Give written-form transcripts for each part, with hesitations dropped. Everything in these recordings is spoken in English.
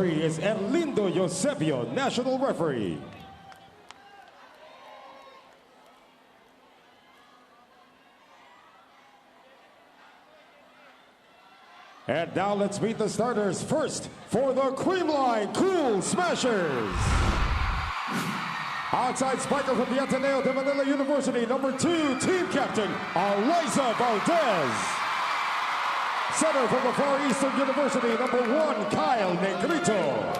referee is Lindo Eusebio, national referee. And now let's meet the starters. First, for the Creamline Cool Smashers. Outside spiker from the Ateneo de Manila University, number 2, team captain, Eliza Valdez. Center from the Far Eastern University, number 1, Kyle Negrito.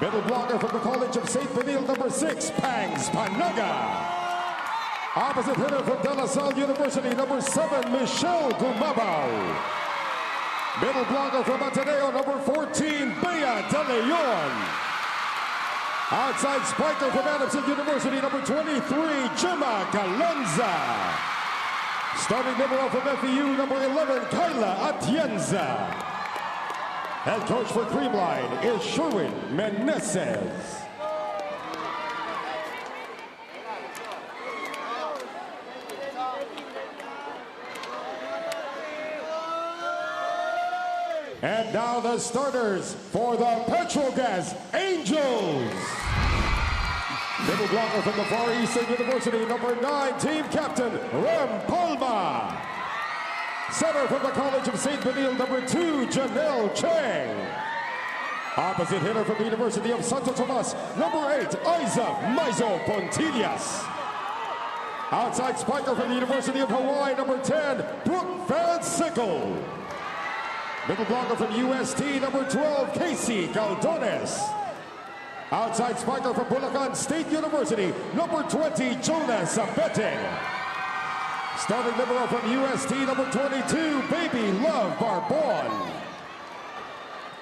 Middle blocker from the College of St. Benil, number 6, Pangs Panaga. Opposite hitter from De La Salle University, number 7, Michelle Gumabao. Middle blocker from Ateneo, number 14, Bea De Leon. Outside spiker from Adamson University, number 23, Gemma Galanza. Starting liberal from FEU, number 11, Kyla Atienza. Head coach for Creamline is Sherwin Meneses. And now the starters for the Petro Gazz Angels. Middle blocker from the Far Eastern University, number 9, team captain, Rem Palma. Center from the College of St. Benil, number 2, Janelle Chang. Opposite hitter from the University of Santo Tomas, number 8, Isa Maizo Pontillas. Outside spiker from the University of Hawaii, number 10, Brooke Van Sickle. Middle blocker from UST, number 12, Casey Caldones. Outside spiker from Bulacan State University, number 20, Jonas Abete. Starting liberal from UST, number 22, Baby Love Barbon.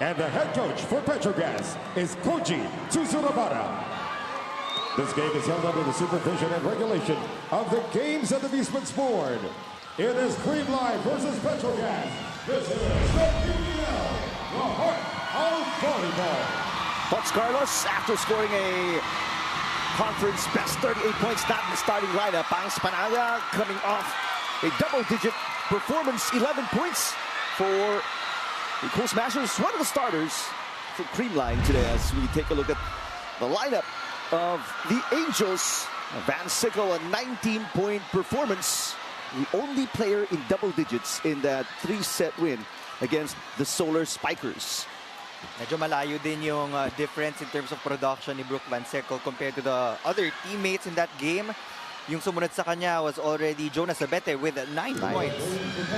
And the head coach for Petro Gazz is Koji Tsusurabara. This game is held under the supervision and regulation of the Games and Amusements Board. It is Creamline versus Petro Gazz. This is the PVL, the heart of volleyball. Tots Carlos, after scoring a conference best 38 points, not in the starting lineup. Pangs Panaga coming off a double-digit performance, 11 points for the Cool Smashers. One of the starters for Creamline today as we take a look at the lineup of the Angels. Van Sickle, a 19-point performance. The only player in double digits in that 3-set win against the Solar Spikers. Medyo malayo din yung difference in terms of production ni Brooke Van Sickle compared to the other teammates in that game. Yung sumunod sa kanya was already Jonas Abete with 9 points.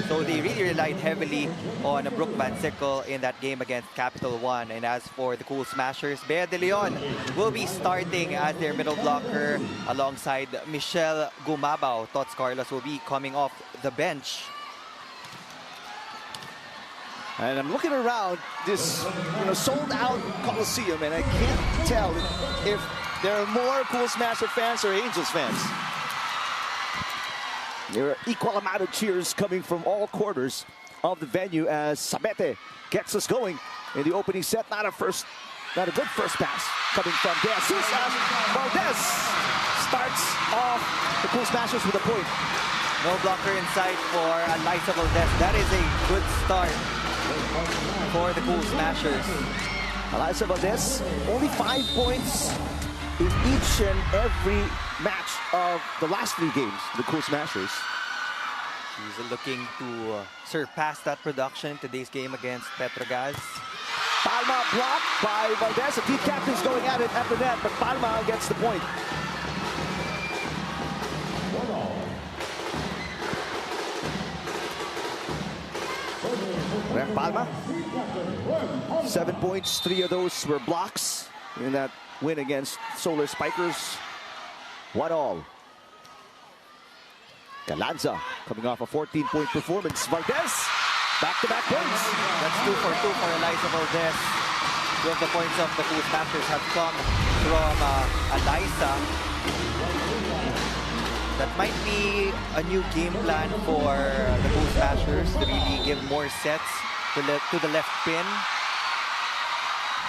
So they really relied heavily on Brooke Van Sickle in that game against Capital One. And as for the Cool Smashers, Bea De Leon will be starting as their middle blocker alongside Michelle Gumabao. Tots Carlos will be coming off the bench. And I'm looking around this sold-out Coliseum, and I can't tell if there are more Cool Smasher fans or Angels fans. There are equal amount of cheers coming from all quarters of the venue as Sabete gets us going in the opening set. Not a good first pass coming from De Jesus as Valdez starts off the Cool Smashers with a point. No blocker inside for Eliza Valdez. That is a good start for the Cool Smashers. Eliza Valdez, only 5 points in each and every match of the last 3 games, the Cool Smashers. She's looking to surpass that production in today's game against Petro Gazz. Palma blocked by Valdez. The team captain's going at it at the net, but Palma gets the point. Rem Palma, 7 points, 3 of those were blocks in that win against Solar Spikers. 1-all. Galanza coming off a 14-point performance. Valdez, back-to-back points. That's 2 for 2 for Eliza Valdez. 2 of the points of the Cool Smashers have come from Eliza. That might be a new game plan for the Cool Smashers to really give more sets to the left pin.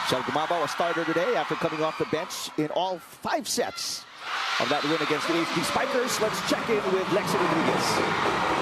Michelle Gumabao, a starter today after coming off the bench in all 5 sets. of that win against the HD Spikers. Let's check in with Lexi Rodriguez.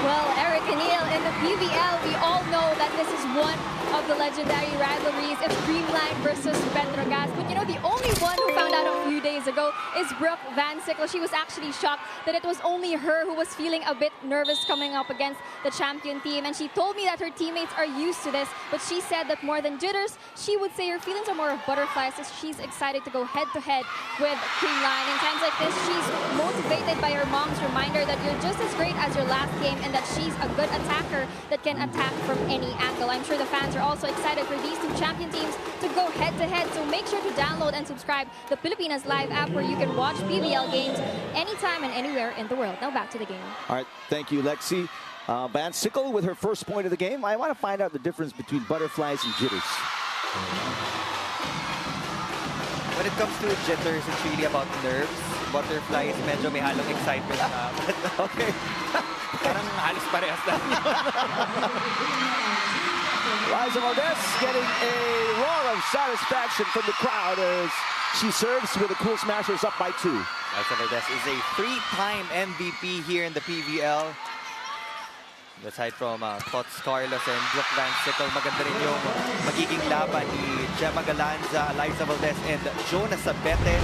Well, Eric and Neil, in the PVL, we all know that this is one of the legendary rivalries. It's Creamline versus Petro Gazz. But you know, the only one who found out a few days ago is Brooke Van Sickle. She was actually shocked that it was only her who was feeling a bit nervous coming up against the champion team. And she told me that her teammates are used to this, but she said that more than jitters, she would say her feelings are more of butterflies, as she's excited to go head-to-head with Creamline. In times like this, she's motivated by her mom's reminder that you're just as great as your last game and that she's a good attacker that can attack from any angle. I'm sure the fans are also excited for these two champion teams to go head-to-head, so make sure to download and subscribe the Pilipinas Live app where you can watch PVL games anytime and anywhere in the world. Now back to the game. All right, thank you, Lexi. Van Sickle with her first point of the game. I want to find out the difference between butterflies and jitters. When it comes to jitters, it's really about nerves. Butterflies, medyo may halong excitement na. Okay. Parang halos parehas lang yun. Liza Valdez getting a roar of satisfaction from the crowd as she serves with the Cool Smashers up by 2. Liza Valdez is a 3-time MVP here in the PVL. Aside from Tots Carlos and Brooke Van Sickle, maganda rin yung magiging laban ni Gemma Galanza, Liza Valdez, and Jonah Sabete.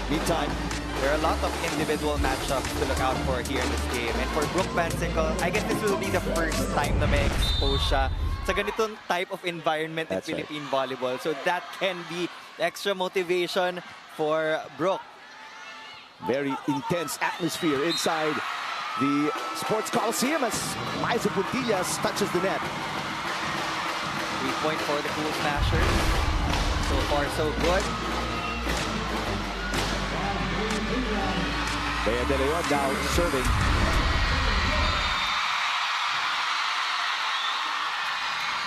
Meantime, there are a lot of individual matchups to look out for here in this game. And for Brooke Van Sickle, I guess this will be the first time na may expose siya sa ganitong type of environment in Philippine volleyball. So that can be extra motivation for Brooke. very intense atmosphere inside the Sports Coliseum as Liza Puntillas touches the net. 3-point for the Cool Smashers. So far, so good. Bea De Leon now serving.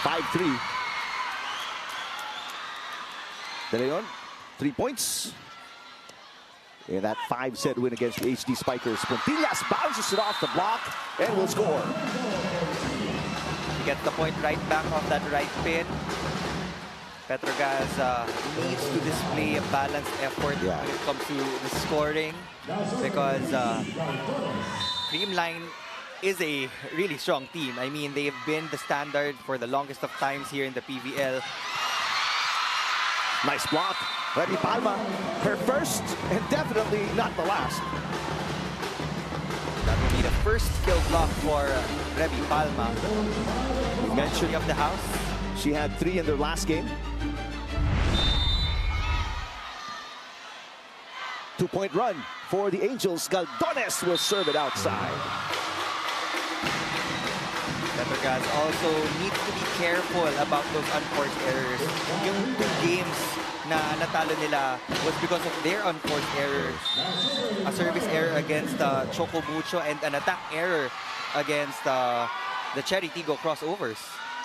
(5-3). De Leon, 3 points in that 5-set win against the HD Spikers. Puntillas bounces it off the block and will score. He gets the point right back off that right pin. Petro Gazz needs to display a balanced effort when it comes to the scoring, because Creamline is a really strong team. I mean, they've been the standard for the longest of times here in the PVL. Nice block. Remy Palma, her first and definitely not the last. That will be the first kill block for Remy Palma. We mentioned of the house. She had 3 in their last game. 2-point run for the Angels. Galdones will serve it outside. Petro Gazz also needs to be careful about those unforced errors. Yung 2 games na natalo nila was because of their unforced errors. A service error against Choco Mucho and an attack error against the Cherry Tigo crossovers.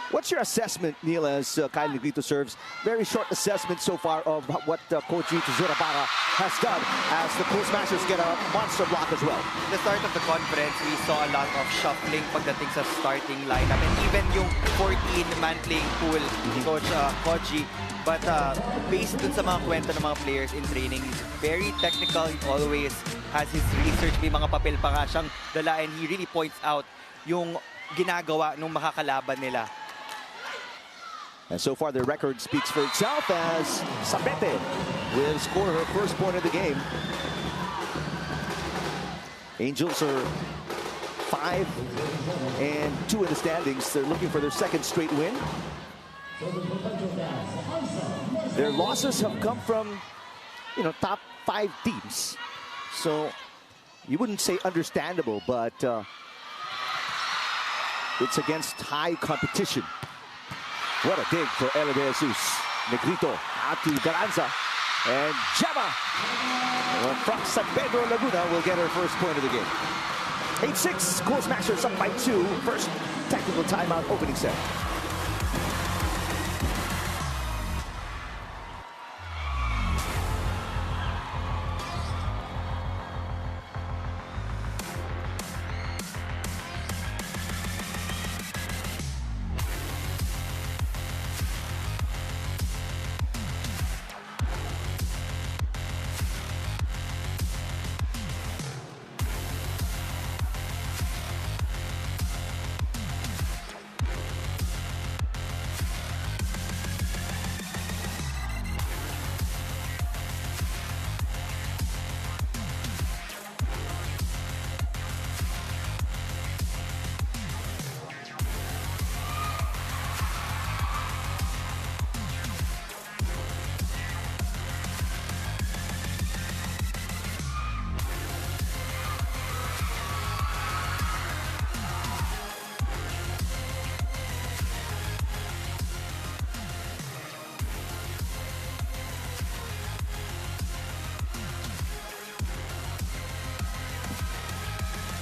What's your assessment, Neil, as Kyle Negrito serves? Very short assessment so far of what Coach Rito Zurabara has done as the Cool Smashers get a monster block as well. At the start of the conference, we saw a lot of shuffling pagdating sa starting lineup, and even yung 14-man playing pool ni Coach Koji. But based dun sa mga kwento ng mga players in training, he's very technical. He always has his research. May mga papel pa nga siyang dala, and he really points out yung ginagawa ng makakalaban nila. And so far, their record speaks for itself as Sabete will score her first point of the game. Angels are 5-2 in the standings. They're looking for their second straight win. Their losses have come from, top 5 teams. So you wouldn't say understandable, but it's against high competition. What a dig for Ella De Jesus. Negrito out to Garanza. And Gemma from San Pedro Laguna will get her first point of the game. 8-6, Cool Smashers up by 2. First technical timeout opening set.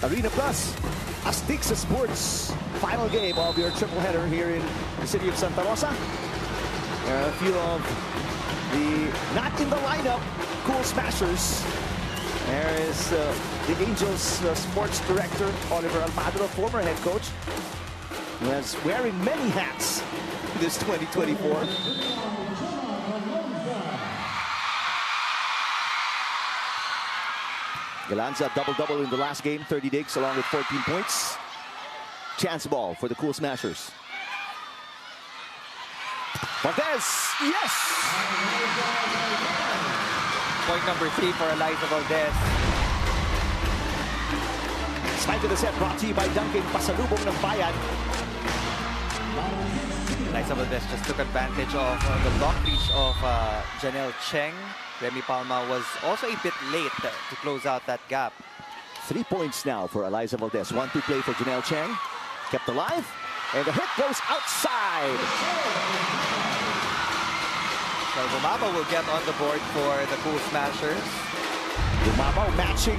Arena Plus, Astixa Sports. Final game of your triple header here in the city of Santa Rosa. A few of the not in the lineup Cool Smashers. There is the Angels sports director, Oliver Almadro, former head coach, who is wearing many hats this 2024. Galanza double-double in the last game, 30 digs along with 14 points. Chance ball for the Cool Smashers. Valdez, yes! Point number 3 for Eliza Valdez. Spike of the set brought to you by Duncan, pasalubong ng bayan. Eliza Valdez just took advantage of the block reach of Janelle Cheng. Remy Palma was also a bit late to close out that gap. 3 points now for Eliza Valdez. 1-2 play for Janelle Cheng. Kept alive. And the hit goes outside. So Gumabo will get on the board for the Cool Smashers. Gumabo matching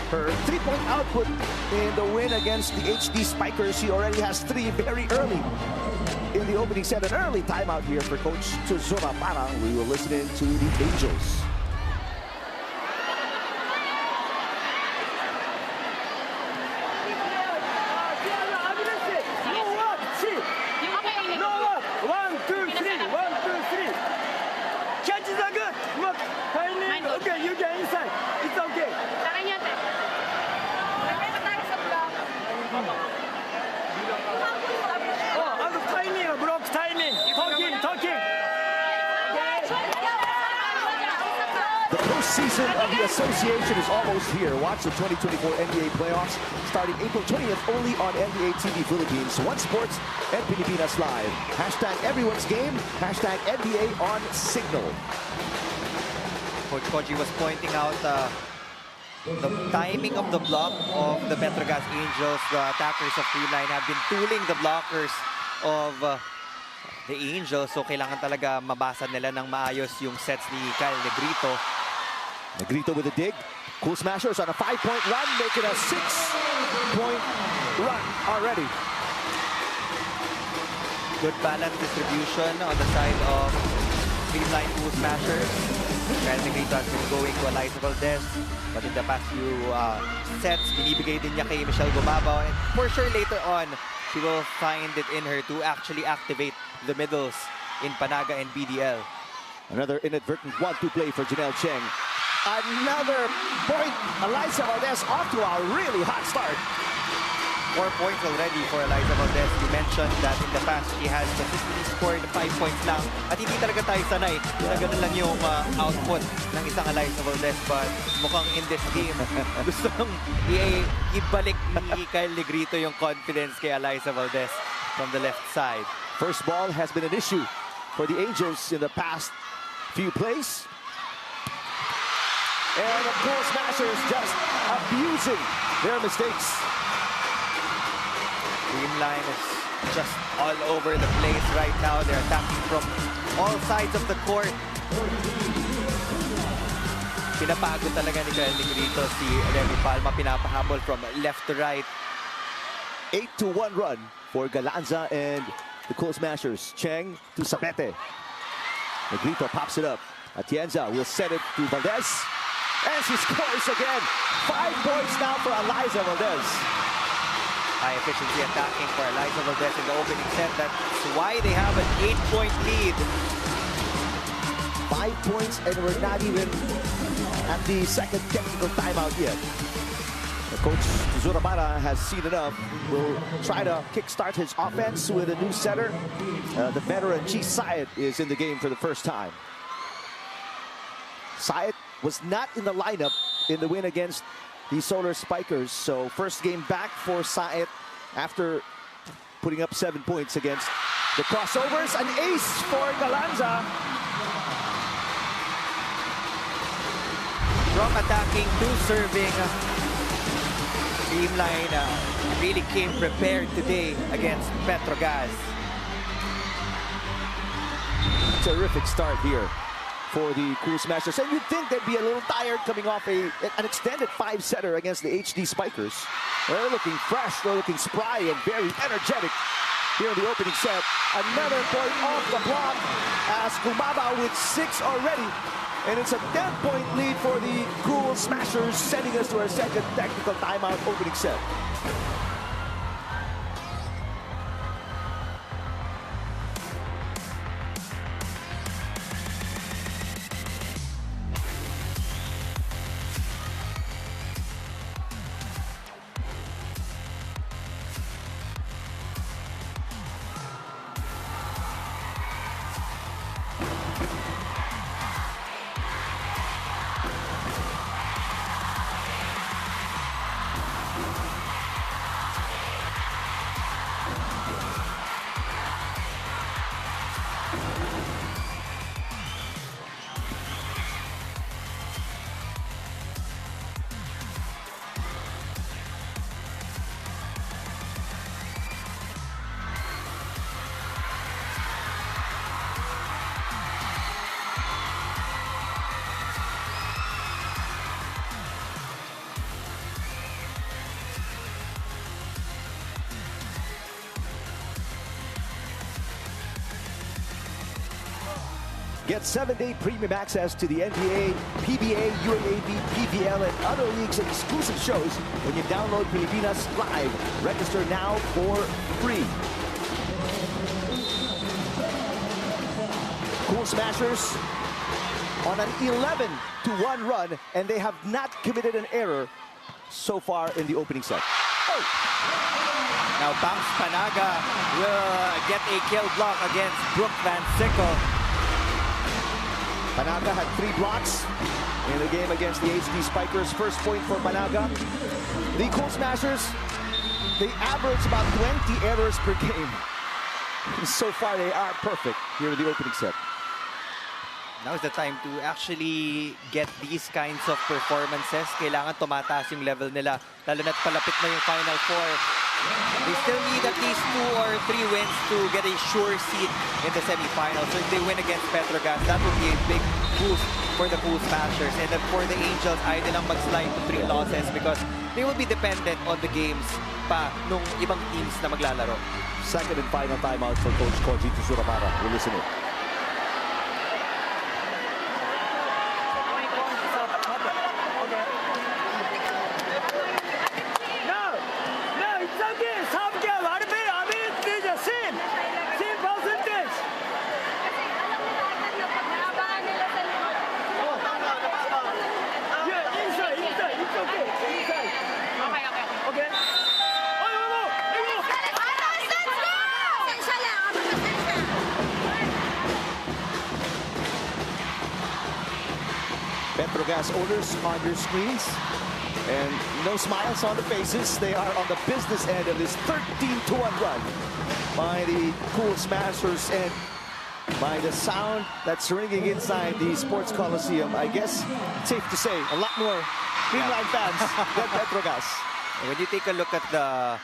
her 3-point output in the win against the HD Spikers. She already has 3 very early in the opening set. An early timeout here for Coach Tuzura Parang. We will listen in to the Angels. Okay, you get inside. It's okay. Oh, I'm timing, bro. Timing. Talking. The postseason of the association is almost here. Watch the 2024 NBA playoffs starting April 20th only on NBA TV Philippines. One Sports and Pilipinas Live. Hashtag everyone's game. Hashtag NBA on Signal. Coach Koji was pointing out the timing of the block of the Petro Gazz Angels. The attackers of Creamline have been tooling the blockers of the Angels. So kailangan talaga mabasa nila ng maayos yung sets ni Kyle Negrito. Negrito with a dig. Cool Smashers on a 5-point run, making a 6-point run already. Good balance distribution on the side of Creamline Cool Smashers. Kyle Negrito has been going to Eliza Valdez, but in the past few sets, binibigay din niya kay Michelle Gumabo. And for sure later on, she will find it in her to actually activate the middles in Panaga and BDL. Another inadvertent 1-2 play for Janelle Cheng. Another point. Eliza Valdez off to a really hot start. 4 points already for Eliza Valdez. You mentioned that in the past, she has consistently scored 5 points lang. At hindi talaga tayo sanay na ganun lang yung output ng isang Eliza Valdez. But mukhang in this game, gustong ibalik ni Kyle Negrito yung confidence kay Eliza Valdez from the left side. First ball has been an issue for the Angels in the past few plays. And of course, Smashers just abusing their mistakes. Creamline is just all over the place right now. They're attacking from all sides of the court. Pinapagod talaga ni Kyle Negrito si Remy Palma. Pinapahabol from left to right. 8-1 run for Galanza and the Cool Smashers. Cheng to Sabete. Negrito pops it up. Atienza will set it to Valdez. And she scores again. 5 points now for Eliza Valdez. High efficiency attacking for Eliza Valdez in the opening set. That's why they have an 8-point lead. 5 points and we're not even at the second technical timeout yet. Coach Zurabara has seen enough. Will try to kickstart his offense with a new setter. The veteran Chi Syed is in the game for the first time. Syed was not in the lineup in the win against the Solar Spikers. So first game back for Syed after putting up 7 points against the crossovers. An ace for Galanza. From attacking to serving, Creamline really came prepared today against Petro Gazz. Terrific start here for the Cool Smashers. And you'd think they'd be a little tired coming off an extended 5-setter against the HD Spikers. They're looking fresh, they're looking spry and very energetic here in the opening set. Another point off the block as Kumaba with 6 already. And it's a 10-point lead for the Cool Smashers, sending us to our second technical timeout opening set. Get 7-day premium access to the NBA, PBA, UAAP, PVL, and other leagues' exclusive shows when you download Pilipinas Live. Register now for free. Cool Smashers on an 11-1 run, and they have not committed an error so far in the opening set. Oh. Now Bangs Panaga will get a kill block against Brooke Van Sickle. Panaga had 3 blocks in the game against the HD Spikers. First point for Panaga. The Cool Smashers, they average about 20 errors per game. So far, they are perfect here in the opening set. Now is the time to actually get these kinds of performances. Kailangan tumataas yung level nila, lalo na't palapit na yung Final Four. They still need at least 2 or 3 wins to get a sure seat in the semifinals. So if they win against Petro Gazz, that would be a big boost for the Cool Smashers. And then for the Angels, ayaw nilang mag-slide to 3 losses because they will be dependent on the games pa nung ibang teams na maglalaro. Second and final timeout for Coach Koji Tsuramara. We'll listen in. Petro Gazz owners on your screens, and no smiles on the faces. They are on the business end of this 13-1 run by the Cool Smashers, and by the sound that's ringing inside the Sports Coliseum, I guess it's safe to say a lot more Creamline fans than Petro Gazz. When you take a look at the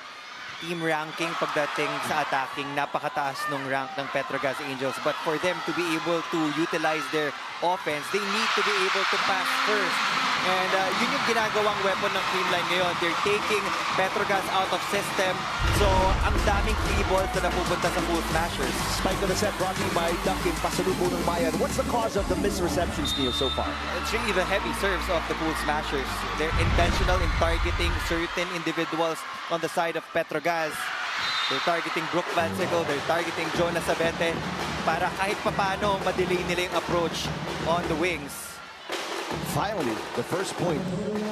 team ranking pagdating sa attacking, napakataas nung rank ng Petro Gazz Angels. But for them to be able to utilize their offense, they need to be able to pass first. And yun yung ginagawang weapon ng Creamline ngayon. They're taking Petro Gazz out of system. So, ang daming free balls na napupunta sa Cool Smashers. Spike of the set brought to you by Duncan Pasalubong ng Bayan. What's the cause of the misreceptions, Neil, so far? It's really the heavy serves of the Cool Smashers. They're intentional in targeting certain individuals on the side of Petro Gazz. They're targeting Brooke Van Sickle, they're targeting Jonas Abete para kahit papano madelay nila yung approach on the wings. Finally, the first point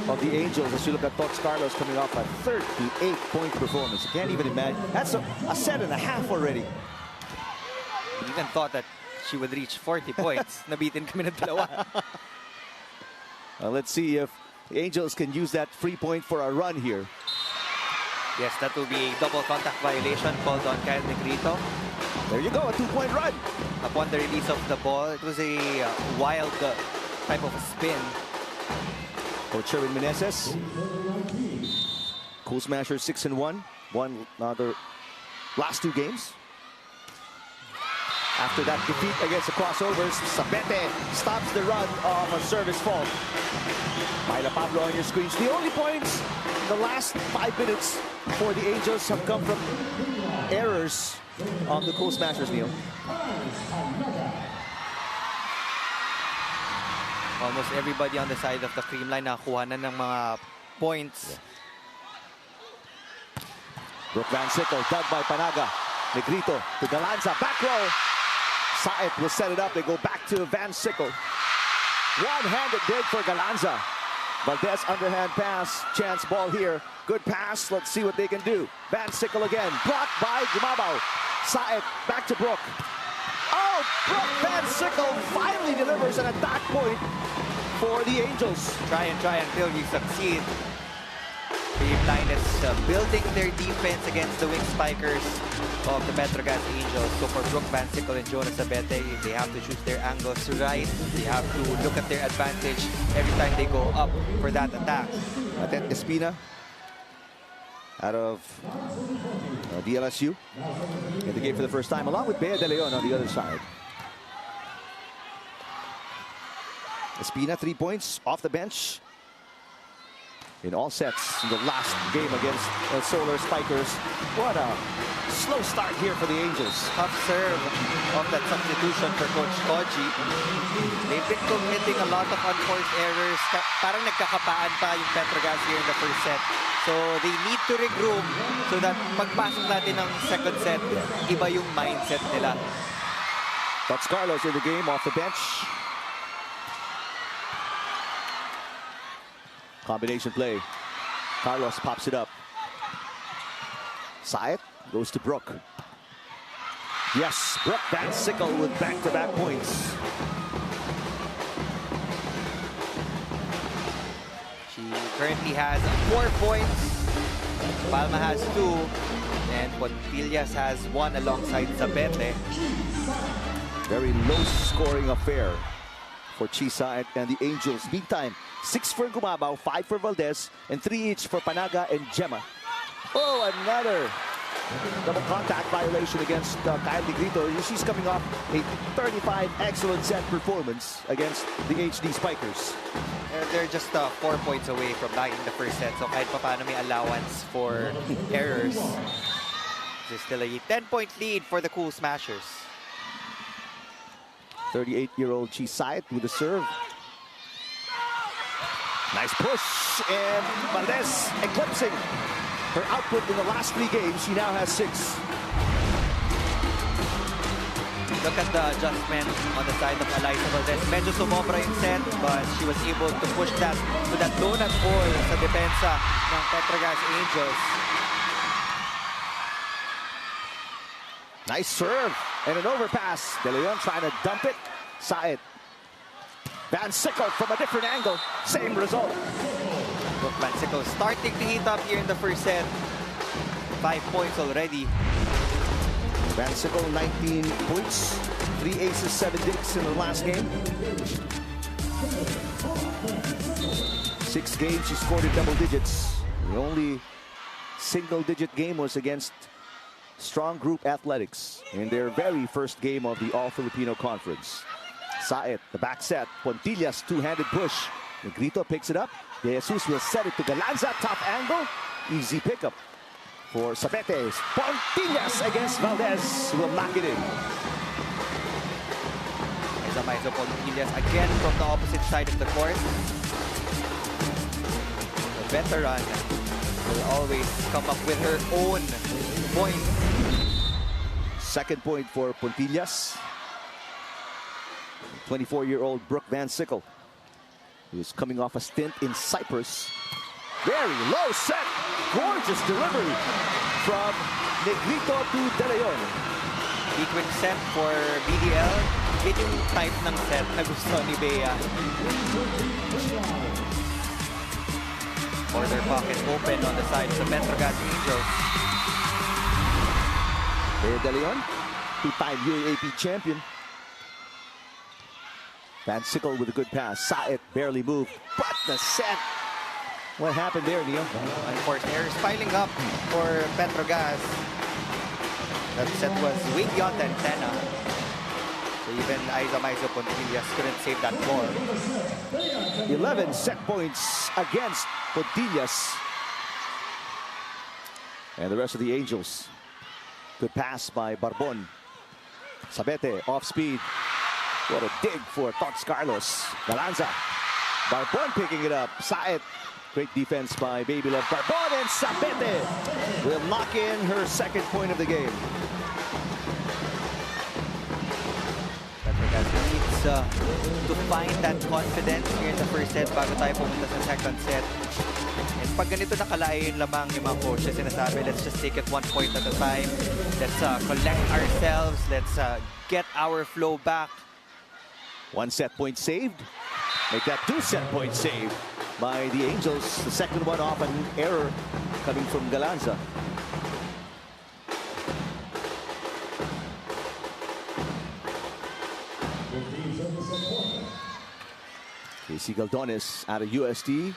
of the Angels as you look at Tots Carlos coming off a 38-point performance. You can't even imagine. That's a set and a half already. I even thought that she would reach 40 points. Nabitin kami ng dalawa. Let's see if the Angels can use that free point for a run here. Yes, that will be a double contact violation called on Kyle Negrito. There you go, a 2-point run. Upon the release of the ball, it was a wild type of a spin. For Sherwin Meneses. Cool Smashers 6-1. Won another last 2 games. After that defeat against the crossovers, Sabete stops the run of a service fault. Myla Pablo on your screens. The only points in the last 5 minutes for the Angels have come from errors on the Cool Smashers, Neil. Almost everybody on the side of the Creamline nakakuha na ng mga points. Brooke Van Sickle, dug by Panaga. Negrito to Galanza, back row. Saet will set it up. They go back to Van Sickle. One-handed dig for Galanza. Valdez underhand pass. Chance ball here. Good pass. Let's see what they can do. Van Sickle again. Blocked by Gumabaw. Saet back to Brooke. Oh, Brooke Van Sickle finally delivers an attack point for the Angels. Try until you succeed. Creamline is building their defense against the wing spikers of the Petro Gazz Angels. So for Brooke Van Sickle and Jonas Abete, they have to choose their angles right. They have to look at their advantage every time they go up for that attack. Atet Espina out of DLSU in the game for the first time, along with Bea De Leon on the other side. Espina, 3 points off the bench in all sets in the last game against Solar Spikers. What a slow start here for the Angels. Tough serve of that substitution for Coach Koji. They've been committing a lot of unforced errors. Parang nagkakapaan pa yung Petro Gazz here in the first set. So they need to regroup so that pagpasok natin ng second set, iba yung mindset nila. That's Carlos in the game off the bench. Combination play. Carlos pops it up. Saet goes to Brooke. Yes, Brooke Van Sickle with back-to-back points. She currently has 4 points. Palma has 2. And Pontillas has 1 alongside Zabete. Very low-scoring affair for Chisa and the Angels. Meantime, 6 for Gumabaw, 5 for Valdez, and 3 each for Panaga and Gemma. Oh, another double contact violation against Kyle Negrito. She's coming off a 35 excellent set performance against the HD Spikers. They're just 4 points away from tying the first set. So kahit pa paano may allowance for errors. There's still a 10-point lead for the Cool Smashers. 38-year-old Chisaet with the serve. Nice push, and Valdez eclipsing her output in the last 3 games. She now has 6. Look at the adjustment on the side of Eliza Valdez. Medyo sumobra yung set, but she was able to push that to that donut ball sa depensa ng Petro Gazz Angels. Nice serve, and an overpass. De Leon trying to dump it. Saet. Van Sickle from a different angle. Same result. Brooke Van Sickle starting to heat up here in the first set. 5 points already. Van Sickle, 19 points. 3 aces, 7 digs in the last game. 6 games, she scored in double digits. The only single-digit game was against Strong Group Athletics in their very first game of the All-Filipino Conference. Saet, the back set. Pontillas, two-handed push. Negrito picks it up. De Jesus will set it to Galanza. Top angle. Easy pickup for Sabetes. Pontillas against Valdez will knock it in. Maiza Pontillas again from the opposite side of the court. The veteran will always come up with her own point. Second point for Pontillas. 24-year-old Brooke Van Sickle, who is coming off a stint in Cyprus. Very low set. Gorgeous delivery from Negrito to De Leon. The quick set for BDL. Ito yung type ng set na gusto ni Bea. Corner pocket open on the side of the Petro Gazz Angels. Bea De Leon, 2-time UAAP champion. Van Sickle with a good pass. Saet barely moved, but the set. What happened there, Neil? Unforced errors piling up for Petro Gazz. That set was way beyond the antenna. So even Aiza Pontillas couldn't save that ball. 11 set points against Pontillas. And the rest of the Angels. Good pass by Barbon. Sabete off speed. What a dig for Tots Carlos. Galanza. Barbon picking it up. Saet. Great defense by Baby Love. Barbon and Sabete will knock in her second point of the game. Petro Gazz needs to find that confidence here in the first set bago tayo pumunta sa second set. And pag ganito nakalayo yung lamang yung mga coaches, sinasabi, let's just take it 1 point at a time. Let's collect ourselves. Let's get our flow back. 1 set point saved. Make that 2 set points saved by the Angels. The second one off an error coming from Galanza. Casey Galdones out of USD.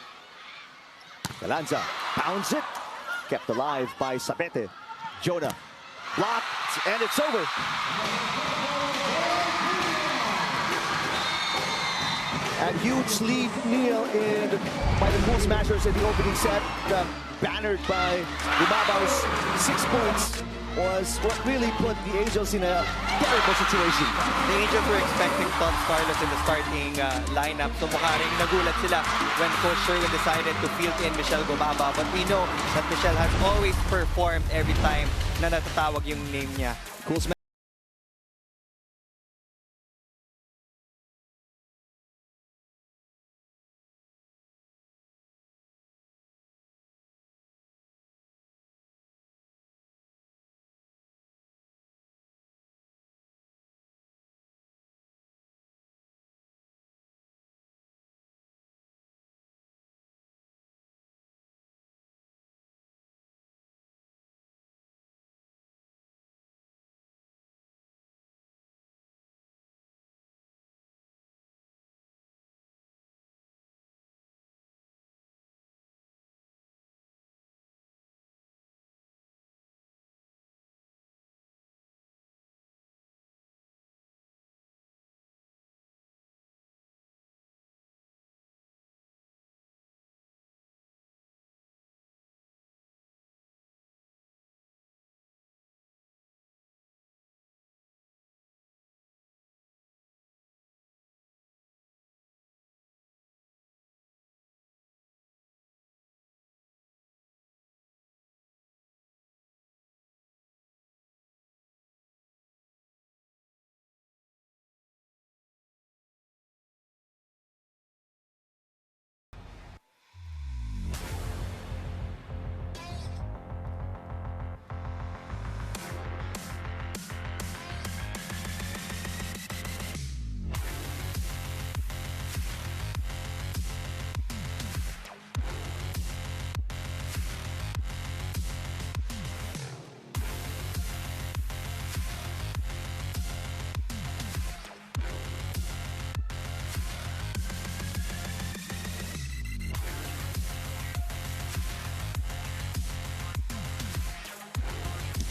Galanza pounds it. Kept alive by Sabete. Jonah blocked, and it's over. A huge lead, Neil, by the Cool Smashers in the opening set. Bannered by Gumabao's 6 points was what really put the Angels in a terrible situation. The Angels were expecting Tots Carlos in the starting lineup. So mukha rin nagulat sila when Coach Sherwin decided to field in Michelle Gumabao. But we know that Michelle has always performed every time na natatawag yung name niya. Cool Smashers.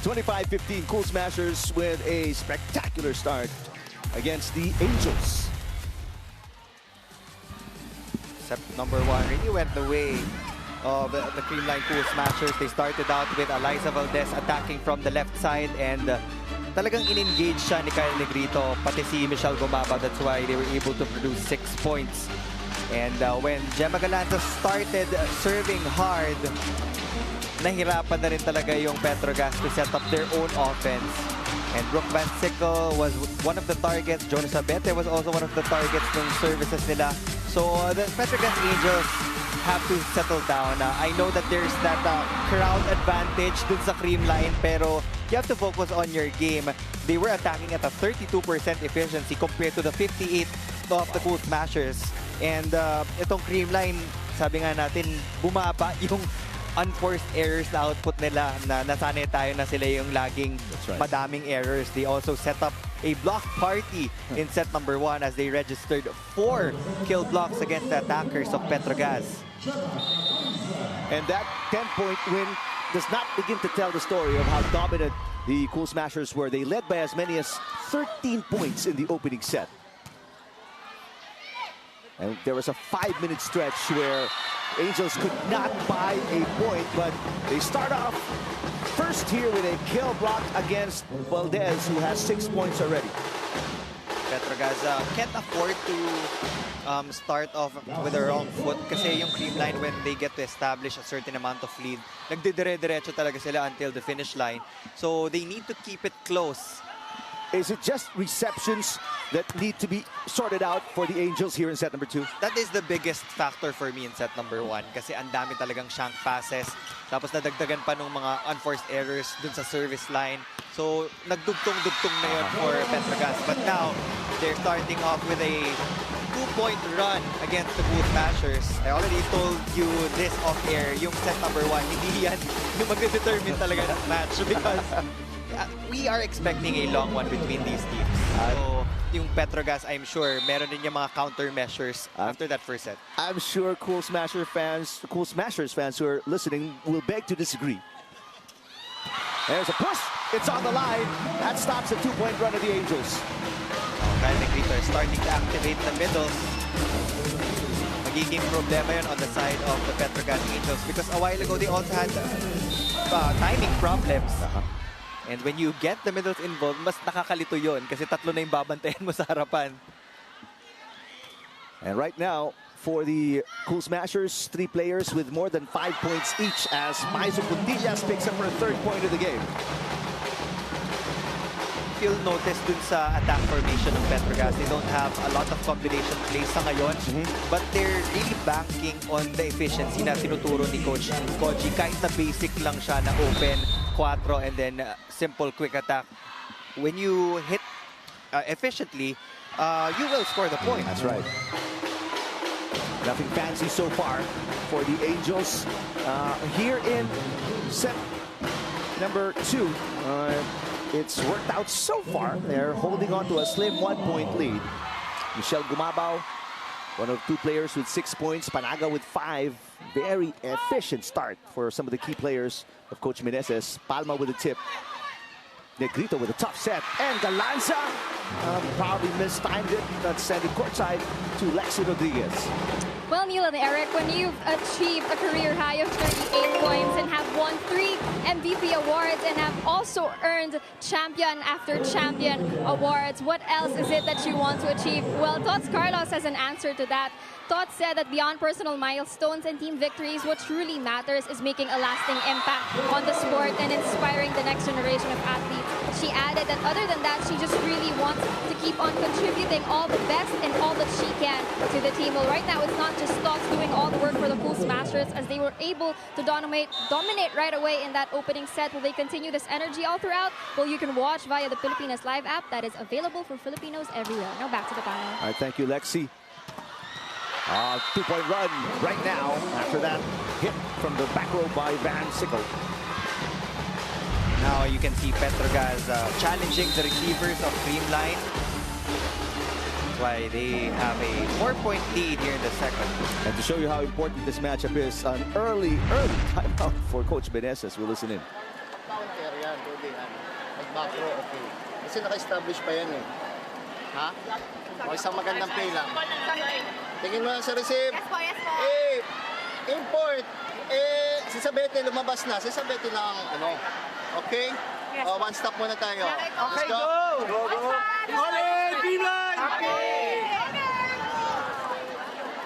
(25-15) Cool Smashers with a spectacular start against the Angels. Set number 1 really went the way of the Creamline Cool Smashers. They started out with Eliza Valdez attacking from the left side, and talagang in-engage siya ni Kyle Negrito, pati si Michelle Gumabao. That's why they were able to produce 6 points. And when Gemma Galanza started serving hard, nahirapan na rin talaga yung Petro Gazz to set up their own offense. And Brooke Van Sickle was one of the targets. Jonas Abete was also one of the targets ng services nila. So the Petro Gazz Angels have to settle down. I know that there's that crowd advantage dun sa Creamline, pero you have to focus on your game. They were attacking at a 32% efficiency compared to the 58% of the Cool Smashers. And itong Creamline, sabi nga natin, bumaba yung unforced errors na output nila, na nasanay tayo na sila yung laging madaming errors. They also set up a block party in set number 1 as they registered 4 kill blocks against the attackers of Petro Gazz. And that 10-point win does not begin to tell the story of how dominant the Cool Smashers were. They led by as many as 13 points in the opening set. And there was a 5-minute stretch where Angels could not buy a point, but they start off first here with a kill block against Valdez, who has 6 points already. Petro Gazz can't afford to start off with the wrong foot kasi yung Creamline, when they get to establish a certain amount of lead, nagdidire-diretso talaga sila until the finish line. So they need to keep it close. Is it just receptions that need to be sorted out for the Angels here in set number 2? That is the biggest factor for me in set number 1 kasi ang dami talagang shank passes. Tapos nadagdagan pa ng mga unforced errors dun sa service line. So nagdugtong-dugtong na yun for Petro Gazz. But now, they're starting off with a 2-point run against the Cool Smashers. I already told you this off-air, yung set number 1, hindi yan yung mag-determine talaga ng match because we are expecting a long one between these teams. So, yung Petro Gazz, I'm sure, meron din yung mga countermeasures after that first set. I'm sure Cool Smashers fans who are listening will beg to disagree. There's a push. It's on the line. That stops the 2-point run of the Angels. Kyle Negrito is starting to activate the middle. Magiging problema yun on the side of the Petro Gazz Angels because a while ago they also had timing problems. And when you get the middles involved, mas nakakalito yun kasi tatlo na yung babantayan mo sa harapan. And right now, for the Cool Smashers, 3 players with more than 5 points each as Maizo Puntillas picks up for a 3rd point of the game. You'll notice dun sa attack formation ng Petro Gazz, they don't have a lot of combination plays sa ngayon, but they're really banking on the efficiency na tinuturo ni Coach Koji. Kahit na basic lang siya na open, 4, and then simple quick attack. When you hit efficiently, you will score the point. That's right. Nothing fancy so far for the Angels. Here in set number 2, it's worked out so far. They're holding on to a slim 1-point lead. Michelle Gumabao, one of 2 players with 6 points. Panaga with 5. Very efficient start for some of the key players of Coach Meneses. Palma with a tip. Negrito with a tough set. And Galanza probably mistimed it. Not sent it courtside to Lexi Rodriguez. Well, Neil and Eric, when you've achieved a career high of 38 points and have won 3 MVP awards and have also earned champion after champion awards, what else is it that you want to achieve? Well, Tots Carlos has an answer to that. Tots said that beyond personal milestones and team victories, what truly matters is making a lasting impact on the sport and inspiring the next generation of athletes. She added that other than that, she just really wants to keep on contributing all the best and all that she can to the team. Well, right now, it's not just Tots doing all the work for the Cool Smashers as they were able to dominate right away in that opening set. Will they continue this energy all throughout? Well, you can watch via the Pilipinas Live app that is available for Filipinos everywhere. Now back to the panel. All right, thank you, Lexi. 2-point run right now after that hit from the back row by Van Sickle. Now you can see Petro Gazz challenging the receivers of Creamline. That's why they have a 4-point lead here in the second. And to show you how important this matchup is, an early timeout for Coach Meneses. We'll listen in. Counter yan, pwede yan. Mag-macro, okay. Kasi naka-establish pa yan eh. Ha? O isang magandang play lang. Tingin mo lang sa receive. Yes po, yes po. Import. Si Sabete lumabas na. Si Sabete lang, ano. Okay? Yes. O, 1 stop muna tayo. Okay, go! Go, go!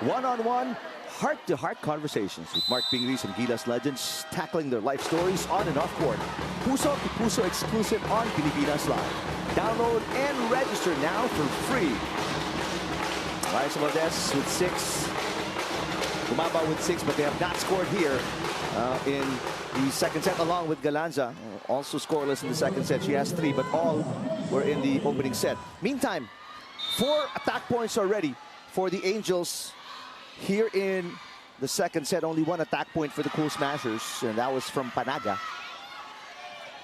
One-on-one, heart-to-heart conversations with Mark Pingris and Gilas legends tackling their life stories on and off court. Puso to Puso exclusive on Pilipinas Live. Download and register now for free. Maizo Valdez with 6. Gumaba with 6, but they have not scored here in the second set, along with Galanza. Also scoreless in the second set. She has 3, but all were in the opening set. Meantime, 4 attack points already for the Angels here in the second set. Only 1 attack point for the Cool Smashers, and that was from Panaga.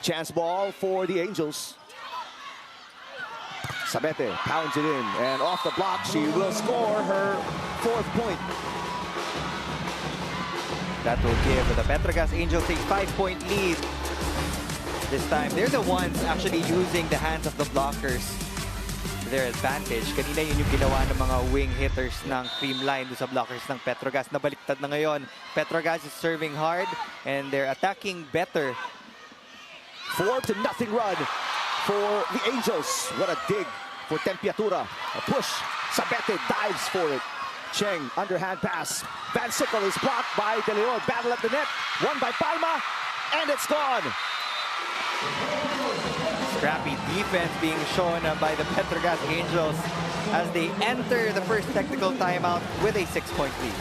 Chance ball for the Angels. Sabete pounds it in, and off the block, she will score her 4th point. That will give the Petro Gazz Angels a 5-point lead. this time. They're the ones actually using the hands of the blockers to their advantage. Kanina yun yung ginawa ng mga wing hitters ng Creamline do sa blockers ng Petro Gazz. Nabaliktad na ngayon. Petro Gazz is serving hard and they're attacking better. 4-0 run for the Angels. What a dig for Tempiatura. A push. Sabete dives for it. Cheng, underhand pass. Van Sickle is blocked by De Leon. Battle at the net. Won by Palma. And it's gone. Scrappy defense being shown by the Petro Gazz Angels as they enter the first technical timeout with a 6-point lead.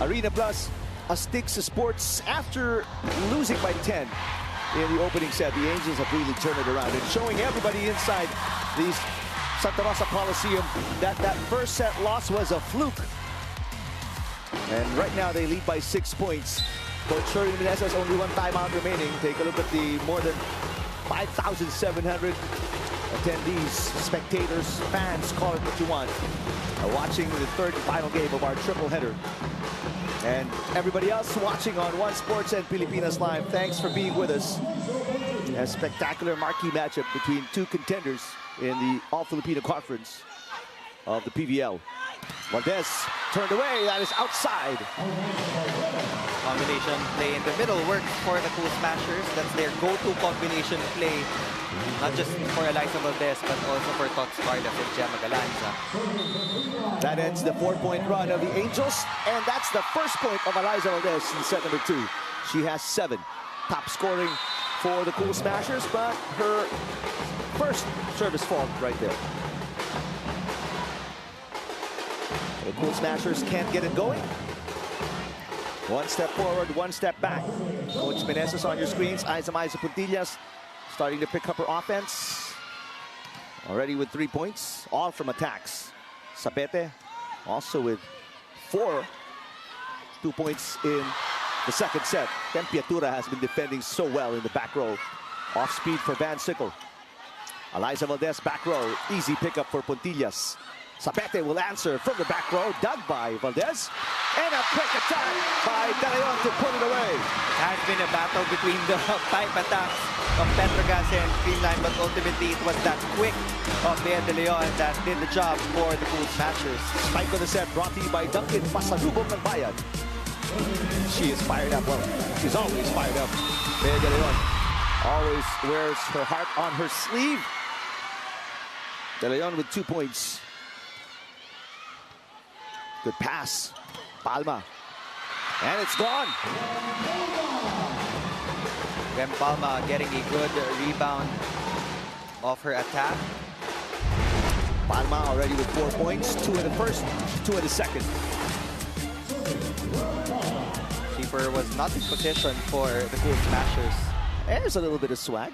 Arena Plus, Astix Sports, after losing by 10 in the opening set, the Angels have really turned it around and showing everybody inside the Santa Rosa Coliseum that that first set loss was a fluke. And right now they lead by 6 points. Coach Shirley Menez has only one timeout remaining. Take a look at the more than 5,700 attendees, spectators, fans, call it what you want, watching the third and final game of our triple header. And everybody else watching on One Sports and Pilipinas Live, thanks for being with us. A spectacular marquee matchup between two contenders in the All-Filipino Conference of the PVL. Valdez turned away, that is outside. Combination play in the middle works for the Cool Smashers. That's their go-to combination play. Not just for Eliza Valdez, but also for Tots Carlos and Gemma Galanza. That ends the 4-point run of the Angels, and that's the first point of Eliza Valdez in set number 2. She has 7. Top scoring for the Cool Smashers, but her first service fault right there. The Cool Smashers can't get it going. One step forward, one step back. Coach Menezes on your screens. Aiza Puntillas starting to pick up her offense. Already with 3 points, all from attacks. Sabete also with 2 points in the second set. Tempiatura has been defending so well in the back row. Off speed for Van Sickle. Eliza Valdez back row. Easy pickup for Puntillas. Sabete will answer from the back row. Dug by Valdez. And a quick attack by De Leon to put it away. It has been a battle between the pipe attacks of Petro Gazz and Creamline, but ultimately it was that quick of De Leon that did the job for the Cool Smashers. Spike of the set brought to you by Duncan Pasalubong ng Bayan. She is fired up. Well, she's always fired up. De Leon always wears her heart on her sleeve. De Leon with 2 points. Good pass. Palma. And it's gone. Gem Palma getting a good rebound off her attack. Palma already with 4 points. 2 in the first, 2 in the second. Keeper was not in position for the Cool Smashers. There's a little bit of swag.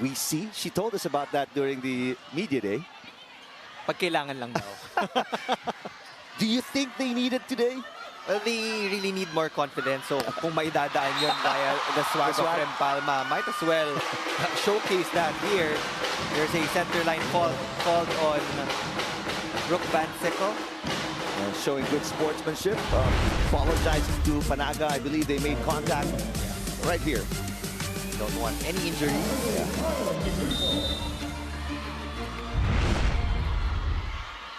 We see. She told us about that during the media day. Pag kailangan lang daw. Do you think they need it today? Well, they really need more confidence. So kung maidadaan yun via the swag of Gem Palma, might as well showcase that here. There's a center line fault called on Brooke Van Sickle. Showing good sportsmanship. Apologizing to Panaga. I believe they made contact right here. Don't want any injury.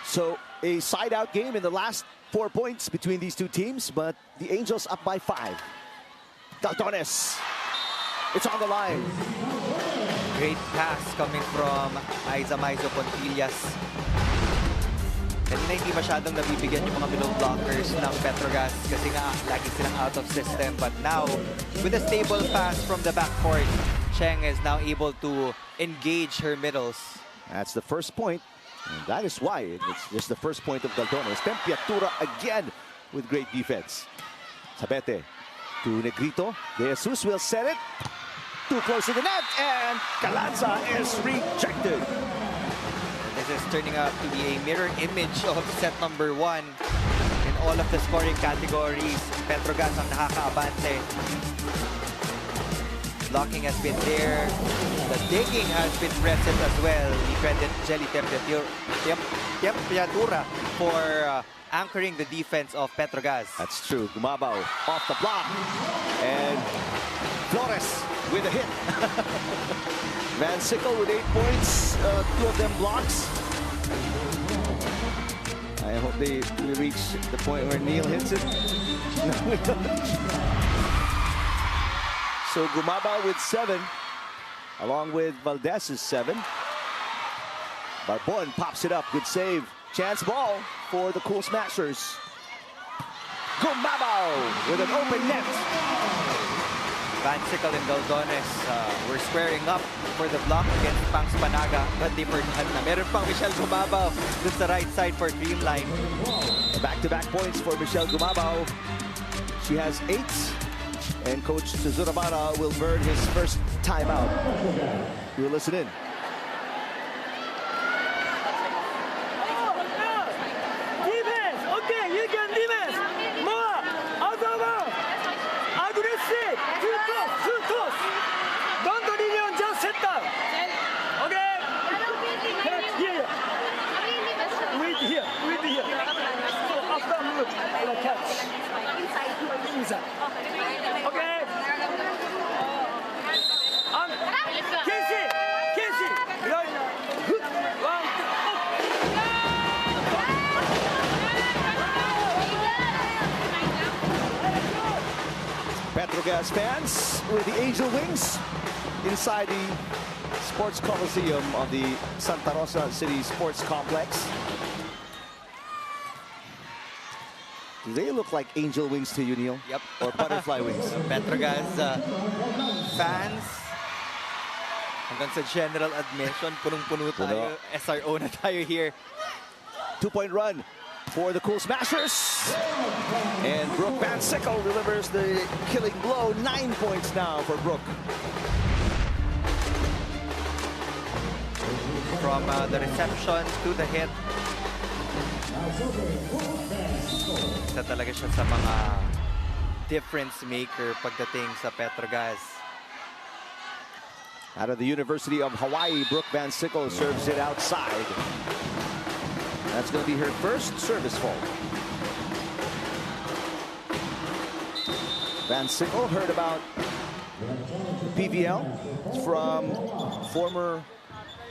So a side-out game in the last 4 points between these two teams, but the Angels up by 5. Daltones. It's on the line. Great pass coming from Aiza Maizo Pontillas. Kanina hindi masyadong nabibigyan yung mga middle blockers ng Petro Gazz kasi nga lagi silang out of system. But now, with a stable pass from the backcourt, Cheng is now able to engage her middles. That's the first point. And that is why it's just the first point of Daltones. Tempiatura again with great defense. Sabete to Negrito. De Jesus will set it. Too close to the net. And Calanza is rejected. This is turning out to be a mirror image of set number 1 in all of the scoring categories. Petro Gazz ang nakakaabante. Blocking has been there. The digging has been present as well. We credit Jelly Tempiatura for anchoring the defense of Petro Gazz. That's true. Gumabaw off the block. And Flores with a hit. Van Sickle with 8 points. 2 of them blocks. I hope they reach the point where Neil hits it. No, we don't. So Gumabaw with 7, along with Valdez's 7. Barbon pops it up. Good save. Chance ball for the Cool Smashers. Gumabaw with an open net. Van Sickle and Daltones were squaring up for the block against Pangs Panaga, but they forgot na. Meron pang Michelle Gumabaw dun sa right side for Creamline. Back-to-back points for Michelle Gumabaw. She has 8, and Coach Tuzurabara will burn his first timeout. We'll listen in. Defense, okay, you can defense. More, outside, aggressive, too close. Don't lean on, just sit down. Okay. Here. With here. So after move, catch. Inside. Okay. Casey. Right. One. Petro Gazz fans with the Angel Wings inside the Sports Coliseum of the Santa Rosa City Sports Complex. Do they look like angel wings to you, Neil? Yep. Or butterfly wings? Petro Gazz fans, hanggang sa general admission, punong-puno tayo. SRO na tayo here. 2-point run for the Cool Smashers. And Brooke Van Sickle delivers the killing blow. 9 points now for Brooke. From the reception to the hit. Isa talaga siya sa mga difference maker pagdating sa Petro Gazz. Out of the University of Hawaii, Brooke Van Sickle serves it outside. That's going to be her first service fault. Van Sickle heard about PVL from former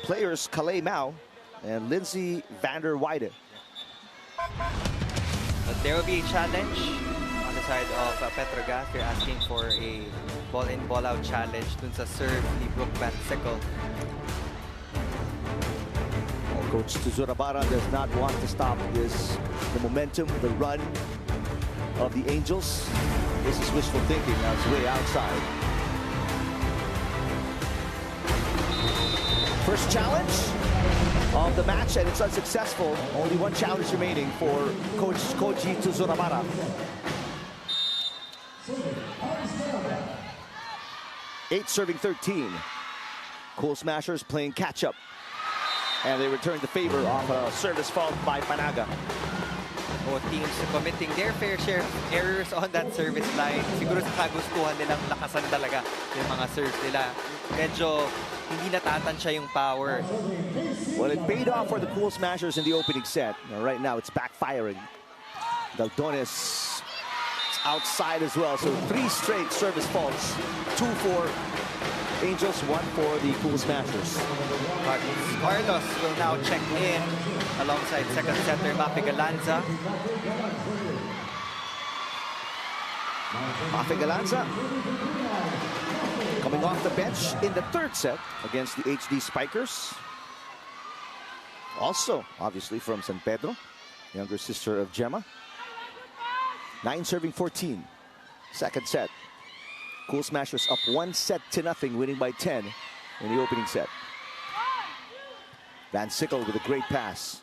players Kalei Mao and Lindsay Vander Weide. But there will be a challenge on the side of Petro Gazz. They're asking for a ball-in, ball-out challenge dun sa serve ni Brooke Van Sickle. Coach Tuzurabara does not want to stop this, the momentum, the run of the Angels. This is wishful thinking. That's way outside. First challenge of the match, and it's unsuccessful. Only one challenge remaining for Coach Koji Tuzurabara. Eight serving 13. Cool Smashers playing catch-up. And they return the favor off a service fault by Panaga. Both teams committing their fair share of errors on that service line. Siguro sa kagustuhan nilang lakasan talaga yung mga serves nila. Medyo hindi natatansya yung power. Well, it paid off for the Cool Smashers in the opening set. Now, right now, it's backfiring. Daltones is outside as well. So 3 straight service faults. 2 for Angels, 1 for the Cool Smashers. Carlos will now check in alongside second setter Mapi Galanza. Mafe Galanza coming off the bench in the third set against the HD Spikers. Also, obviously, from San Pedro, younger sister of Gemma. 9 serving 14. Second set. Cool Smashers up 1-0, winning by 10 in the opening set. Van Sickle with a great pass.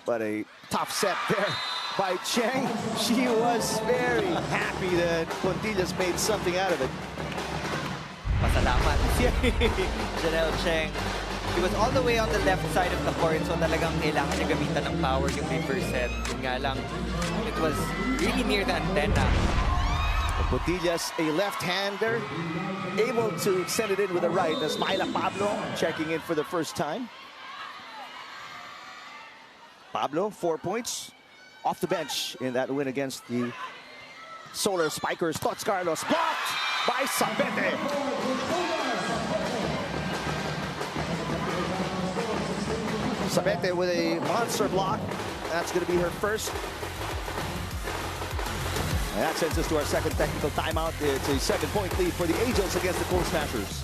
But a tough set there by Cheng. She was very happy that Pontillas made something out of it. Pasalamat si Janelle Cheng. He was all the way on the left side of the court, so talagang kailangan niya gamitan ng power yung may first set. Yun nga lang, it was really near the antenna. Pontillas, a left-hander, able to send it in with a right. As Myla Pablo checking in for the first time. Pablo, 4 points off the bench in that win against the Solar Spikers. Tots Carlos blocked by Sabete. Sabete with a monster block. That's going to be her first. And that sends us to our second technical timeout. It's a 7-point lead for the Angels against the Cool Smashers.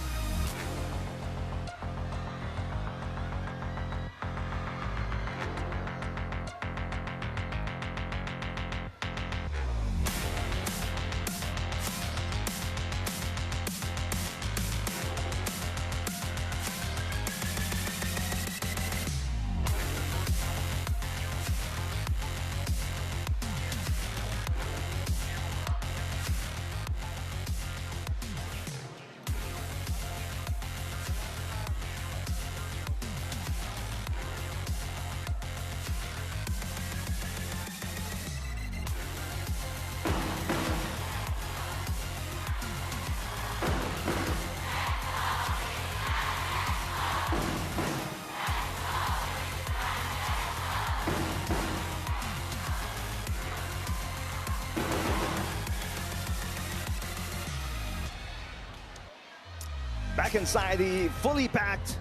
Back inside the fully packed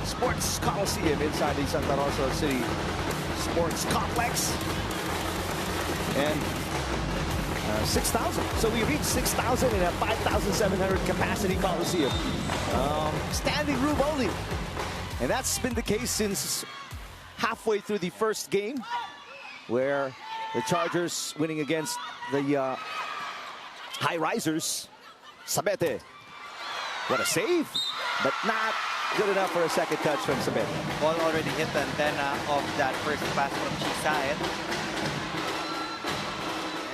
Sports Coliseum inside the Santa Rosa City Sports Complex. And 6,000. So we reached 6,000 in a 5,700 capacity Coliseum. Standing room only. And that's been the case since halfway through the first game, where the Chargers winning against the High Risers. Sabete. What a save, but not good enough for a second touch from Sabete. Ball already hit the antenna of that first pass from Chisaet.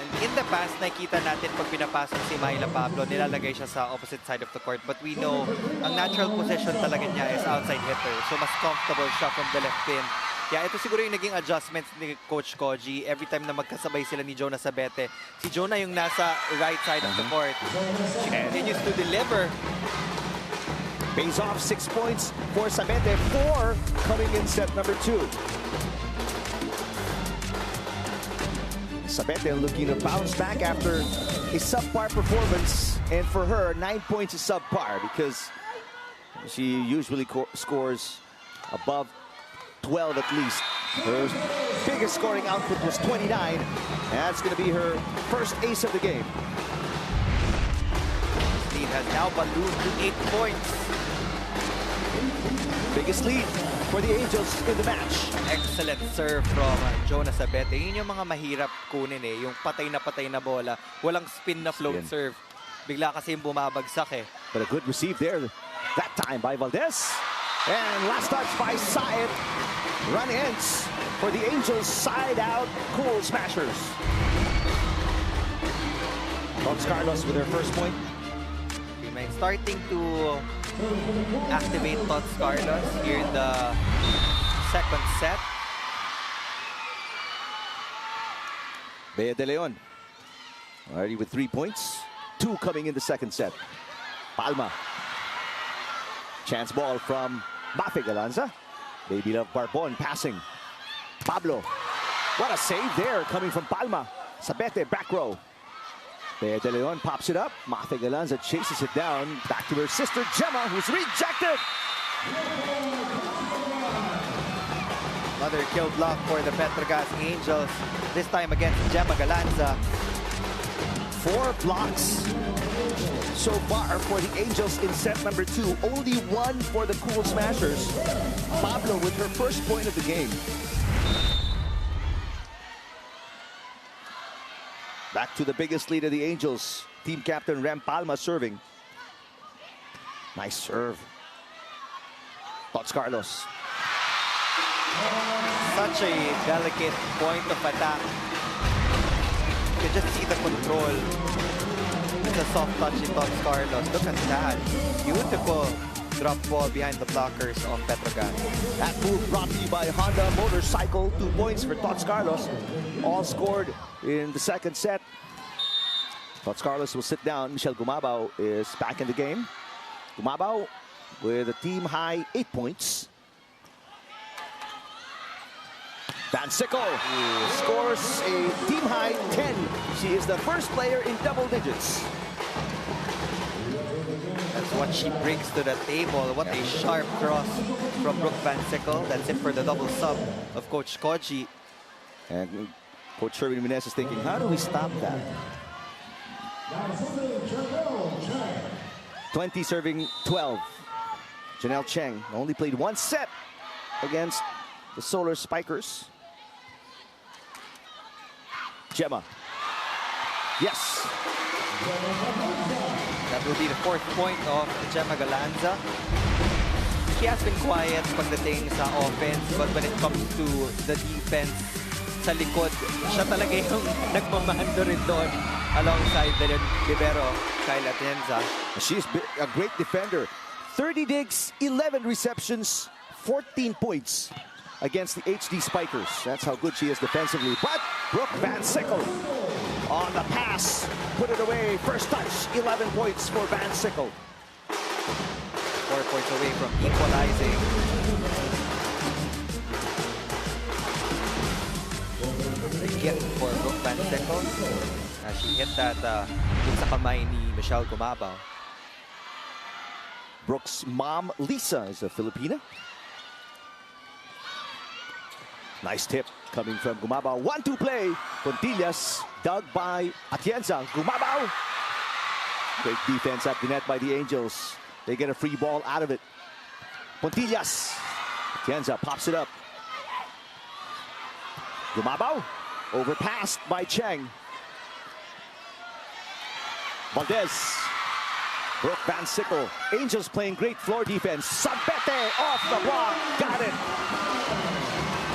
And in the past, nakita natin pag pinapasok si Myla Pablo, nilalagay siya sa opposite side of the court. But we know, ang natural position talaga niya is outside hitter. So mas comfortable siya from the left pin. Yeah, ito siguro yung naging adjustments ni Coach Koji. Every time na magkasabay sila ni Jonah Sabete, si Jonah yung nasa right side of the court. She continues to deliver. Pays off 6 points for Sabete, 4 coming in set number 2. Sabete looking to bounce back after a subpar performance. And for her, 9 points is subpar because she usually scores above 12 at least. Her biggest scoring output was 29. That's going to be her first ace of the game. Lead has now ballooned to 8 points. Biggest lead for the Angels in the match. Excellent serve from Jonah Sabete. Yun yung mga mahirap kunin eh. Yung patay na bola. Walang spin na float serve. Bigla kasi yung bumabagsak eh. But a good receive there that time by Valdez. And last touch by Saet. Run ends for the Angels side out Cool Smashers. Tots Carlos with their first point. Creamline starting to activate Tots Carlos here in the second set. Bea De Leon already with 3 points. 2 coming in the second set. Palma. Chance ball from Mafe Galanza. Baby Love Barbon passing. Pablo. What a save there coming from Palma. Sabete back row. Bea De Leon pops it up. Mafe Galanza chases it down. Back to her sister Gemma, who's rejected. Another kill block for the Petro Gazz Angels. This time against Gemma Galanza. 4 blocks so far for the Angels in set number 2. Only 1 for the Cool Smashers. Pablo with her first point of the game. Back to the biggest lead of the Angels. Team captain Rem Palma serving. Nice serve. Tots Carlos. Such a delicate point of attack. You can just see the control. It's a soft touch in Tots Carlos. Look at that. Beautiful drop ball behind the blockers of Petro Gazz. That move brought to you by Honda Motorcycle. 2 points for Tots Carlos. All scored in the second set. Tots Carlos will sit down. Michelle Gumabao is back in the game. Gumabao with a team high 8 points. Van Sickle scores a team high 10. She is the first player in double digits. That's what she brings to the table. What a sharp cross from Brooke Van Sickle. That's it for the double sub of Coach Koji. And Coach Sherwin Jimenez is thinking, how do we stop that? 20 serving 12. Janelle Cheng only played 1 set against the Solar Spikers. Gemma. Yes. That will be the 4th point of Gemma Galanza. She has been quiet pagdating sa offense, but when it comes to the defense, sa likod, siya talaga yung nagmamando rin doon alongside the libero, Kyle Atienza. She's a great defender. 30 digs, 11 receptions, 14 points against the HD Spikers. That's how good she is defensively. But Brooke Van Sickle on the pass, put it away. First touch, 11 points for Van Sickle. 4 points away from equalizing. The gift for Brooke Van Sickle as she hit that sa kamay ni Michelle Gumabao. Brooke's mom, Lisa, is a Filipina. Nice tip coming from Gumabao. 1-2 play. Pontillas dug by Atienza. Gumabao. Great defense at the net by the Angels. They get a free ball out of it. Pontillas. Atienza pops it up. Gumabao. Overpassed by Cheng. Valdez. Brooke Van Sickle. Angels playing great floor defense. Sabete off the block. Got it.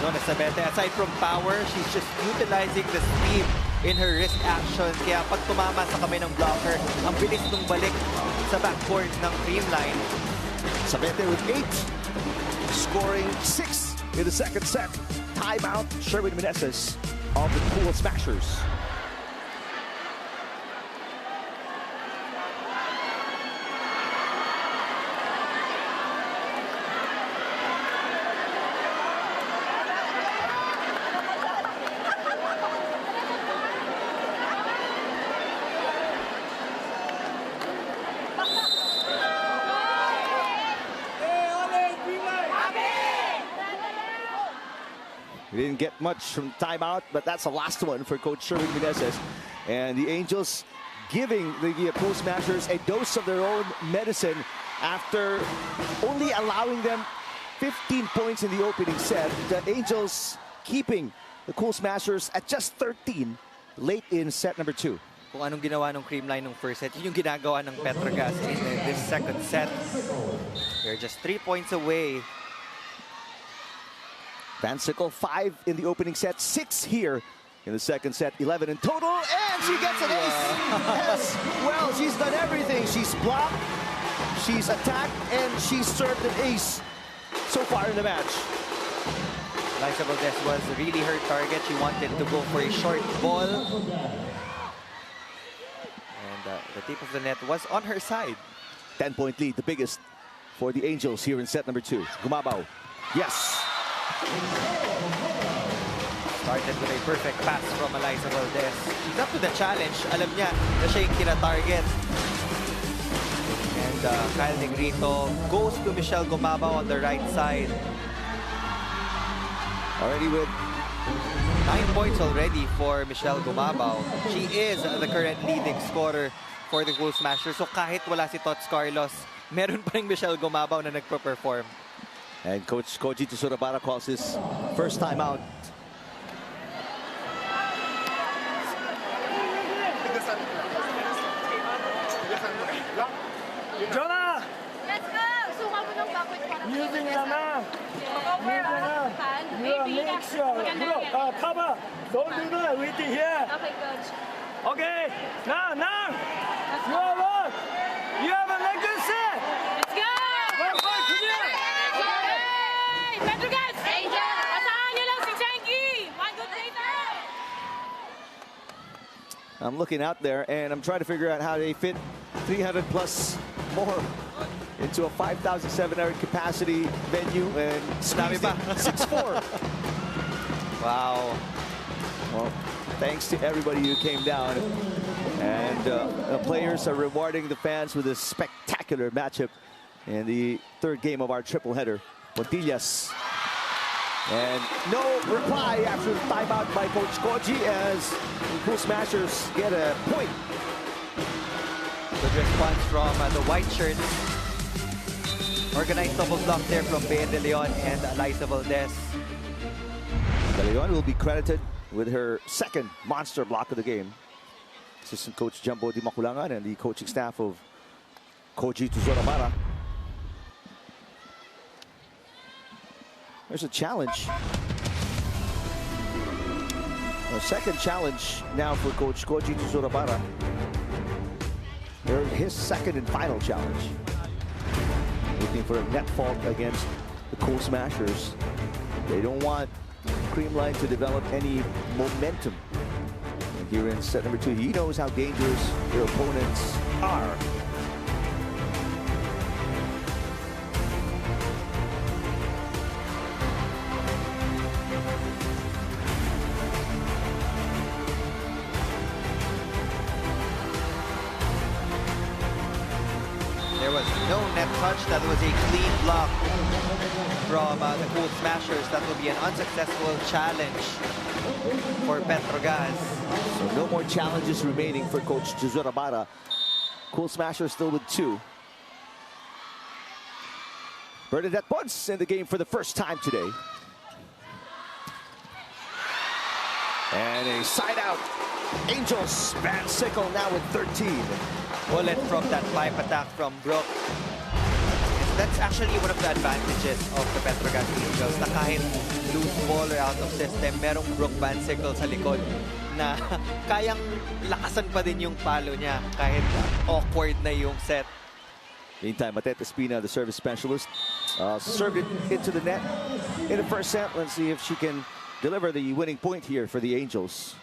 Jonas Sabete, aside from power, she's just utilizing the speed in her wrist action. Kaya pag tumama sa kamay ng blocker, ang bilis nung balik sa backboard ng Creamline. Sabete with 8. Scoring 6 in the second set. Timeout, Sherwin Meneses of the Cool Smashers. We didn't get much from timeout, but that's the last one for Coach Sherwin Meneses. And the Angels giving the Cool Smashers a dose of their own medicine after only allowing them 15 points in the opening set. The Angels keeping the Cool Smashers at just 13 late in set number 2. Kung anong ginawa ng Creamline ng first set, yun yung ginagawa ng Petro Gazz in this second set. They're just 3 points away. Van Sickle 5 in the opening set, 6 here in the second set, 11 in total, and she gets an ace. Yes, well, she's done everything. She's blocked, she's attacked, and she's served an ace so far in the match. Liza Valdez was really her target. She wanted to go for a short ball. And the tip of the net was on her side. 10-point lead, the biggest for the Angels here in set number 2. Gumabao, yes. Started with a perfect pass from Liza Valdez. She's up to the challenge. Alam niya na siya yung tina-target. And Kyle Negrito goes to Michelle Gumabao on the right side. Already with 9 points already for Michelle Gumabao. She is the current leading scorer for the Cool Smashers. So kahit wala si Tots Carlos, meron pa rin Michelle Gumabao na nagpo-perform. And Coach Koji Tsurabara calls his first time out. Jonah, Let's go! Suka mo ng bakit para using Lama. Make sure. Look, cover. Don't do that. Wait here. Okay, coach. Okay. Now. You have one. You have a leg set. Let's go! Hey! Petro Gazz Angels! Asahan niyo lang si Chenky! One good later! I'm looking out there and I'm trying to figure out how they fit 300 plus more into a 5,700 capacity venue and squeezed in 6'4". Wow. Well, thanks to everybody who came down. And the players are rewarding the fans with a spectacular matchup in the third game of our triple header. Pontillas. And no reply after the timeout by Coach Koji as the Cool Smashers get a point. Good response from the white shirts. Organized double block there from Bea De Leon and Eliza Valdez. De Leon will be credited with her second monster block of the game. Assistant Coach Jumbo Di Maculangan and the coaching staff of Koji Tsurabara. There's a challenge. A second challenge now for Coach Koji Tsurabara. His second and final challenge. Looking for a net fault against the Cool Smashers. They don't want Creamline to develop any momentum. And here in set number 2, he knows how dangerous their opponents are. There was no net touch. That was a clean block from the Cool Smashers. That will be an unsuccessful challenge for Petro Gazz. So no more challenges remaining for Coach Tsurabara. Cool Smashers still with 2. Bernadette Ponce in the game for the first time today. And a side out. Angels, Van Sickle now with 13. Bullet from that pipe attack from Brooke. That's actually one of the advantages of the Petro Gazz Angels na kahit loose ball or out of system, merong Brooke Van Sickle sa likod na kayang lakasan pa din yung palo niya kahit awkward na yung set. Meantime, Matete Espina, the service specialist, served it into the net in the first set. Let's see if she can deliver the winning point here for the Angels.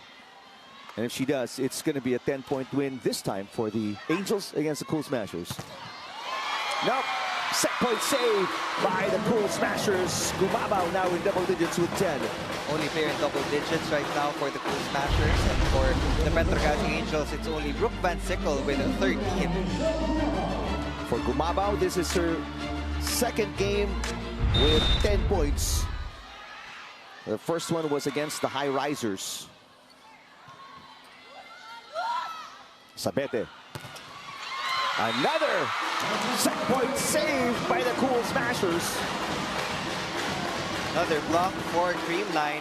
And if she does, it's going to be a 10-point win this time for the Angels against the Cool Smashers. Nope. Set point save by the Cool Smashers. Gumabao now in double digits with 10. Only player in double digits right now for the Cool Smashers. And for the Petro Gazz Angels, it's only Brooke Van Sickle with 13. For Gumabao, this is her second game with 10 points. The first one was against the High Risers. Sabete. Another set point saved by the Cool Smashers. Another block for Creamline.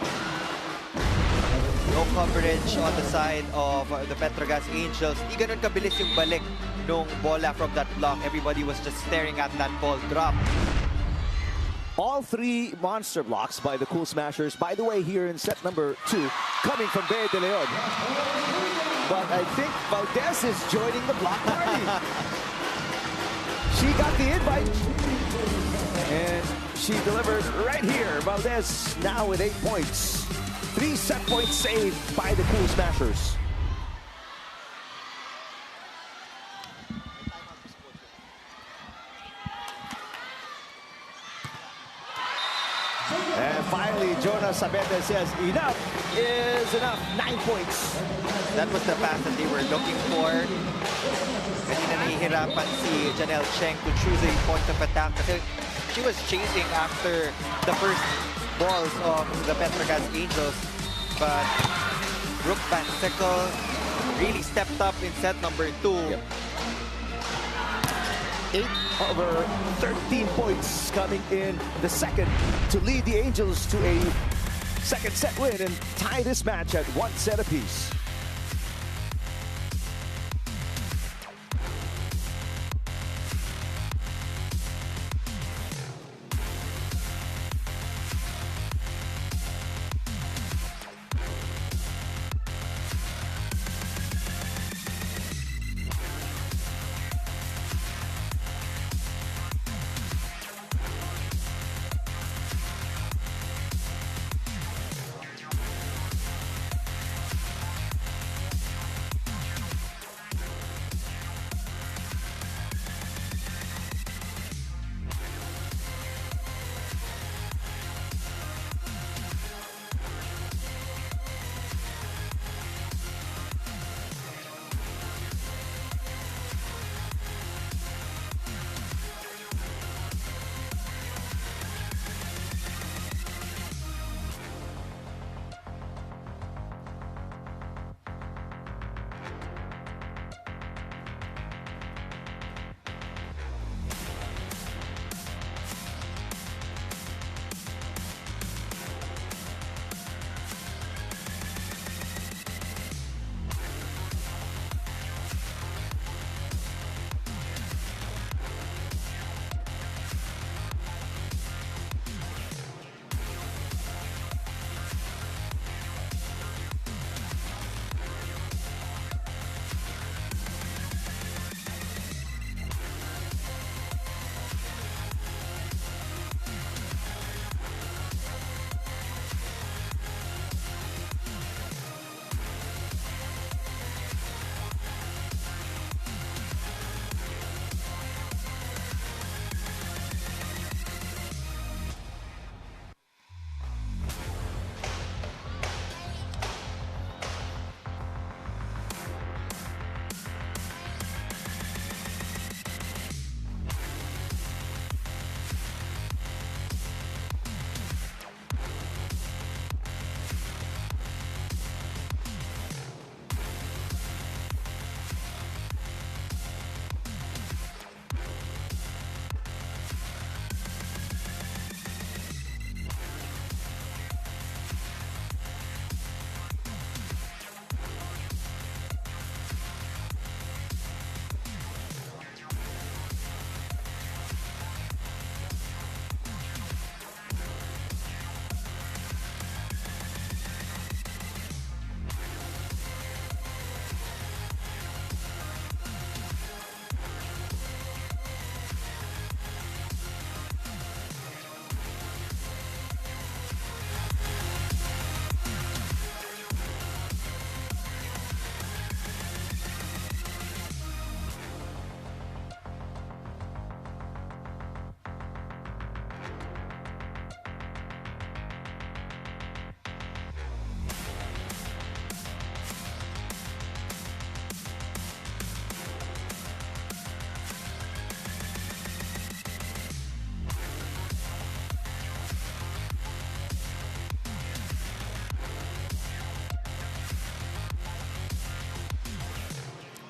No coverage on the side of the Petro Gazz Angels. Di ganun kabilis yung balik nung bola from that block. Everybody was just staring at that ball drop. All 3 monster blocks by the Cool Smashers. By the way, here in set number 2, coming from Bea De Leon. But I think Valdez is joining the block party. She got the invite. And she delivers right here. Valdez now with 8 points. 3 set points saved by the Cool Smashers. And finally, Jonas Sabete says, enough is enough. 9 points. That was the pass that they were looking for. Kanina nahihirapan si Janelle Cheng to choose a point of attack kasi she was chasing after the first balls of the Petro Gazz Angels. but Brooke Van Sickle really stepped up in set number 2. Yep. 8 over 13 points coming in the second to lead the Angels to a second set win and tie this match at 1 set apiece.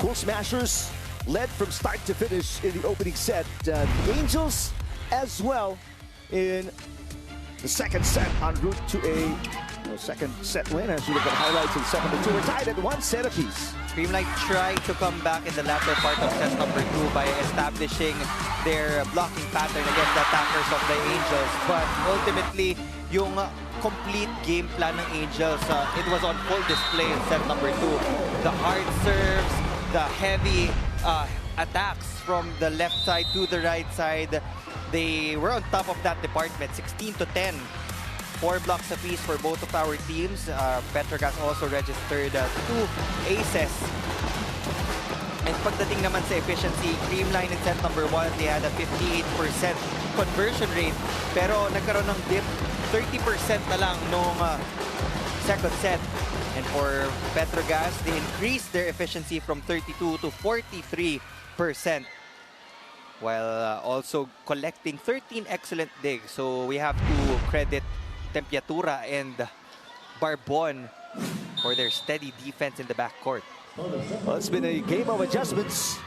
Cool Smashers led from start to finish in the opening set. The Angels as well in the second set en route to a second set win. As you look at highlights in set number 2, we're tied at 1 set apiece. Creamline tried to come back in the latter part of set number 2 by establishing their blocking pattern against the attackers of the Angels. But ultimately, yung complete game plan ng Angels, it was on full display in set number 2. The hard serves, the heavy attacks from the left side to the right side, they were on top of that department, 16-10. 4 blocks apiece for both of our teams. Petro Gazz also registered 2 aces. And pagdating naman sa efficiency, Creamline in set number 1, they had a 58% conversion rate. Pero nagkaroon ng dip, 30% na lang nung second set. And for Petro Gazz, they increased their efficiency from 32 to 43%. While also collecting 13 excellent digs. So we have to credit Tempiatura and Barbon for their steady defense in the backcourt. Well, it's been a game of adjustments.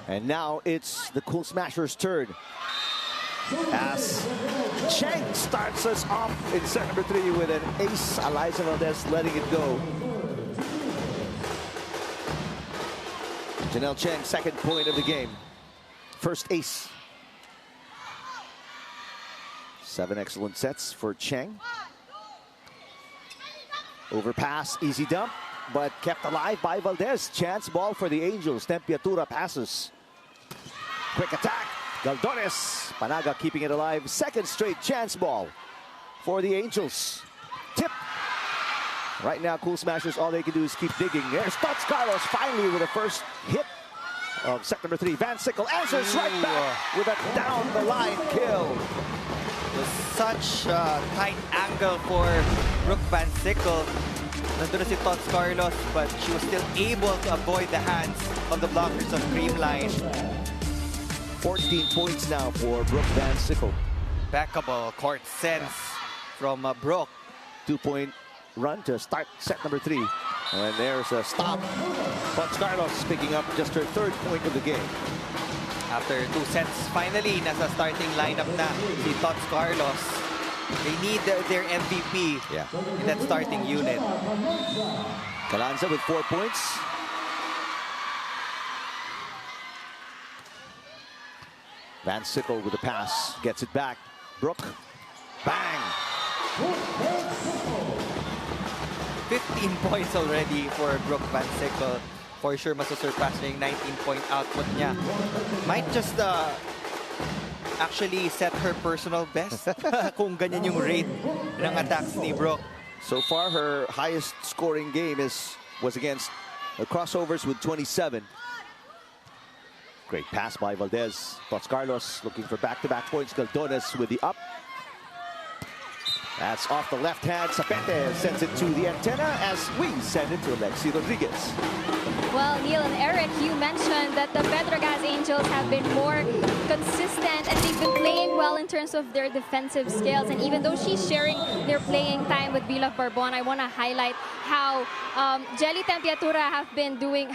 And now it's the Cool Smashers' turn. As Cheng starts us off in set number 3 with an ace. Eliza Valdez letting it go. Janelle Cheng, second point of the game. First ace. 7 excellent sets for Cheng. Overpass, easy dump, but kept alive by Valdez. Chance ball for the Angels. Tempiatura passes. Quick attack. Galdones. Panaga keeping it alive. Second straight chance ball for the Angels. Tip. Right now, Cool Smashers, all they can do is keep digging. There's Tots Carlos finally with the first hit of set number 3. Van Sickle answers right back with a down-the-line kill. It was such a tight angle for Brooke Van Sickle. Nandun na si Tots Carlos, but she was still able to avoid the hands of the blockers of Creamline. 14 points now for Brooke Van Sickle. Impeccable court sense from Brooke. 2-point run to start set number 3. And there's a stop. Tots Carlos picking up just her 3rd point of the game. After 2 sets, finally, nasa starting lineup na si Tots Carlos. They need their MVP in that starting unit. Calanza with 4 points. Van Sickle with a pass, gets it back. Brooke, bang! 15 points already for Brooke Van Sickle. For sure, masusurpass niya yung 19-point output niya. Might just actually set her personal best kung ganyan yung rate ng attacks ni Brooke. So far, her highest scoring game was against the crossovers with 27. Great pass by Valdez. Tots Carlos looking for back-to-back points. Galdones with the up. That's off the left hand. Sapete sends it to the antenna as we send it to Lexi Rodriguez. Well, Neil and Eric, you mentioned that the Petro Gazz Angels have been more consistent and they've been playing well in terms of their defensive skills. And even though she's sharing their playing time with Vilaf Barbon, I want to highlight how Jelly Tempiatura has been doing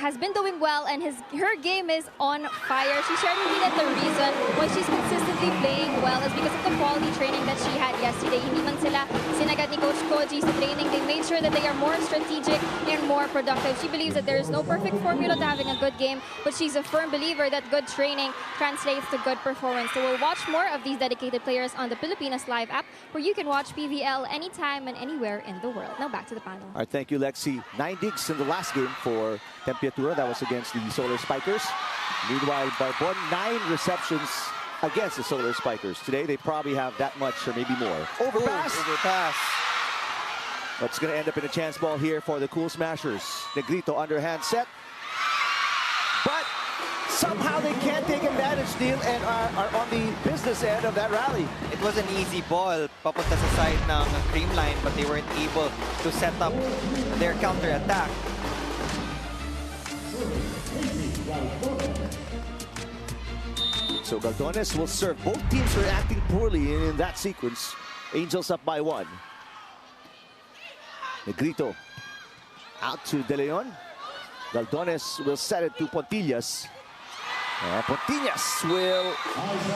well, and her game is on fire. She shared with me that the reason why she's consistently playing well is because of the quality training that she had yesterday. Hindi man sila sinagat ni Coach Koji sa training. They made sure that they are more strategic and more productive. She believes that there is no perfect formula to having a good game, but she's a firm believer that good training translates to good performance. So we'll watch more of these dedicated players on the Pilipinas Live app, where you can watch PVL anytime and anywhere in the world. Now back to the panel. All right, thank you, Lexi. 9 digs in the last game for Tempiatura. That was against the Solar Spikers. Meanwhile, Barbon, 9 receptions against the Solar Spikers. Today, they probably have that much or maybe more. Overpass. Overpass. That's going to end up in a chance ball here for the Cool Smashers. Negrito underhand set. But somehow they can't take advantage, Neil, and are on the business end of that rally. It was an easy ball papunta sa side ng Creamline, but they weren't able to set up their counter-attack. So Galdones will serve. Both teams reacting poorly in that sequence. Angels up by 1. Negrito out to De Leon. Galdones will set it to Pontillas. Pontillas will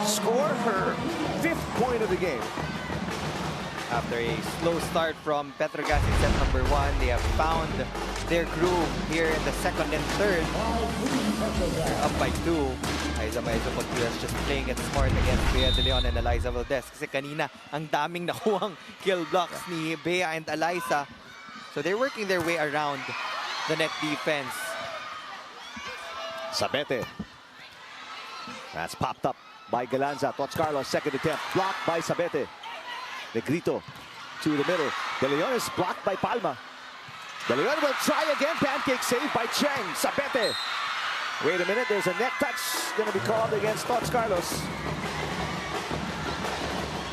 score her 5th point of the game. After a slow start from Petro Gazz in set number 1, they have found their groove here in the 2nd and 3rd. They're up by 2. Aiza Pontillas just playing it smart against Bea De Leon and Eliza Valdez. Kasi kanina, ang daming nakuhang kill blocks ni Bea and Eliza. So they're working their way around the net defense. Sabete. That's popped up by Galanza. Tots Carlos, 2nd attempt. Blocked by Sabete. Negrito to the middle. De Leon is blocked by Palma. De Leon will try again. Pancake save by Cheng. Sabete. Wait a minute. There's a net touch going to be called against Tots Carlos.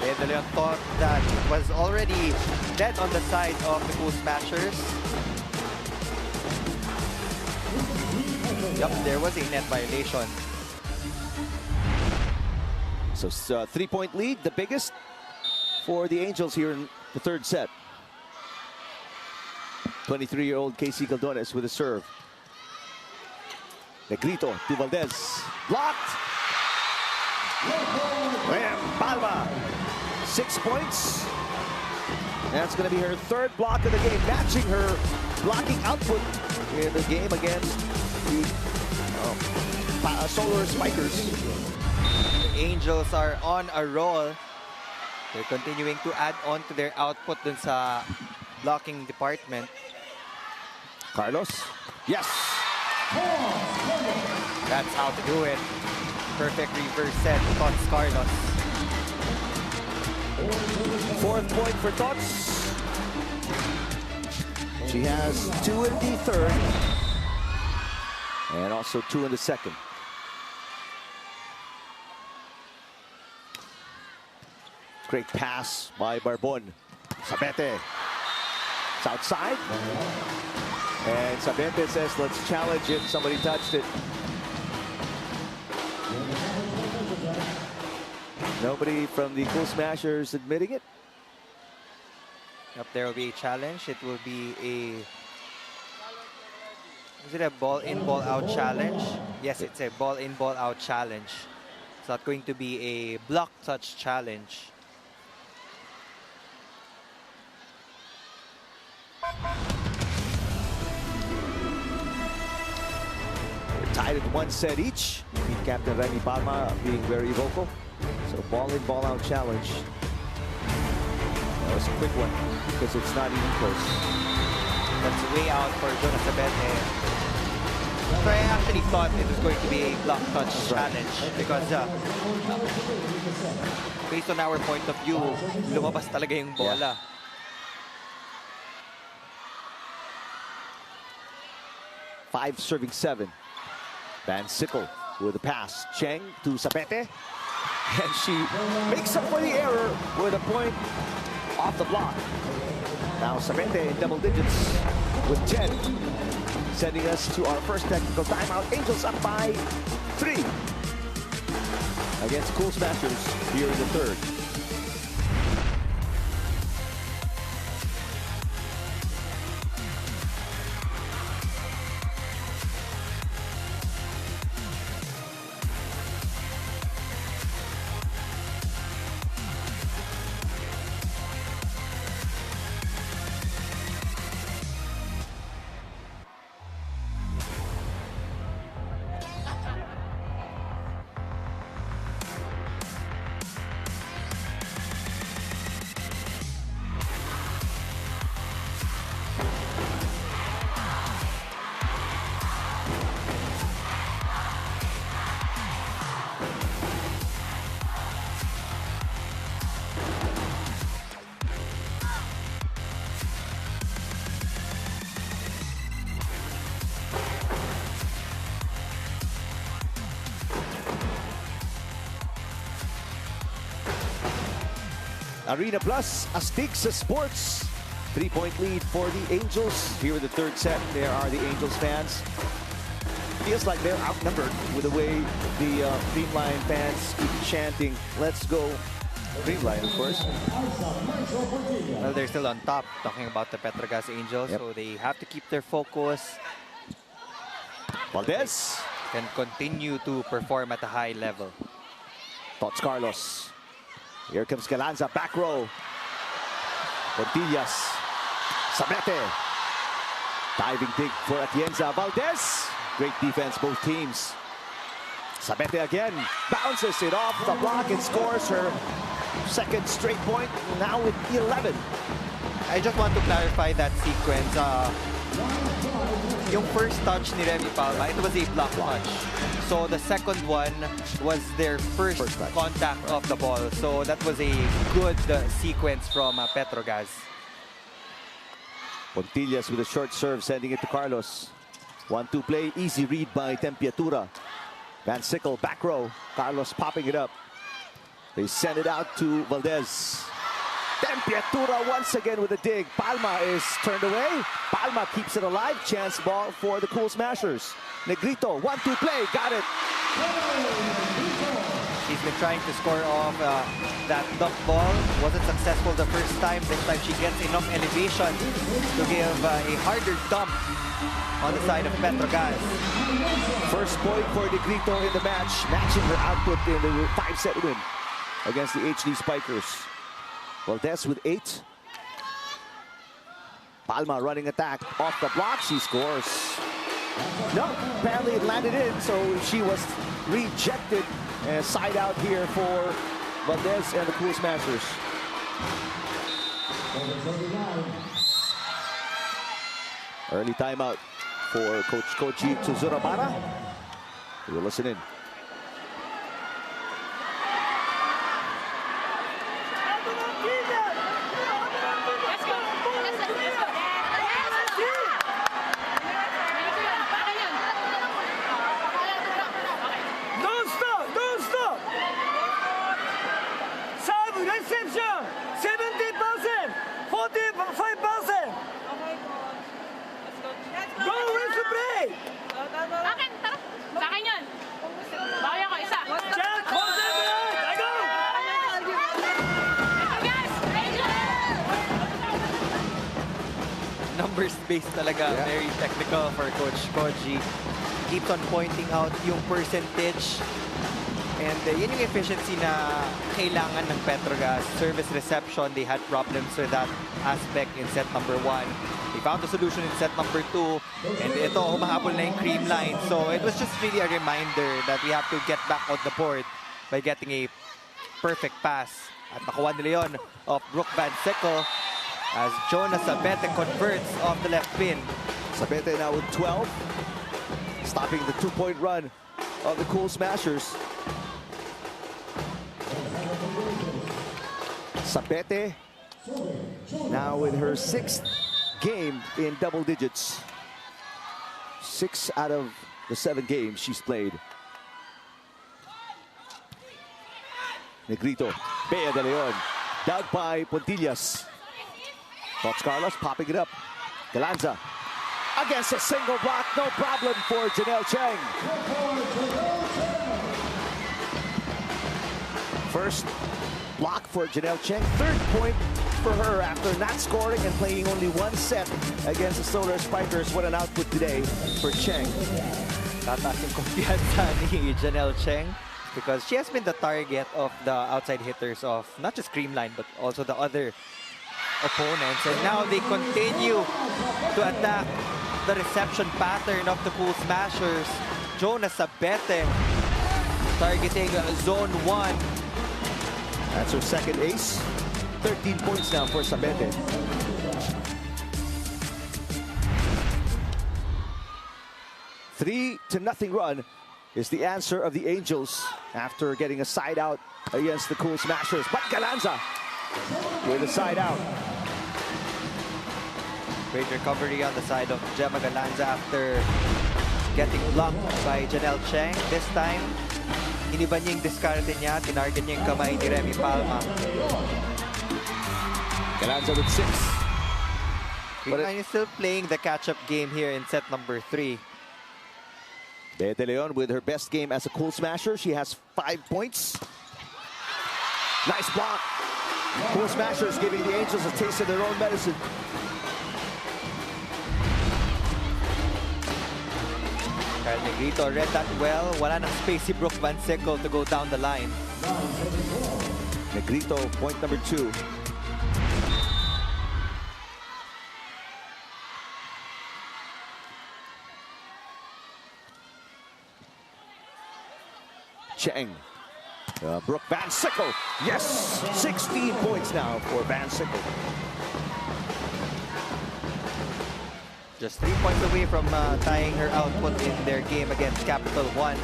De Leon thought that it was already dead on the side of the Cool Smashers. Yup, there was a net violation. So 3-point lead, the biggest for the Angels here in the 3rd set. 23-year-old Casey Caldones with a serve. Negrito to Valdez. Blocked. Rem Palma. 6 points. That's going to be her third block of the game, matching her blocking output in the game against the Solar Spikers. The Angels are on a roll. They're continuing to add on to their output dun sa blocking department. Carlos. Yes. That's how to do it. Perfect reverse set. Tots Carlos. Fourth point for Tots. She has 2 in the third. And also 2 in the second. Great pass by Barbon. Sabete. It's outside. And Sabete says, let's challenge it. Somebody touched it. Nobody from the Cool Smashers admitting it. Yep, there will be a challenge. It will be a... Is it a ball in, ball out challenge? Yes, it's a ball in, ball out challenge. It's not going to be a block touch challenge. We're tied at 1 set each. Team Captain Remy Palma being very vocal. So ball in, ball out challenge. That was a quick one because it's not even close. That's way out for Jonas Abete. So I actually thought it was going to be a block touch challenge because based on our point of view, lumabas talaga yung bola. 5 serving 7. Van Sickle with a pass. Cheng to Sabete. And she makes up for the error with a point off the block. Now Sabete in double digits with 10. Sending us to our first technical timeout. Angels up by 3 against Cool Smashers here in the third. Arena Plus, Astig sa Sports. 3-point lead for the Angels. Here in the third set, there are the Angels fans. Feels like they're outnumbered with the way the Creamline fans keep chanting, let's go. Creamline, of course. Well, they're still on top, talking about the Petro Gazz Angels, so they have to keep their focus. Valdez. Can continue to perform at a high level. Tots Carlos. Here comes Galanza, back row. Portillas. Sabete. Diving dig for Atienza. Valdez. Great defense, both teams. Sabete again. Bounces it off the block and scores her second straight point. Now with 11. I just want to clarify that sequence. Yung first touch ni Remy Palma, it was a block touch. So the second one was their first contact of the ball. So that was a good sequence from Petro Gazz. Pontillas with a short serve, sending it to Carlos. 1-2 play, easy read by Tempiatura. Van Sickle, back row. Carlos popping it up. They send it out to Valdez. Tempiatura once again with a dig. Palma is turned away. Palma keeps it alive. Chance ball for the Cool Smashers. Negrito, 1-2 play, got it. She's been trying to score off that dump ball. Wasn't successful the first time. This time she gets enough elevation to give a harder dump on the side of Petro Gazz. First point for Negrito in the match, matching her output in the 5-set win against the HD Spikers. Valdez with 8. Palma running attack off the block. She scores. No, apparently it landed in, so she was rejected. And side out here for Valdez and the Cool Smashers. Early timeout for Coach Kochi Tuzurabara. We'll listen in. Don't stop! Don't stop! Serve reception 70%, 45%. Go with the break! Akin, tara. Sa akin yun. Bakaya ko, isa. Jack, hold them back! I go! Yes! Numbers based talaga. Yeah. Very technical for Coach Koji. Keeps on pointing out yung percentage. And yun yung efficiency na kailangan ng Petro Gazz. Service reception, they had problems with that aspect in set number 1. They found the solution in set number 2. And ito, humahabol na yung Creamline. So it was just really a reminder that we have to get back on the board by getting a perfect pass. At nakuha nila yun of Brooke Van Sickle as Jonas Abete converts off the left pin. Sabete now with 12. Stopping the 2-point run of the Cool Smashers. Sabete now with her 6th game in double digits. 6 out of the 7 games she's played. Negrito, Bea de Leon, dug by Pontillas. Fox Carlos popping it up. Galanza against a single block, no problem for Janelle Cheng. First block for Janelle Cheng, 3rd point for her after not scoring and playing only 1 set against the Solar Spikers. What an output today for Cheng. Tataas yung kumpiyansa ni Janelle Cheng because she has been the target of the outside hitters of not just Creamline but also the other opponents. And now they continue to attack the reception pattern of the Cool Smashers. Jonas Abete targeting zone 1. That's her 2nd ace. 13 points now for Sabete. A 3-0 run is the answer of the Angels after getting a side out against the Cool Smashers. But Galanza with a side out. Great recovery on the side of Gemma Galanza after getting blocked by Janelle Cheng. This time, iniba niya yung diskarte niya, tinarget niya yung kamay ni Remy Palma. Galanza with 6. Creamline is still playing the catch-up game here in set number 3. Bea de Leon with her best game as a Cool Smasher. She has 5 points. Nice block. Cool Smashers giving the Angels a taste of their own medicine. Kyle Negrito read that well. Wala nang space si Brooke Van Sickle to go down the line. Negrito, point number 2. Cheng. Brooke Van Sickle. Yes! 16 points now for Van Sickle. Just 3 points away from tying her output in their game against Capital One.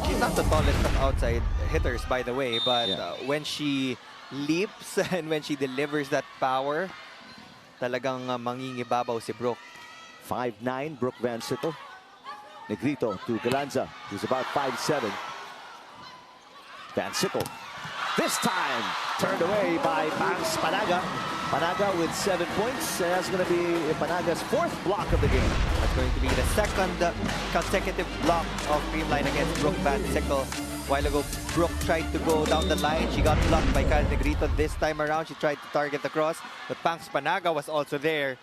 She's not the tallest of outside hitters, by the way, but when she leaps and when she delivers that power, talagang mangingibabaw si Brooke. 5'9", Brooke Van Sickle. Negrito to Galanza, who's about 5'7". Van Sickle, this time turned away by Bangs Panaga. Panaga with 7 points. That's going to be Panaga's 4th block of the game. That's going to be the second consecutive block of Creamline against Brooke Van Sickle. A while ago, Brooke tried to go down the line. She got blocked by Kyle Negrito. This time around, she tried to target the cross, but Pangs Panaga was also there.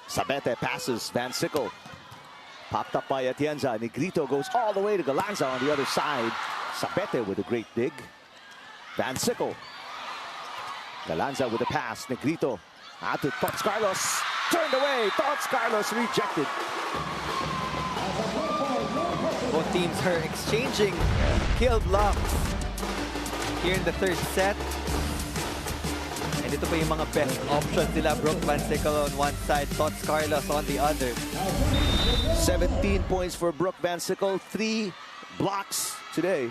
Sabete passes Van Sickle. Popped up by Atienza. Negrito goes all the way to Galanza on the other side. Sabete with a great dig. Van Sickle. Galanza with a pass. Negrito out to Tots Carlos. Turned away. Tots Carlos rejected. Both teams are exchanging kill blocks here in the third set. And ito pa yung mga best options nila. Brooke Van Sickle on one side, Tots Carlos on the other. 17 points for Brooke Van Sickle. 3 blocks today.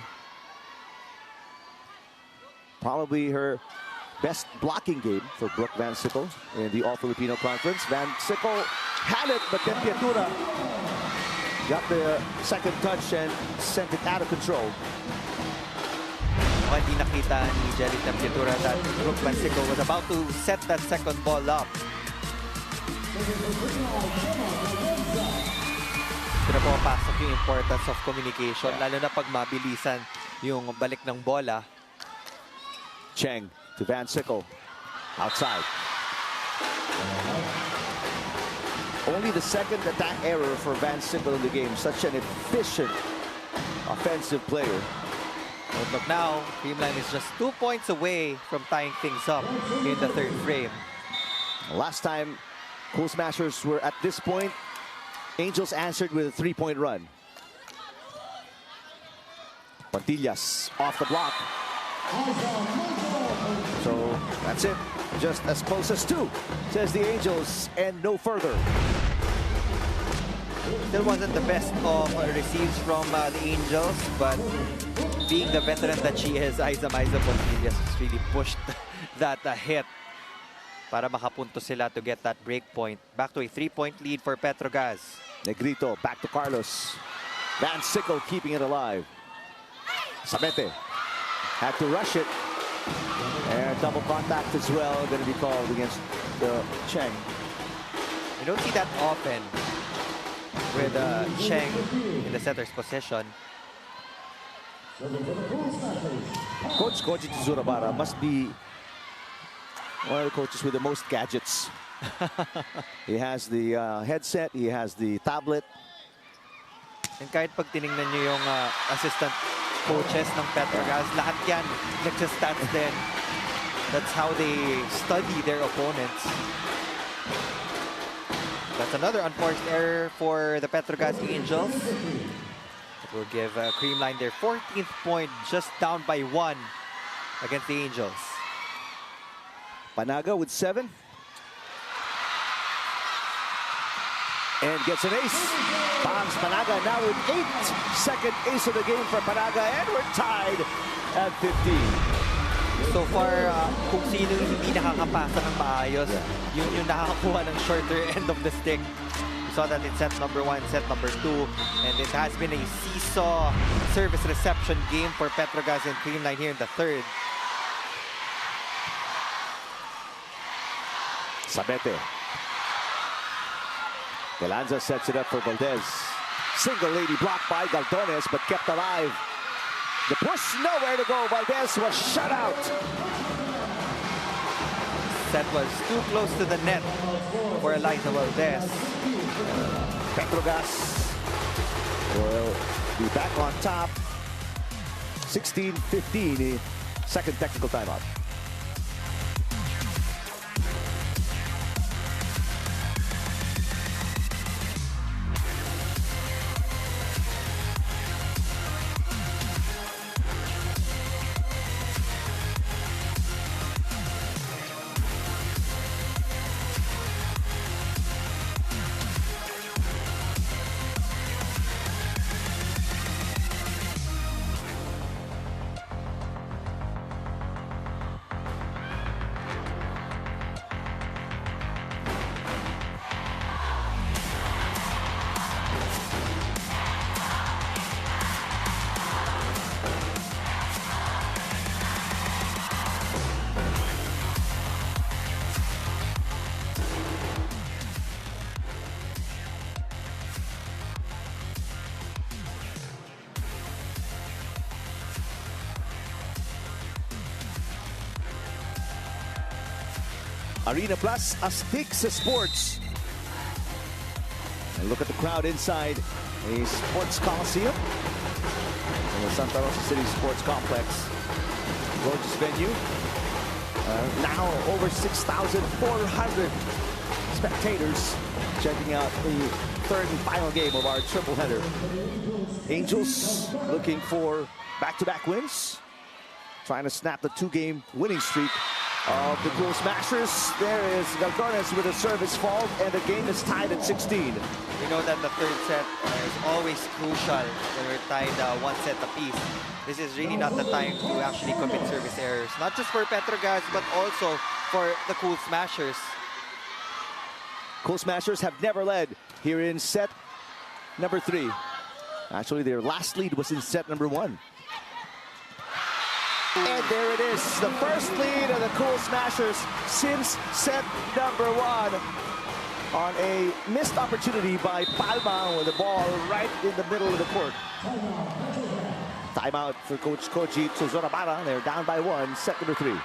Probably her best blocking game for Brooke Van Sickle in the All-Filipino Conference. Van Sickle had it, but then Piatura got the second touch and sent it out of control. Mukhang hindi nakita ni Jelly Piatura that Brooke Van Sickle was about to set that second ball up. Ito na pumapasok yung importance of communication, lalo na pag mabilisan yung balik ng bola. Cheng to Van Sickle. Outside. Only the second attack error for Van Sickle in the game. Such an efficient offensive player. But look now, Creamline is just 2 points away from tying things up in the third frame. Last time Cool Smashers were at this point, Angels answered with a 3-point run. Pontillas off the block. So that's it. Just as close as 2, says the Angels, and no further. Still wasn't the best of receives from the Angels, but being the veteran that she is, Aiza Pontillas has really pushed that hit para makapunto sila to get that break point. Back to a 3-point lead for Petro Gazz. Negrito back to Carlos. Van Sickle keeping it alive. Sabete had to rush it. And double contact as well going to be called against the Cheng. You don't see that often with Cheng in the setter's position. Coach Koji Tizurabara must be one of the coaches with the most gadgets. He has the headset, he has the tablet. And kahit pag tinignan nyo yung assistant coaches ng Petro Gazz, lahat yan nagsastats din. That's how they study their opponents. That's another unforced error for the Petro Gazz Angels. It will give Creamline their 14th point, just down by 1 against the Angels. Panaga with 7. And gets an ace. Pangs Panaga now with 8. Second ace of the game for Panaga, and we're tied at 15. So far, kung sino yung hindi nakakapasa ng maayos, yun yung nakakakuha ng shorter end of the stick. We saw that in set number 1, set number 2, and it has been a seesaw service reception game for Petro Gazz and Creamline here in the third. Sabete. Galanza sets it up for Valdez. Single lady blocked by Galdones, but kept alive. The push, nowhere to go. Valdez was shut out. Set was too close to the net for Eliza Valdez. Petro Gazz will be back on top. 16-15, second technical timeout. Arena Plus, Astig sa Sports. And look at the crowd inside a sports coliseum in the Santa Rosa City Sports Complex. Gorgeous venue. Now over 6,400 spectators checking out the third and final game of our triple header. Angels looking for back-to-back wins, trying to snap the two-game winning streak of the Cool Smashers. There is Galdones with a service fault, and the game is tied at 16. We know that the third set is always crucial when we're tied one set apiece. This is really not the time to actually commit service errors, not just for Petro Gazz, but also for the Cool Smashers. Cool Smashers have never led here in set number 3. Actually, their last lead was in set number 1. And there it is, the first lead of the Cool Smashers since set number 1 on a missed opportunity by Palma with the ball right in the middle of the court. Timeout for Coach Koji Tuzorabara. They're down by 1, set number 3.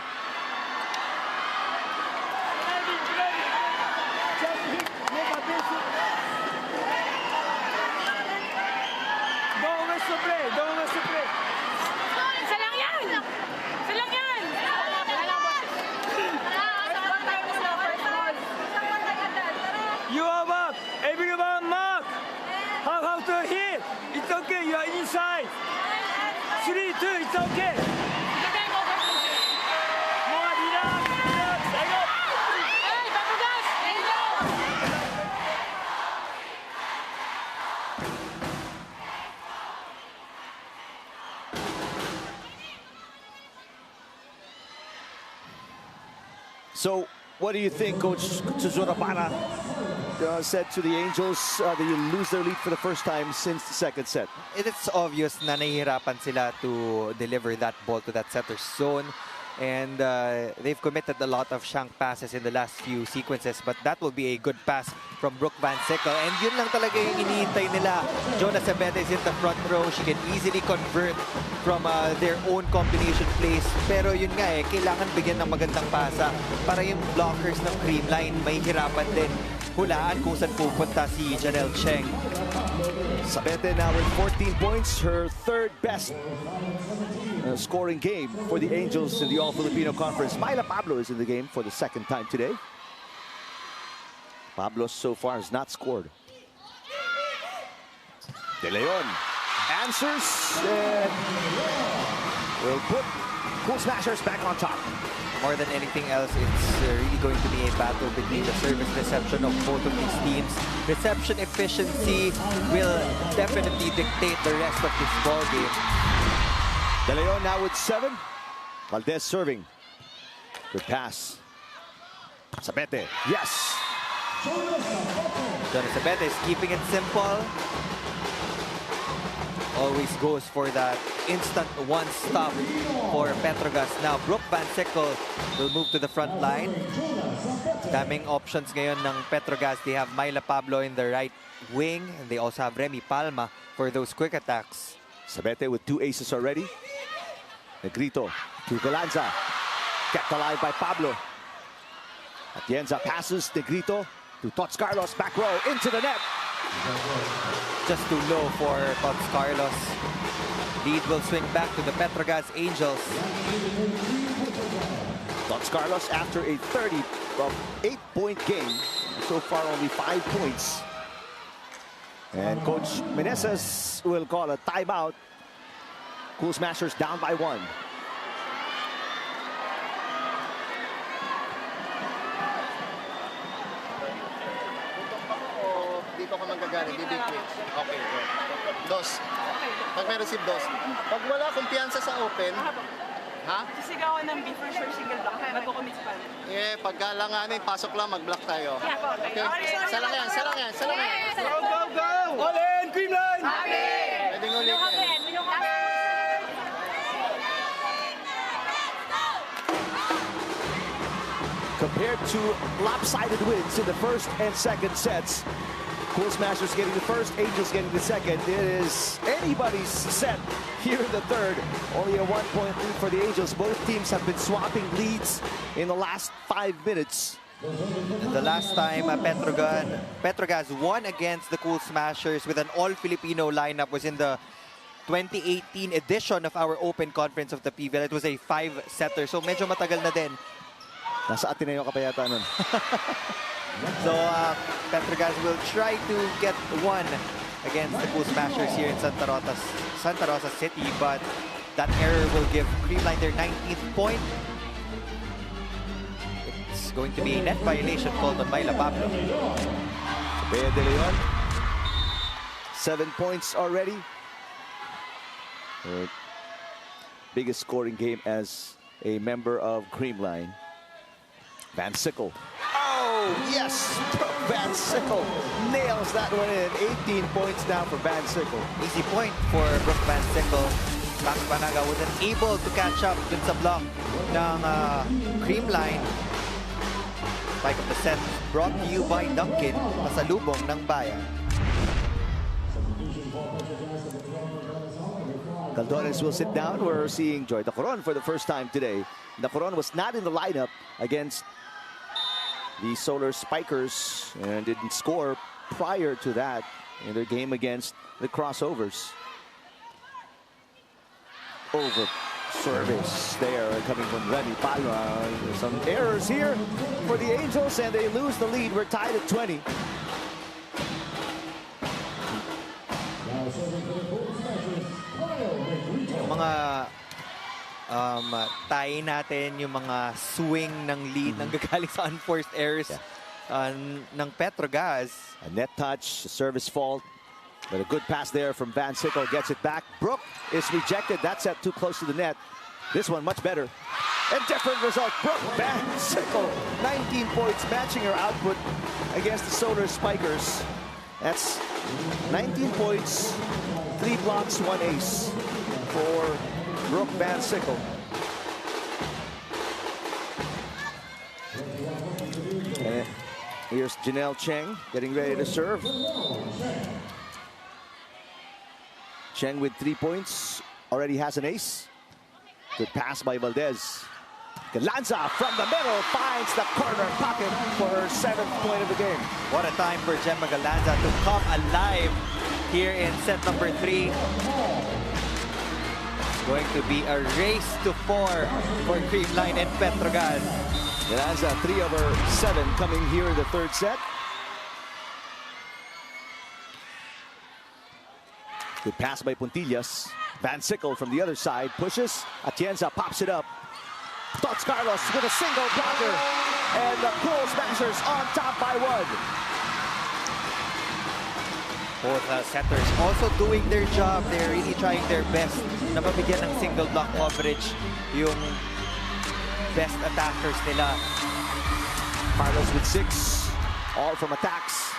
You are mark. Everyone mark. How to hit. It's okay. You are inside. 3, 2. It's okay. More relax. Relax. I go. Hey, Petro Gazz Angels! So, what do you think, Coach Tuzorabara said to the Angels that you lose their lead for the first time since the second set? It's obvious na nahihirapan sila to deliver that ball to that setter's zone. And they've committed a lot of shank passes in the last few sequences, but that will be a good pass from Brooke Van Sickle. And yun lang talaga yung iniintay nila. Jonas Abete is in the front row. She can easily convert from their own combination plays. Pero yun nga kailangan bigyan ng magandang pasa para yung blockers ng Creamline may hirapan din hulaan kung saan pupunta si Janelle Cheng. Sabete now with 14 points, her third best scoring game for the Angels in the All-Filipino Conference. Myla Pablo is in the game for the second time today. Pablo so far has not scored. De Leon answers and will put Cool Smashers back on top. More than anything else, it's really going to be a battle between the service reception of both of these teams. Reception efficiency will definitely dictate the rest of this ball game. De Leon now with 7. Valdez serving. Good pass. Sabete, yes. Jonas Abete is keeping it simple. Always goes for that instant one-stop for Petro Gazz. Now, Brooke Van Sickle will move to the front line. Daming options ngayon ng Petro Gazz. They have Myla Pablo in the right wing, and they also have Remy Palma for those quick attacks. Sabete with 2 aces already. Negrito to Galanza. Kept alive by Pablo. Atienza passes Negrito to Tots Carlos. Back row into the net. Just too low for Tots Carlos. Lead will swing back to the Petro Gazz Angels. Tots Carlos after a 38-point game. So far only 5 points. And Coach Meneses will call a timeout. Cool Smashers down by 1. Dito ka manggagaling, bibig twitch. Okay, go. Dos. Pag may receive dos. Pag wala kumpiyansa sa open, ha? Sisigawan ng B for sure single block. Magkukumit pa. Pagkalanganin, pasok lang, mag-block tayo. Yeah, okay. Isa lang yan. Go, go, go! All in, Creamline! Pwedeng ulit. Compared to lopsided wins in the first and second sets, Cool Smashers getting the first, Angels getting the second. It is anybody's set here in the third. Only a 1-point lead for the Angels. Both teams have been swapping leads in the last 5 minutes. The last time Petro Gazz won against the Cool Smashers with an all-Filipino lineup was in the 2018 edition of our Open Conference of the PVL. It was a 5-setter, so medyo matagal na din. Nasa Ateneo ka pa yata nun. So Petro Gazz will try to get one against the Cool Smashers here in Santa Rosa City, but that error will give Creamline their 19th point. It's going to be a net violation called on Myla Pablo. Bea De Leon, 7 points already. Her biggest scoring game as a member of Creamline. Van Sickle. Oh, yes! Van Sickle nails that one in. 18 points now for Van Sickle. Easy point for Brooke Van Sickle. Max Panaga wasn't able to catch up dun sa block ng Creamline. Spike of the set brought to you by Dunkin, pasalubong ng bayan. Caldones will sit down. We're seeing Joy Dacoron for the first time today. Dacoron was not in the lineup against the Solar Spikers and didn't score prior to that in their game against the Crossovers. Over service there coming from Remy Palma. Some errors here for the Angels and they lose the lead. We're tied at 20. Yung mga tayo natin yung mga swing ng lead nang gagaling sa unforced errors ng Petro Gazz. A net touch, a service fault, but a good pass there from Van Sickle. Gets it back. Brooke is rejected. That's set too close to the net. This one much better. And different result. Brooke Van Sickle, 19 points, matching her output against the Solar Spikers. That's 19 points, 3 blocks, 1 ace for Brooke Van Sickle. And here's Janelle Cheng getting ready to serve. Cheng with 3 points, already has an ace. Good pass by Valdez. Galanza from the middle finds the corner pocket for her 7th point of the game. What a time for Gemma Galanza to come alive here in set number 3. It's going to be a race to 4 for Creamline and Petro Gazz. Galanza 3 of her 7 coming here in the 3rd set. Good pass by Puntillas. Van Sickle from the other side pushes. Atienza pops it up. Tots Carlos with a single blocker. And the Cool Smashers on top by 1. Both setters also doing their job. They're really trying their best na mabigyan ng single block coverage yung best attackers nila. Carlos with 6. All from attacks.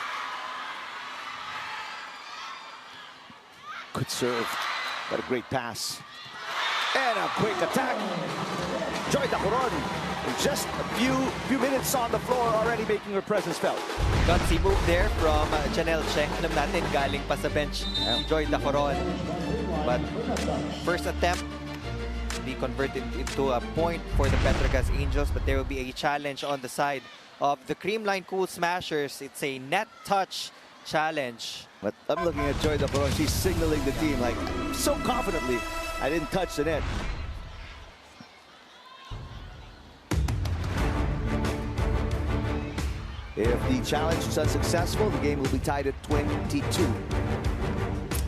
Good serve. Got a great pass. And a quick attack. Joy Dacoron, in just a few minutes on the floor, already making her presence felt. Gutsy move there from Janelle Cheng. Alam natin, galing pa sa bench Joy Dacoron. But first attempt, be converted into a point for the Petro Gazz Angels. But there will be a challenge on the side of the Creamline Cool Smashers. It's a net touch challenge. But I'm looking at Joy Dacoron. She's signaling the team like so confidently. I didn't touch the net. If the challenge is unsuccessful, the game will be tied at 22.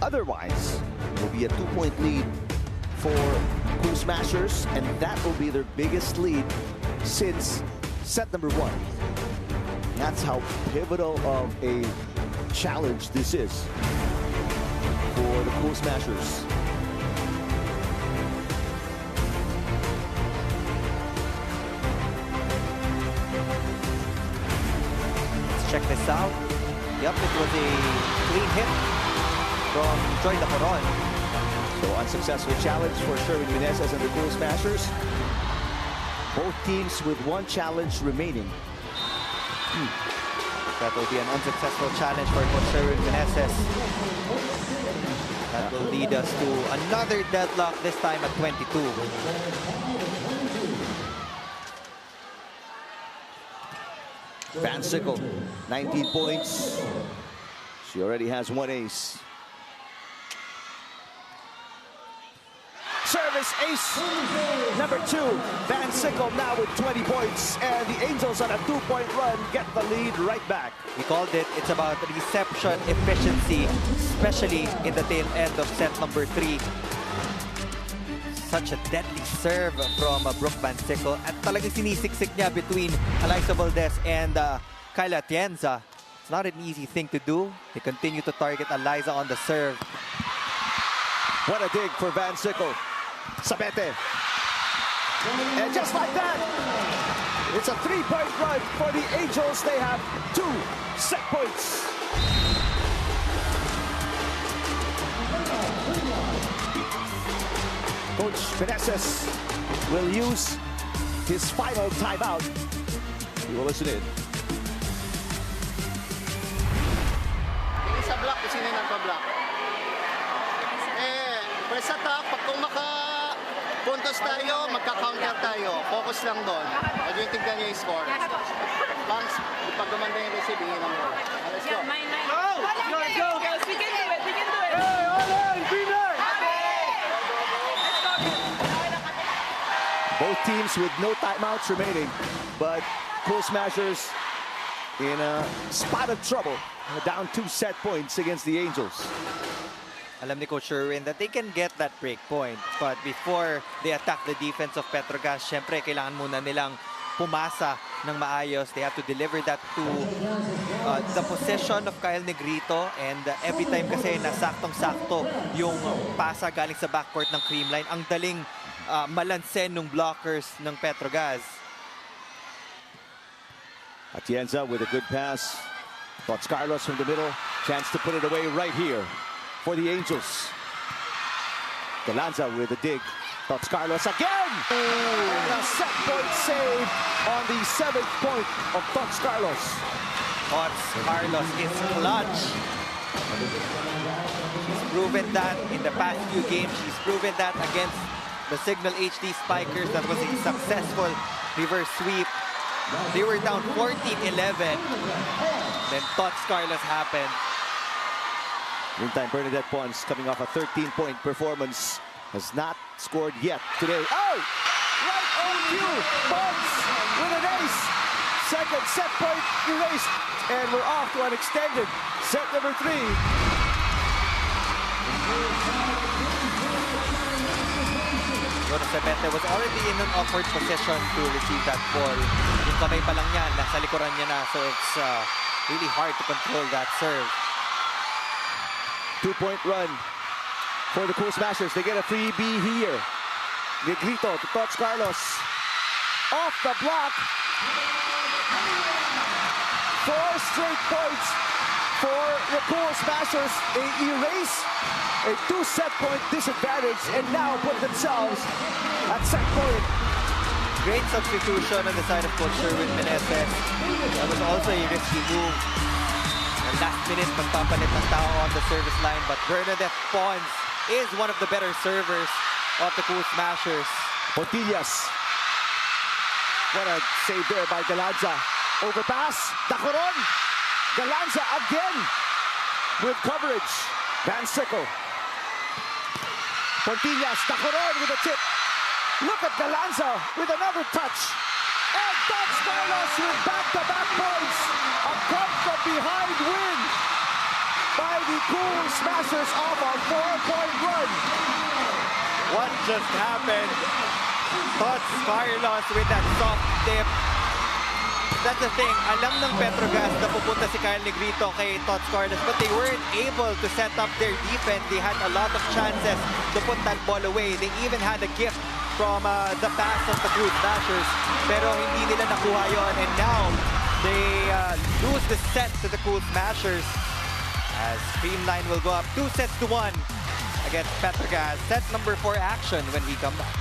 Otherwise, it will be a 2-point lead for Cool Smashers, and that will be their biggest lead since set number 1. That's how pivotal of a challenge this is for the Cool Smashers. Check this out. Yep, it was a clean hit from Joy Dacoron. So unsuccessful challenge for Sherwin Menezes and the Cool Smashers. Both teams with 1 challenge remaining. That will be an unsuccessful challenge for Sherwin Menezes. That will lead us to another deadlock, this time at 22. Van Sickle, 19 points. She already has 1 ace. Service ace number 2. Van Sickle now with 20 points. And the Angels on a 2-point run get the lead right back. We called it, it's about reception efficiency, especially in the tail end of set number 3. Such a deadly serve from Brooke Van Sickle. At talagang sinisiksik niya between Eliza Valdez and Kyla Atienza. It's not an easy thing to do. They continue to target Eliza on the serve. What a dig for Van Sickle. Sabete. And just like that, it's a 3-point run for the Angels. They have 2 set points. Coach Meneses will use his final timeout. We will listen in. Tingin sa block, kung sino yung nagpa-block. Press attack, pag kung maka-puntos tayo, magka-counter tayo. Focus lang doon. Pag yung tignan niya yung score. Pag gumanda yung receive, hingin ang bola. Let's go. Yeah, mine. Let's go. Guys, we can do it. We can do it. Hey, all in, be there. Both teams with no timeouts remaining, but Cool Smashers in a spot of trouble. Down 2 set points against the Angels. Alam ni Coach Sherwin that they can get that break point. But before they attack the defense of Petro Gazz, syempre kailangan muna nilang pumasa ng maayos. They have to deliver that to the possession of Kyle Negrito. And every time kasi nasaktong-sakto yung pasa galing sa backcourt ng Creamline. Ang daling malansen ng blockers ng Petro Gazz. Atienza with a good pass. Tots Carlos from the middle. Chance to put it away right here for the Angels. Galanza with a dig. Tots Carlos again! And a set point save on the 7th point of Tots Carlos. Tots Carlos is clutch. She's proven that in the past few games. She's proven that against the Signal HD Spikers. That was a successful reverse sweep. They were down 14-11. Then Tots Carlos happened. Meantime, Bernadette Pons, coming off a 13-point performance, has not scored yet today. Oh! Right on cue! Pons with an ace! Second set point erased. And we're off to an extended set number 3. Jonas Sabete was already in an awkward position to receive that ball. Yung kamay pa lang niya, nasa likuran niya na. So it's really hard to control that serve. 2-point run for the Cool Smashers. They get a freebie here. Negrito to Tots Carlos. Off the block. 4 straight points for the Cool Smashers. They erase a 2-set point disadvantage and now put themselves at set point. Great substitution on the side of Coach Sherwin Meneses. That was also a risky move. And last minute, magpapalit ng tao on the service line. But Bernadette Pons is one of the better servers of the Cool Smashers. Portillas. What a save there by Galanza. Overpass. Dacoron. Galanza again with coverage. Van Sickle. Portillas. Dacoron with a tip. Look at Galanza with another touch. And Tots Carlos with back-to-back points. A come-from-behind win by the Cool Smashers off a 4-point run. What just happened? Tots Carlos with that soft tip. That's the thing. Alam ng Petro Gazz na pupunta si Kyle Negrito kay Tots Carlos, but they weren't able to set up their defense. They had a lot of chances to put that ball away. They even had a gift from the pass of the Cool Smashers, pero hindi nila nakuha yon. And now, they lose the set to the Cool Smashers as Creamline will go up 2-1 against Petro Gazz. Set number 4 action when we come back.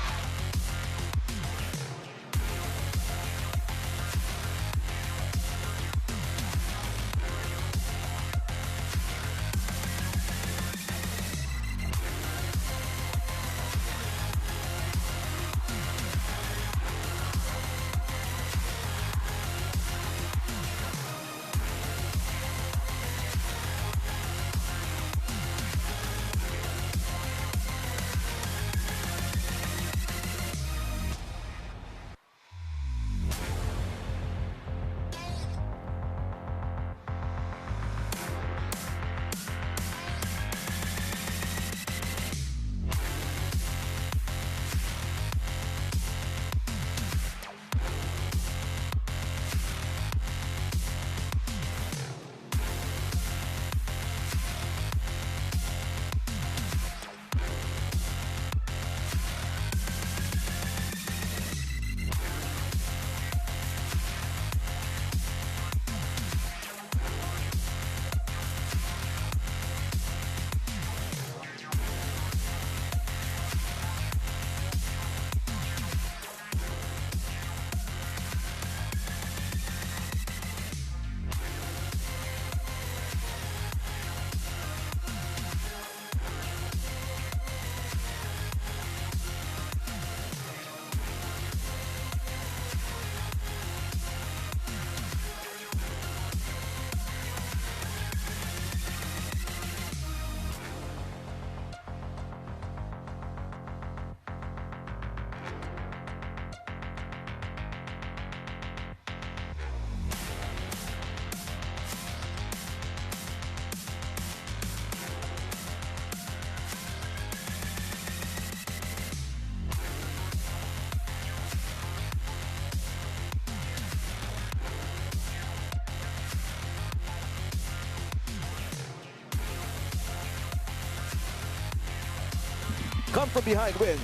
come-from-behind win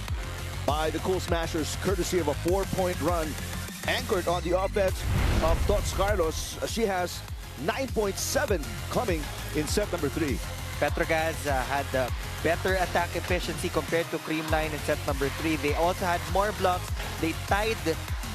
by the Cool Smashers, courtesy of a 4-point run anchored on the offense of Tots Carlos. She has 9.7 coming in set number 3. Petro Gazz had better attack efficiency compared to Creamline in set number 3. They also had more blocks. They tied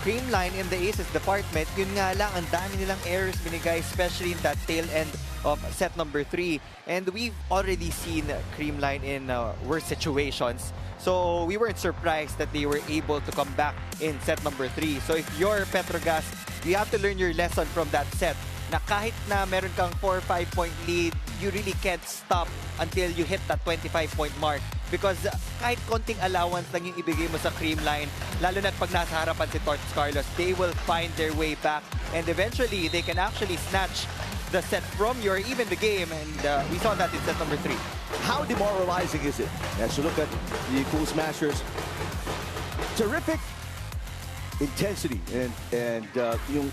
Creamline in the aces department. Yun nga lang, ang dami nilang errors binigay, especially in that tail end of set number 3. And we've already seen Creamline in worse situations. So we weren't surprised that they were able to come back in set number 3. So if you're Petro Gazz, you have to learn your lesson from that set. Na kahit na meron kang 4 or 5-point lead, you really can't stop until you hit that 25-point mark. Because kahit konting allowance lang yung ibigay mo sa Creamline, lalo na't pag nasa harapan si Tots Carlos, they will find their way back. And eventually, they can actually snatch the set from you or even the game. And we saw that in set number 3. How demoralizing is it? As you look at the Cool Smashers, terrific intensity and yung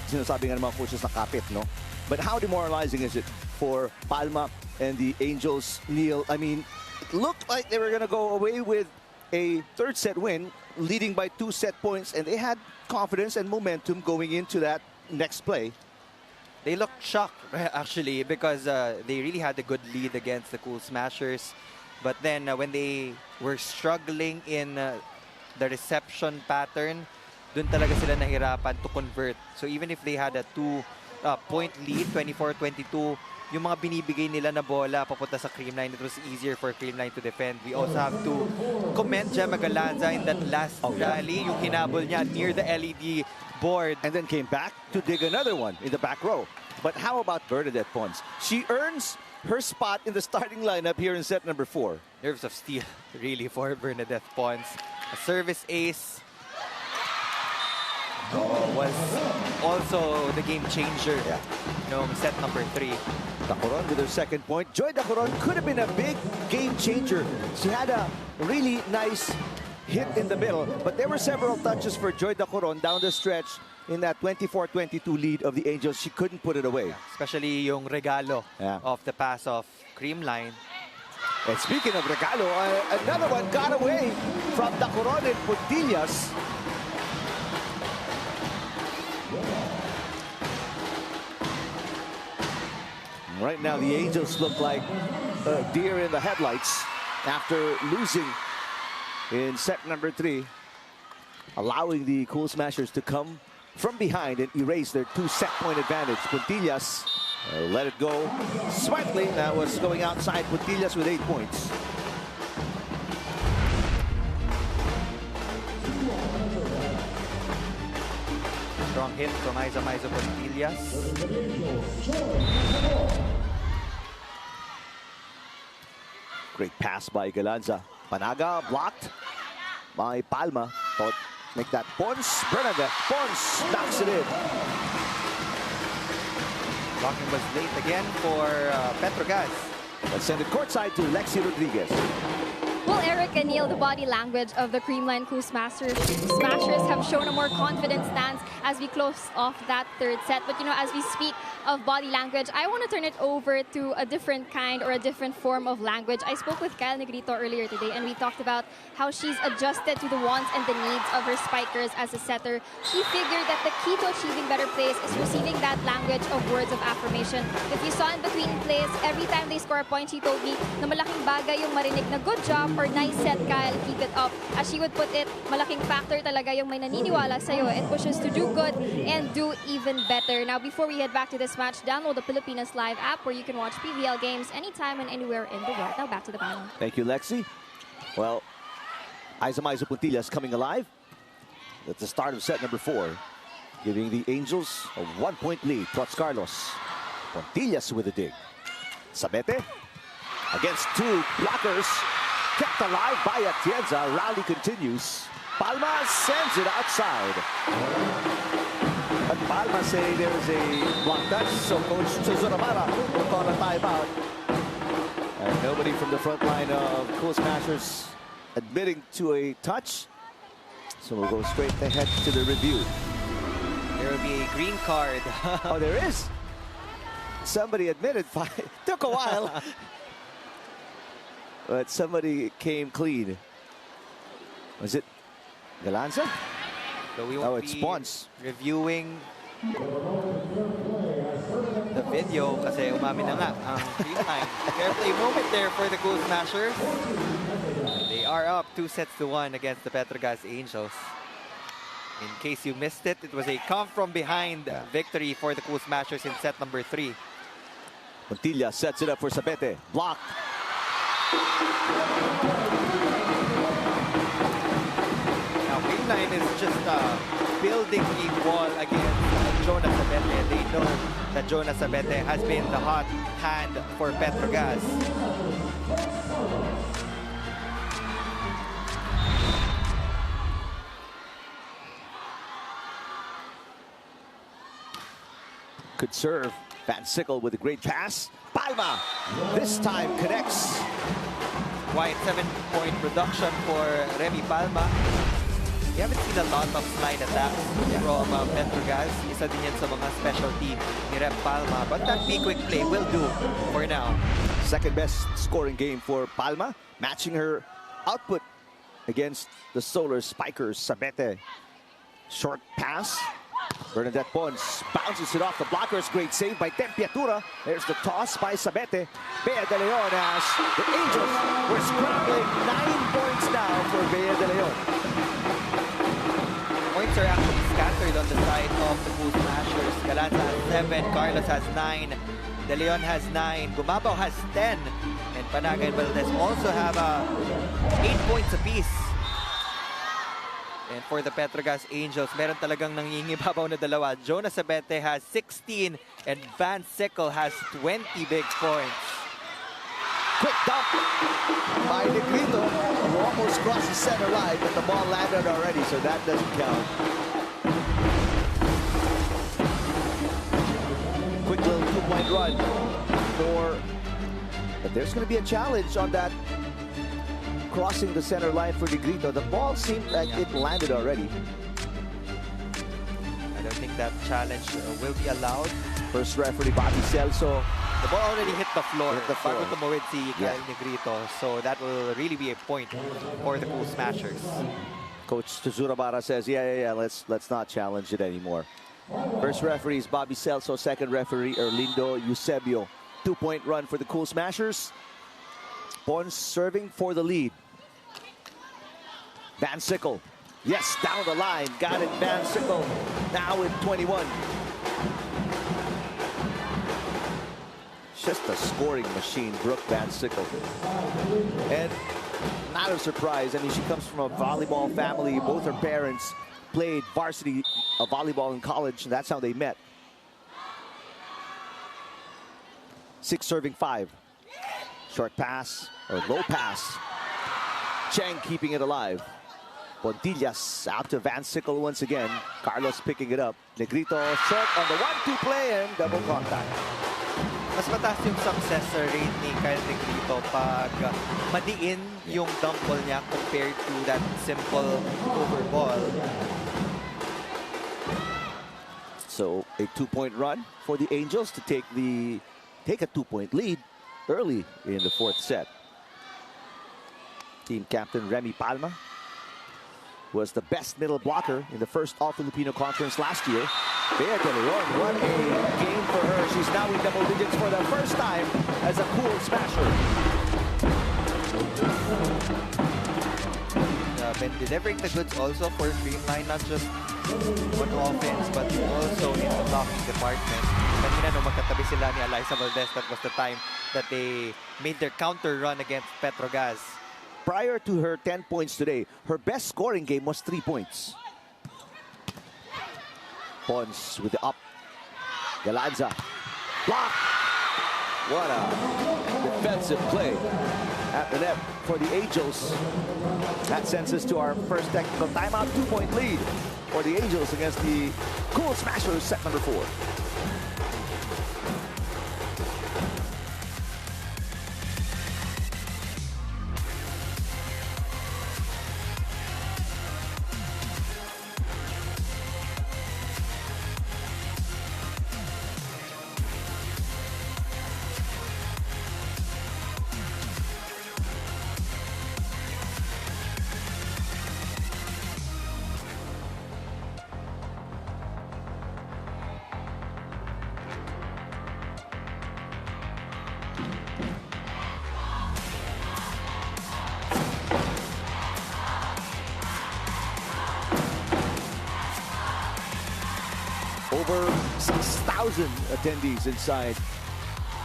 sinasabi nga ng mga coaches na kapit, no? But how demoralizing is it for Palma and the Angels? Neil, I mean, it looked like they were going to go away with a third set win, leading by 2 set points, and they had confidence and momentum going into that next play. They looked shocked, actually, because they really had a good lead against the Cool Smashers. But then when they were struggling in the reception pattern, dun talaga sila nahirapan to convert. So even if they had a 2-point lead, 24-22, yung mga binibigay nila na bola papunta sa Creamline, it was easier for Creamline to defend. We also have to commend Gemma Galanza in that last rally, yung hinabol niya near the LED board. And then came back to dig another one in the back row. But how about Bernadette Pons? She earns her spot in the starting lineup here in set number 4. Nerves of steel, really, for Bernadette Pons. A service ace. Was also the game changer in set number 3. Dacoron with her second point. Joy Dacoron could have been a big game changer. She had a really nice hit in the middle, but there were several touches for Joy Dacoron down the stretch in that 24-22 lead of the Angels. She couldn't put it away. Especially yung regalo of the pass of Creamline. And speaking of regalo, another one got away from Dacoron and Puntillas. Right now, the Angels look like a deer in the headlights after losing in set number 3, allowing the Cool Smashers to come from behind and erase their 2 set point advantage. Puntillas let it go smartly. That was going outside. Puntillas with 8 points. Strong hit from Aiza Puntillas. Great pass by Galanza. Panaga blocked by Palma. Thought make that Pons. Bernadette Pons knocks it in. Blocking was late again for Petro Gazz. Let's send it courtside to Lexi Rodriguez. Well, Eric and Neil, the body language of the Creamline Cool Smashers have shown a more confident stance as we close off that third set. But, as we speak of body language, I want to turn it over to a different kind or a different form of language. I spoke with Kyle Negrito earlier today, and we talked about how she's adjusted to the wants and the needs of her spikers as a setter. She figured that the key to achieving better plays is receiving that language of words of affirmation. If you saw in between plays, every time they score a point, she told me na malaking bagay yung marinig na good job or nice set, Kyle, keep it up. As she would put it, malaking factor talaga yung may naniniwala sa'yo. It pushes to do good and do even better. Now, before we head back to this match, download the Pilipinas Live app where you can watch PVL games anytime and anywhere in the world. Now, back to the panel. Thank you, Lexi. Well, Aiza Puntillas coming alive at the start of set number 4, giving the Angels a 1-point lead. Tots Carlos. Puntillas with a dig. Sabete against 2 blockers. Kept alive by Atienza. Rally continues. Palma sends it outside. But Palma saying there is a block touch, so Coach Suzuramara will call a timeout. And nobody from the front line of Cool Smashers admitting to a touch. So we'll go straight ahead to the review. There will be a green card. Oh, there is. Somebody admitted. Took a while. But somebody came clean. Was it Galanza? So we Oh, will it's be Pons. reviewing the video kasi umamin na nga ang Creamline. Fair play moment there for the Cool Smashers. They are up 2-1 against the Petro Gazz Angels. In case you missed it, it was a come from behind victory for the Cool Smashers in set number 3. Montilla sets it up for Sabete. Blocked. Now, Creamline is just building a wall against Jonas Sabete. They know that Jonas Sabete has been the hot hand for Petro Gazz. Could serve. Van Sickle with a great pass. Palma this time connects. Quiet 7-point production for Remy Palma. We haven't seen a lot of slide attacks from Petro Gazz. Isa din yan sa mga specialty ni Rem Palma. But that big quick play will do for now. Second best scoring game for Palma, matching her output against the Solar Spikers. Sabete, short pass. Bernadette Pons bounces it off the blockers. Great save by Tempiatura. There's the toss by Sabete. Bea de Leon as the Angels were scrambling. 9 points now for Bea de Leon. Points are actually scattered on the side of the Cool Smashers. Galanza has 7, Carlos has 9, De Leon has 9, Gumabaw has 10, and Panaga and Valdez also have 8 points apiece. And for the Petro Gazz Angels, meron talagang nangingibabaw na dalawa. Jonas Sabete has 16 and Van Sickle has 20 big points. Quick dump by Negrito, who almost crossed the center line, but the ball landed already, so that doesn't count. Quick little 2-point run but there's going to be a challenge on that crossing the center line for Negrito. The ball seemed like it landed already. I don't think that challenge will be allowed. First referee Bobby Celso. The ball already hit the floor. Hit the floor. Bago tumawid si Kyle Negrito. So that will really be a point for the Cool Smashers. Coach Tazurabara says, yeah, let's not challenge it anymore. First referee is Bobby Celso. Second referee, Erlindo Eusebio. 2-point run for the Cool Smashers. Pons serving for the lead. Van Sickle. Yes, down the line. Got it, Van Sickle. Now with 21. Just a scoring machine, Brooke Van Sickle. And not a surprise. I mean, she comes from a volleyball family. Both her parents played varsity volleyball in college, and that's how they met. 6 serving 5. Short pass, or low pass. Cheng keeping it alive. Pontillas out to Van Sickle once again. Carlos picking it up. Negrito short on the 1-2 play and double contact. Mas mataas yung success rate ni Kyle Negrito pag madiin yung dump ball niya compared to that simple over ball. So a 2-point run for the Angels to take a 2-point lead early in the 4th set. Team captain Remy Palma was the best middle blocker in the first All-Filipino conference last year. Bea de Leon, what a game for her. She's now in double digits for the first time as a Cool Smasher. Been delivering the goods also for Creamline, not just on offense, but also in the blocking department. Kanina nung magkatabi sila ni Eliza Valdez, that was the time that they made their counter run against Petro Gazz. Prior to her 10 points today, her best scoring game was 3 points. Pons with the up. Galanza. Block. What a defensive play at the net for the Angels. That sends us to our first technical timeout. 2-point lead for the Angels against the Cool Smashers, set number 4. over 6,000 attendees inside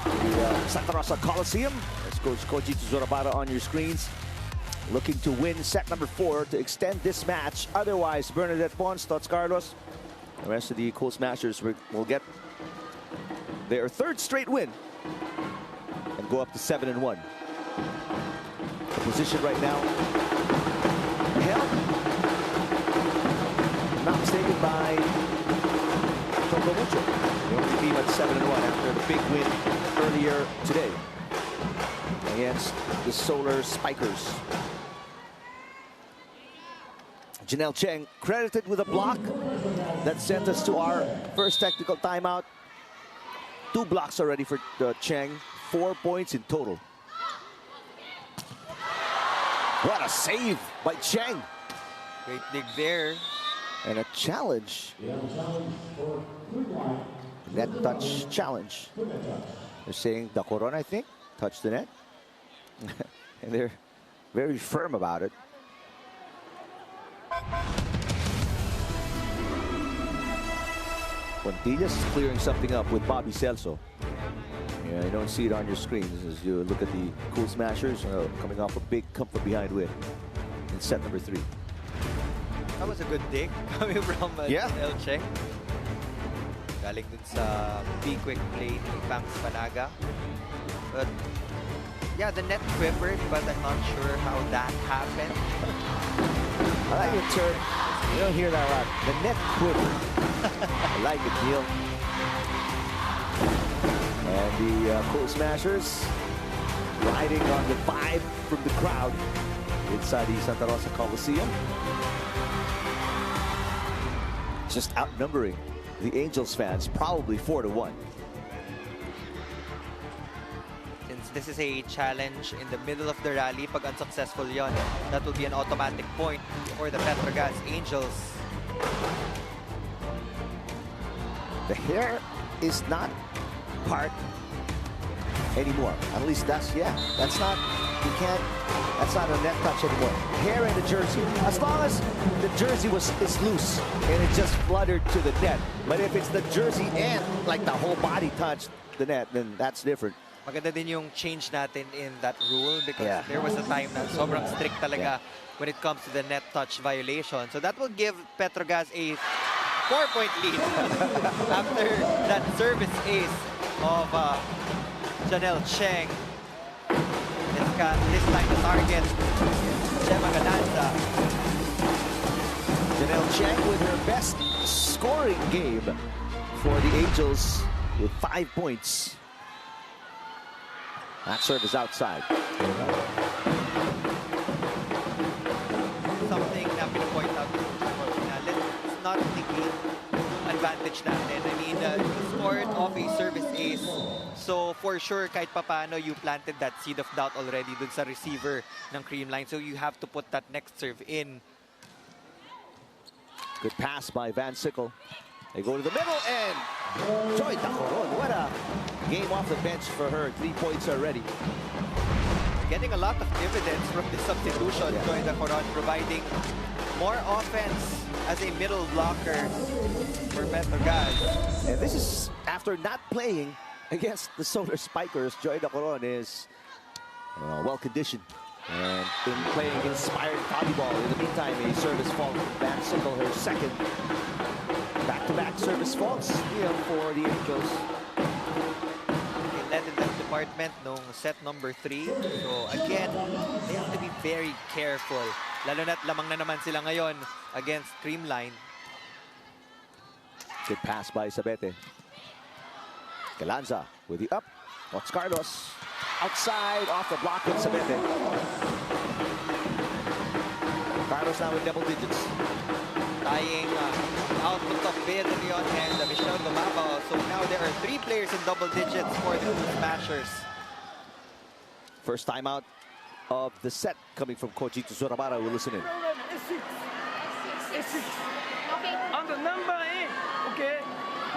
the Santa Rosa Coliseum. As Coach Koji Tuzurabara on your screens, looking to win set number 4 to extend this match. Otherwise, Bernadette Pons, Tots Carlos, the rest of the Cool Smashers will get their 3rd straight win and go up to 7-1. The position right now held, not mistaken, by Togo Mucho. The only team at 7-1 after the big win earlier today against the Solar Spikers. Janelle Cheng credited with a block that sent us to our first technical timeout. 2 blocks already for Cheng, 4 points in total. What a save by Cheng. Great dig there. And a challenge. Net touch challenge. They're saying the Corona, I think, touched the net. And they're very firm about it. Pontillas clearing something up with Bobby Celso. Yeah, you don't see it on your screens as you look at the Cool Smashers coming off a big come from behind win in set number 3. That was a good dig coming from El Cheng. Galing dun sa quick play ni Banks Panaga. But yeah, the net quivered, but I'm not sure how that happened. I like your term. You don't hear that a lot. The net quivered. I like it, Neil. And the Cool Smashers riding on the vibe from the crowd inside the Santa Rosa Coliseum. Just outnumbering the Angels fans, probably 4-1. Since this is a challenge in the middle of the rally, pag unsuccessful yon, that will be an automatic point for the Petro Gazz Angels. The hair is not part anymore. At least that's not, you can't, that's not a net touch anymore. Hair in the jersey, as long as the jersey is loose and it just fluttered to the net. But if it's the jersey and like the whole body touched the net, then that's different. Maganda din yung change natin in that rule because there was a time na sobrang strict talaga when it comes to the net touch violation. So that will give Petro Gazz a 4-point lead after that service ace of Janelle Cheng. This time the target, Gemma Galanza. Janelle Cheng with her best scoring game for the Angels with 5 points. That serve is outside. Something na pinapoint out na let's not negate advantage natin. I mean, you scored off a service ace. So for sure, kahit papano, you planted that seed of doubt already dun sa receiver ng Creamline. So you have to put that next serve in. Good pass by Van Sickle. They go to the middle and Joy Dacoron. What a game off the bench for her. 3 points already. Getting a lot of dividends from the substitution. Joy Dacoron providing more offense as a middle blocker for Petro Gazz. And this is after not playing against the Solar Spikers. Joy Dacoron is well-conditioned and in playing inspired volleyball. In the meantime, a service fault from Van Sickle, her second back-to-back service faults for the Angels. They led in that department nung set number 3. So again, they have to be very careful. Lalo na't lamang na naman sila ngayon against Creamline. Good pass by Sabete. Galanza with the up. Tots Carlos outside off the block with Sabete. Carlos now in double digits. Tying output of Bedrion and Michelle Gumabao. So now there are 3 players in double digits for the Cool Smashers. First timeout of the set coming from Koji Tuzurabara. We'll listen in. S6. And the number 8. Okay.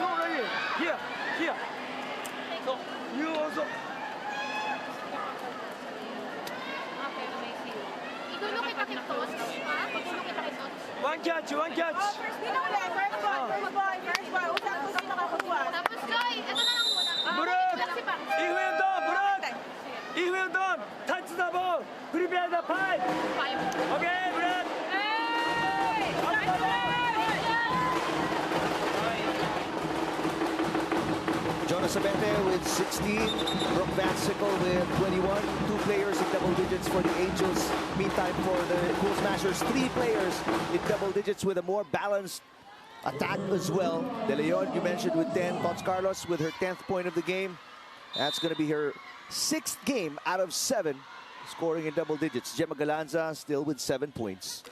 No, right here. Here. So you also. Idulong kita kay Tots, ha? Idulong kita kay Tots. Why One catch. Tapos, Joy, ito na lang muna. Brooke! Si Pang. Ihuil doon, Brooke! Ihuil doon! Touch the ball! Prepare the pipe! Okay, Brooke! Hey! Touch the ball! Jonas Sabete with 16, Brooke Van Sickle with 21. 2 players in double digits for the Angels. Meantime, for the Cool Smashers, 3 players in double digits with a more balanced attack as well. De Leon, you mentioned, with 10. Tots Carlos with her 10th point of the game. That's going to be her 6th game out of 7, scoring in double digits. Gemma Galanza still with 7 points.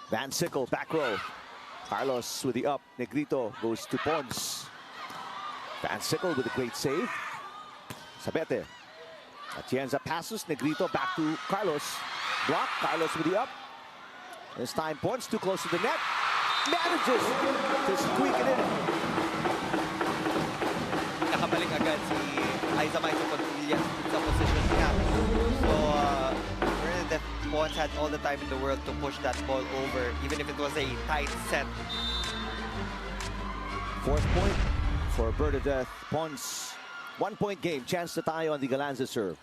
Van Sickle, back row. Carlos with the up. Negrito goes to Pons. Van Sickle with a great save. Sabete. Atienza passes. Negrito back to Carlos. Block. Carlos with the up. This time Pons too close to the net. Manages to squeak it in. Nakabalik agad si Aiza Maito Confilia sa position niya. So, Bernadette Pons had all the time in the world to push that ball over, even if it was a tight set. 4th point for Bernadette Pons. 1-point game. Chance to tie on the Galanza serve.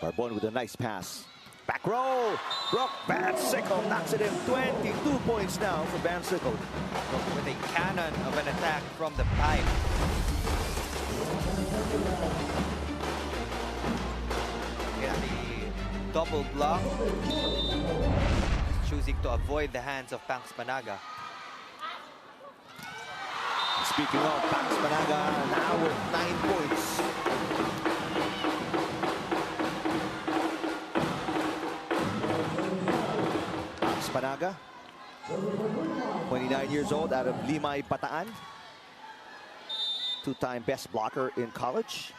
Barbon with a nice pass. Back row. Brooke Van Sickle knocks it in. 22 points now for Van Sickle. With a cannon of an attack from the pipe. Get the double block. Choosing to avoid the hands of Pangs Panaga. Speaking of, Pangs Panaga now with 9 points. Pangs Panaga, 29 years old, out of Limay, Bataan. 2-time best blocker in college.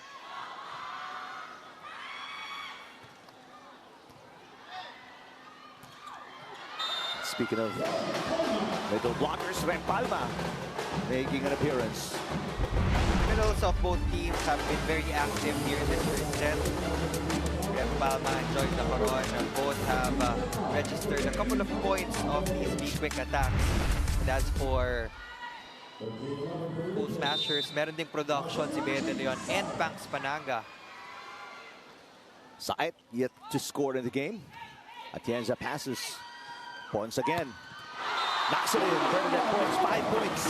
Speaking of middle blockers, Rem Palma making an appearance. Middles of both teams have been very active here in this first set. Rem Palma and Joy Nacaron both have registered a couple of points of these quick attacks. And as for Cool Smashers, meron ding production si Bea De Leon and Pangs Panaga. Sait yet to score in the game. Atienza passes. Pons again. Knocks it in. Bernadette Pons, 5 points.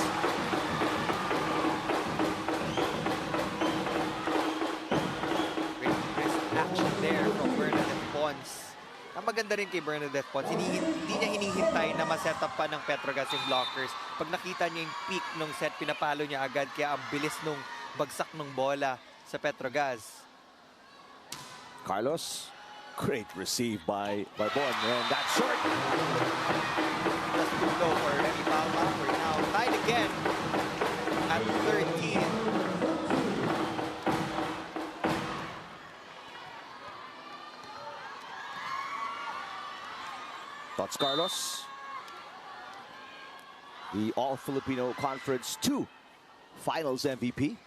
Great crisp action there from Bernadette Pons. Ang maganda rin kay Bernadette Pons, hindi niya hinihintay na ma-set up pa ng Petro Gazz yung blockers. Pag nakita niya yung peak ng set, pinapalo niya agad. Kaya ang bilis nung bagsak ng bola sa Petro Gazz. Carlos, great receive by Barbon, and that's short. Just too low for Remy Palma. We're now tied again at 13. Tots Carlos, the All-Filipino Conference 2 Finals MVP,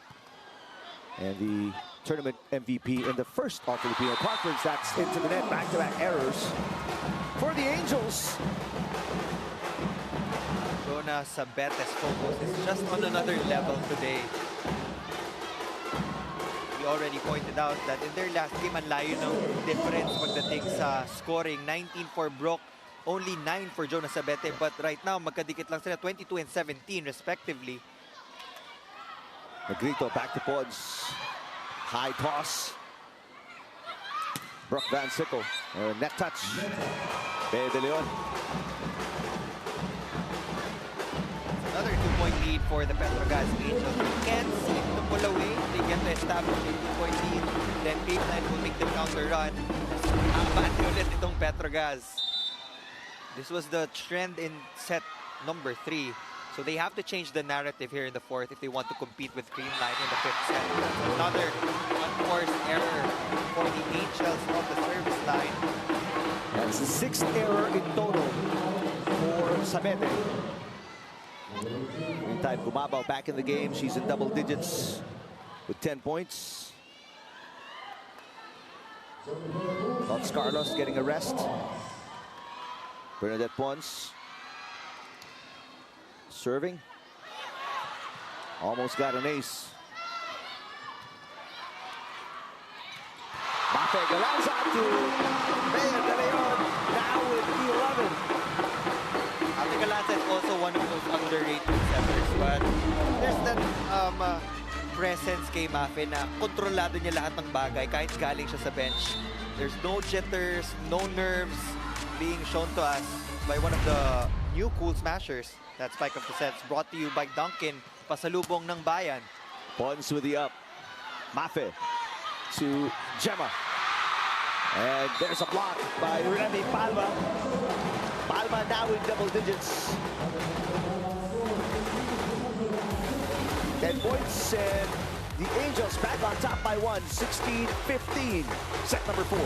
and the tournament MVP in the first All-Filipino Conference. That's into the net, back-to-back errors for the Angels. Jonas Sabete's focus is just on another level today. We already pointed out that in their last game, ang layo ng difference pagdating sa scoring. 19 for Brooke, only 9 for Jonas Sabete. But right now, magkadikit lang sila, 22 and 17 respectively. Negrito back to Pods. High toss. Brooke Van Sickle. Net touch. Bea De Leon. Another 2-point lead for the Petro Gazz Angels. They can't seem to pull away. They get to establish a 2-point lead. Then Creamline will make the counter run. Abante ulit itong Petro Gazz. This was the trend in set number 3. So they have to change the narrative here in the 4th if they want to compete with Creamline in the 5th set. Another unforced error for the Angels on the service line. That's the 6th error in total for Sabete. Meantime, Gumabaw back in the game. She's in double digits with 10 points. Tots Carlos getting a rest. Bernadette Pons serving. Almost got an ace. Mafe Galanza to Bea De Leon, now with the 11. Ate Galanza is also one of those underrated setters, but there's that presence kay Mafe na kontrolado niya lahat ng bagay kahit galing siya sa bench. There's no jitters, no nerves being shown to us by one of the new Cool Smashers. That spike of the sets brought to you by Duncan, pasalubong ng bayan. Pons with the up. Mafe to Gemma. And there's a block by Remy Palma. Palma now in double digits. 10 points, and the Angels back on top by 1, 16-15. Set number 4.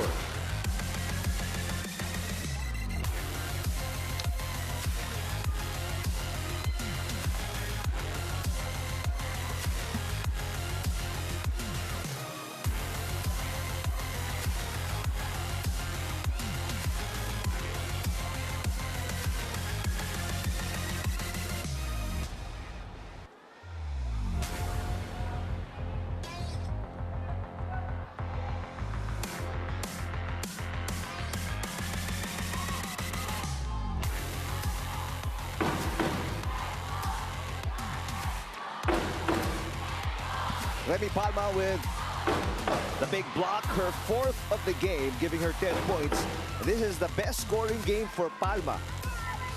Remy Palma with the big block, her 4th of the game, giving her 10 points. This is the best scoring game for Palma.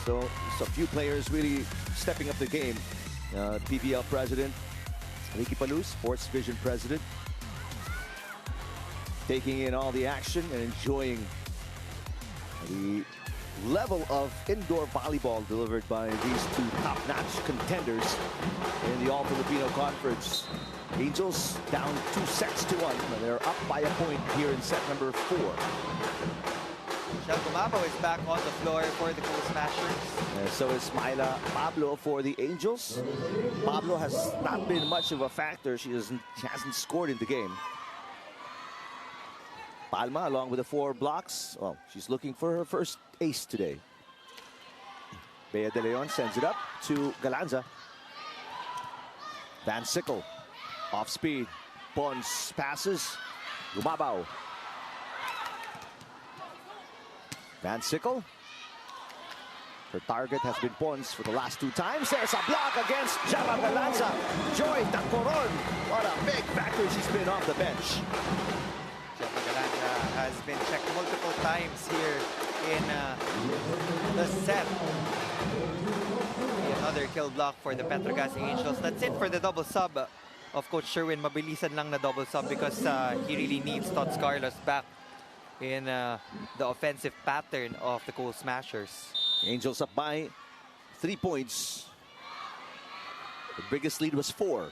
So a few players really stepping up the game. PVL President Ricky Palus, Sports Vision President, taking in all the action and enjoying the level of indoor volleyball delivered by these two top-notch contenders in the All-Filipino Conference. Angels down 2 sets to 1. They're up by a point here in set number 4. Michelle Gumabo is back on the floor for the Cool Smashers. And so is Myla Pablo for the Angels. Pablo has not been much of a factor. She hasn't scored in the game. Palma, along with the 4 blocks. Well, she's looking for her first ace today. Bea De Leon sends it up to Galanza. Van Sickle, off speed. Pons passes. Gumabaw. Van Sickle. Her target has been Pons for the last 2 times. There's a block against Gemma Galanza. Joy Tacoron. What a big factor she's been off the bench. Gemma Galanza has been checked multiple times here in the set. Another kill block for the Petro Gazz Angels. That's it for the double sub of Coach Sherwin. Mabilisan lang na double sub because he really needs Tots Carlos back in the offensive pattern of the Cool Smashers. Angels up by 3 points. The biggest lead was 4.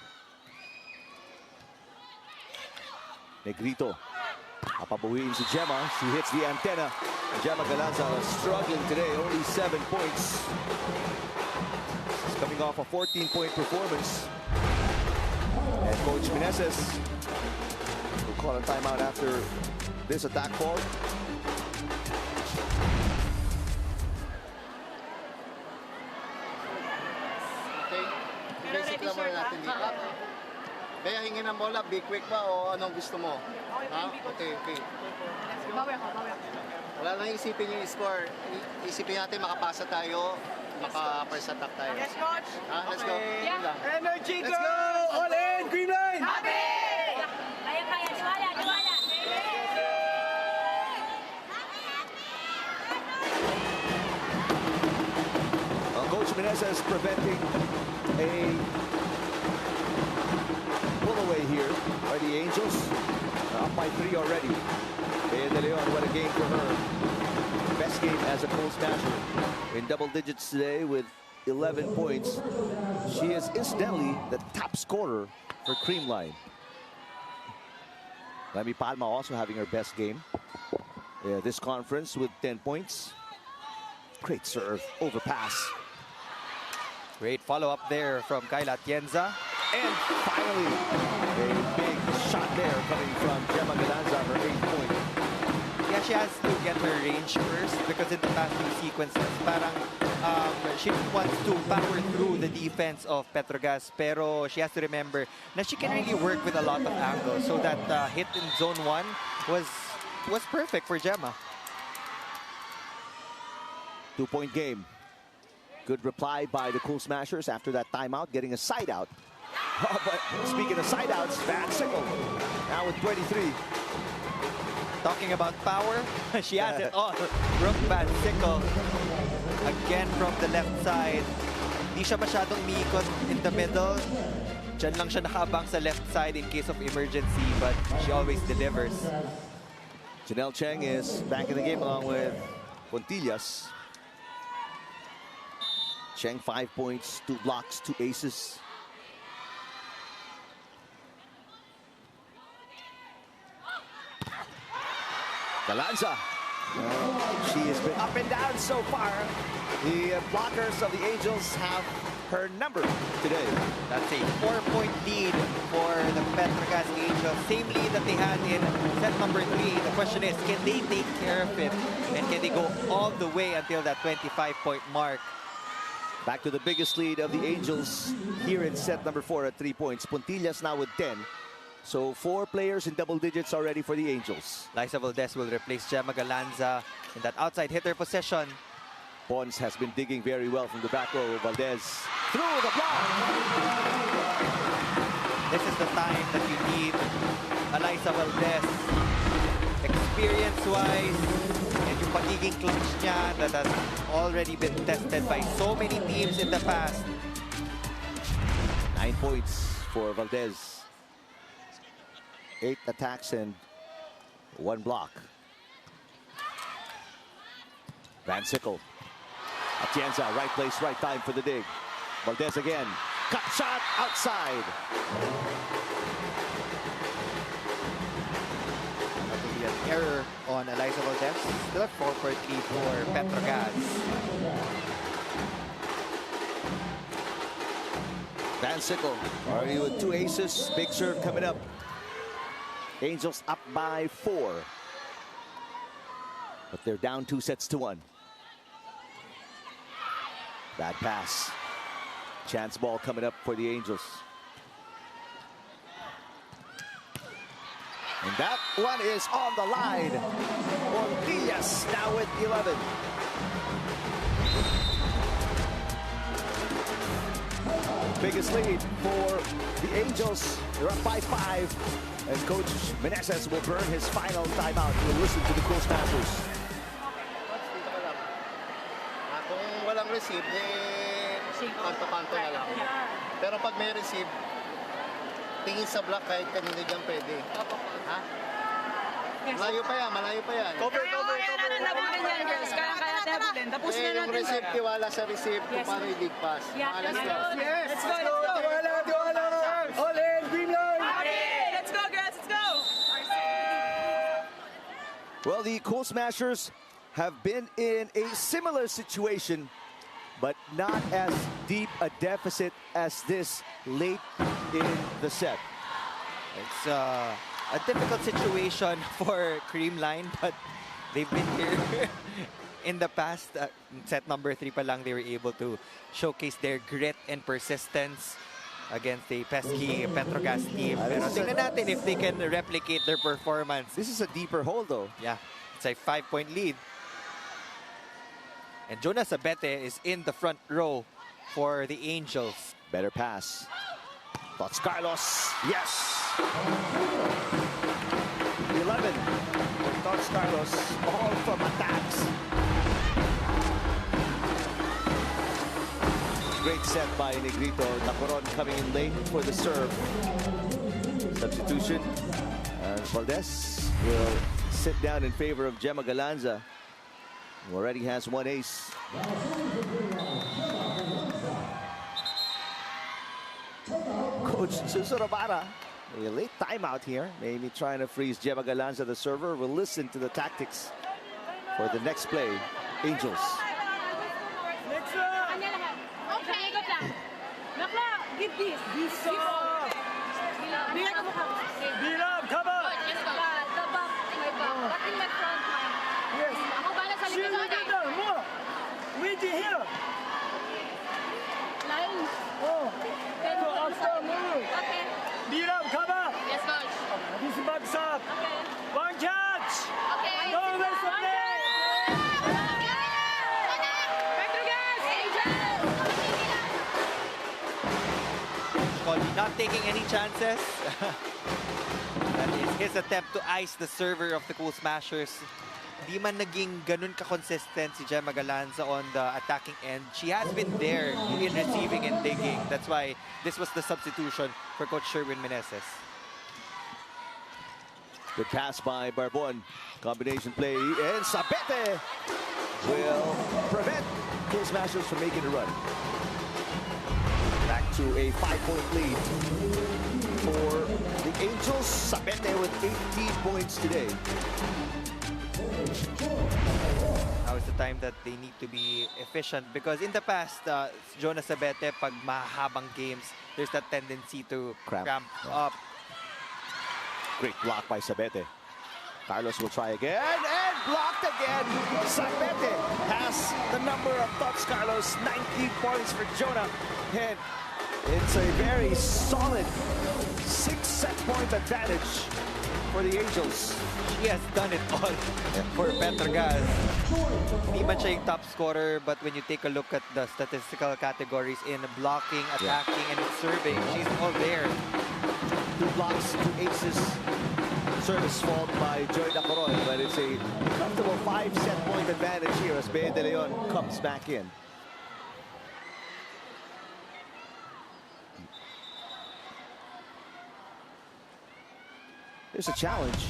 Negrito. Papabuhin si Gemma. She hits the antenna. Gemma Galanza struggling today. Only 7 points. She's coming off a 14-point performance. And Coach Meneses will call a timeout after this attack call. Okay? Basic lang muna natin dito. Bea, hingin ng bola, be quick ba o anong gusto mo? Ha? Okay, okay. Wala nang isipin yung score. Isipin natin makapasa tayo, maka-first attack tayo. Yes, coach. Ha? Let's go. Yeah. Energy, Let's go! go! All in, Creamline! Happy! Kaya, tiwala, tiwala. Coach Meneses preventing a pull away here by the Angels. Up by 3 already. Bea De Leon, what a game for her. Best game as a Cool Smasher. In double digits today with 11 points. She is incidentally the top scorer for Creamline. Remy Palma also having her best game this conference with 10 points. Great serve, overpass. Great follow-up there from Kayla Atienza. And finally, a big shot there coming from Gemma Galanza, her 8th point. Yeah, she has to get her range first because in the past few sequences, parang she wants to power through the defense of Petro Gazz, pero she has to remember that she can really work with a lot of angles. So that hit in zone 1 was perfect for Gemma. 2-point game. Good reply by the Cool Smashers after that timeout, getting a side out. Oh, but speaking of side outs, Van Sickle now with 23. Talking about power, she has it all. Brooke Van Sickle, again from the left side. Di siya masyadong umiikot in the middle. Diyan lang siya nakaabang sa left side in case of emergency, but she always delivers. Janelle Cheng is back in the game along with Pontillas. Cheng 5 points, 2 blocks, 2 aces. Galanza. She has been up and down so far. The blockers of the Angels have her number today. That's a 4-point lead for the Petro Gazz Angels. Same lead that they had in set number 3. The question is, can they take care of it? And can they go all the way until that 25-point mark? Back to the biggest lead of the Angels here in set number 4 at 3 points. Pontillas now with 10. So 4 players in double digits already for the Angels. Liza Valdez will replace Gemma Galanza in that outside hitter possession. Pons has been digging very well from the back row. Valdez through the block. This is the time that you need Liza Valdez. Experience-wise, and yung pagiging clutch niya that has already been tested by so many teams in the past. 9 points for Valdez. 8 attacks and 1 block. Van Sickle. Atienza, right place, right time for the dig. Valdez again. Cut shot outside. That will be an error on Liza Valdez. Still at 4-point lead for Petro Gazz. Van Sickle already with 2 aces. Big serve coming up. Angels up by 4. But they're down 2 sets to 1. Bad pass. Chance ball coming up for the Angels. And that one is on the line. Pontillas now with 11. Biggest lead for the Angels. They're up by 5. And Coach Meneses will burn his final timeout. We'll listen to the Cool Smashers. Kung walang receive, kanto-kanto na lang. Pero pag may receive, tingin sa block kahit kanino dyan pwede. Ha? Malayo pa yan, malayo pa yan. Cover. Kaya na nabulin yan, girls. Kaya nabulin. Tapusin na Yung natin. receive, tiwala sa receive kung paano i-dig pass. Yeah, Let's let's go. go. Let's go. All in, Creamline! Let's go, girls. Let's go. Well, the Cool Smashers have been in a similar situation, but not as deep a deficit as this late in the set. It's a difficult situation for Creamline, but they've been here in the past. Set number 3 pa lang, they were able to showcase their grit and persistence against a pesky Petro Gazz team. Pero tingnan natin if they can replicate their performance. This is a deeper hole, though. Yeah, it's a 5-point lead. And Jonas Abete is in the front row for the Angels. Better pass. Tots Carlos. Yes. 11. Tots Carlos. All from attacks. Great set by Negrito. Nacoron coming in late for the serve. Substitution. And Valdez will sit down in favor of Gemma Galanza, who already has 1 ace. Coach Susurabara, a late timeout here. Maybe trying to freeze Gemma Galanza, the server. We'll listen to the tactics for the next play. Angels. Next up! Okay, go lang. Nakla, give this. This Bigay ko mo ka. Beat up, come on! The back, my back. What in my front line? here. Line. Oh. So after move. Okay. Lead up, cover. Yes, coach. This backs up. Okay. One catch. Okay. No waste of play. Petro Gazz Angels. Colby not taking any chances. That is his attempt to ice the server of the Cool Smashers. Di man naging ganun ka-consistent si Gemma Galanza on the attacking end. She has been there in receiving and digging. That's why this was the substitution for Coach Sherwin Meneses. Good pass by Barbon. Combination play, and Sabete will prevent Cool Smashers from making a run. Back to a 5-point lead for the Angels. Sabete with 18 points today. Now is the time that they need to be efficient because in the past, Jonas Sabete, pag mahabang games, there's that tendency to cramp up. Great block by Sabete. Carlos will try again, and blocked again. Sabete has the number of touch, Carlos. 19 points for Jonah. And it's a very solid 6-set point advantage for the Angels. He has done it all for Petro Gazz. Hindi man siya yung top scorer, but when you take a look at the statistical categories in blocking, attacking, and serving, she's all there. 2 blocks, 2 aces. Service fault by Joy Dacoron, but it's a comfortable 5-set point advantage here as Bea De Leon comes back in. There's a challenge.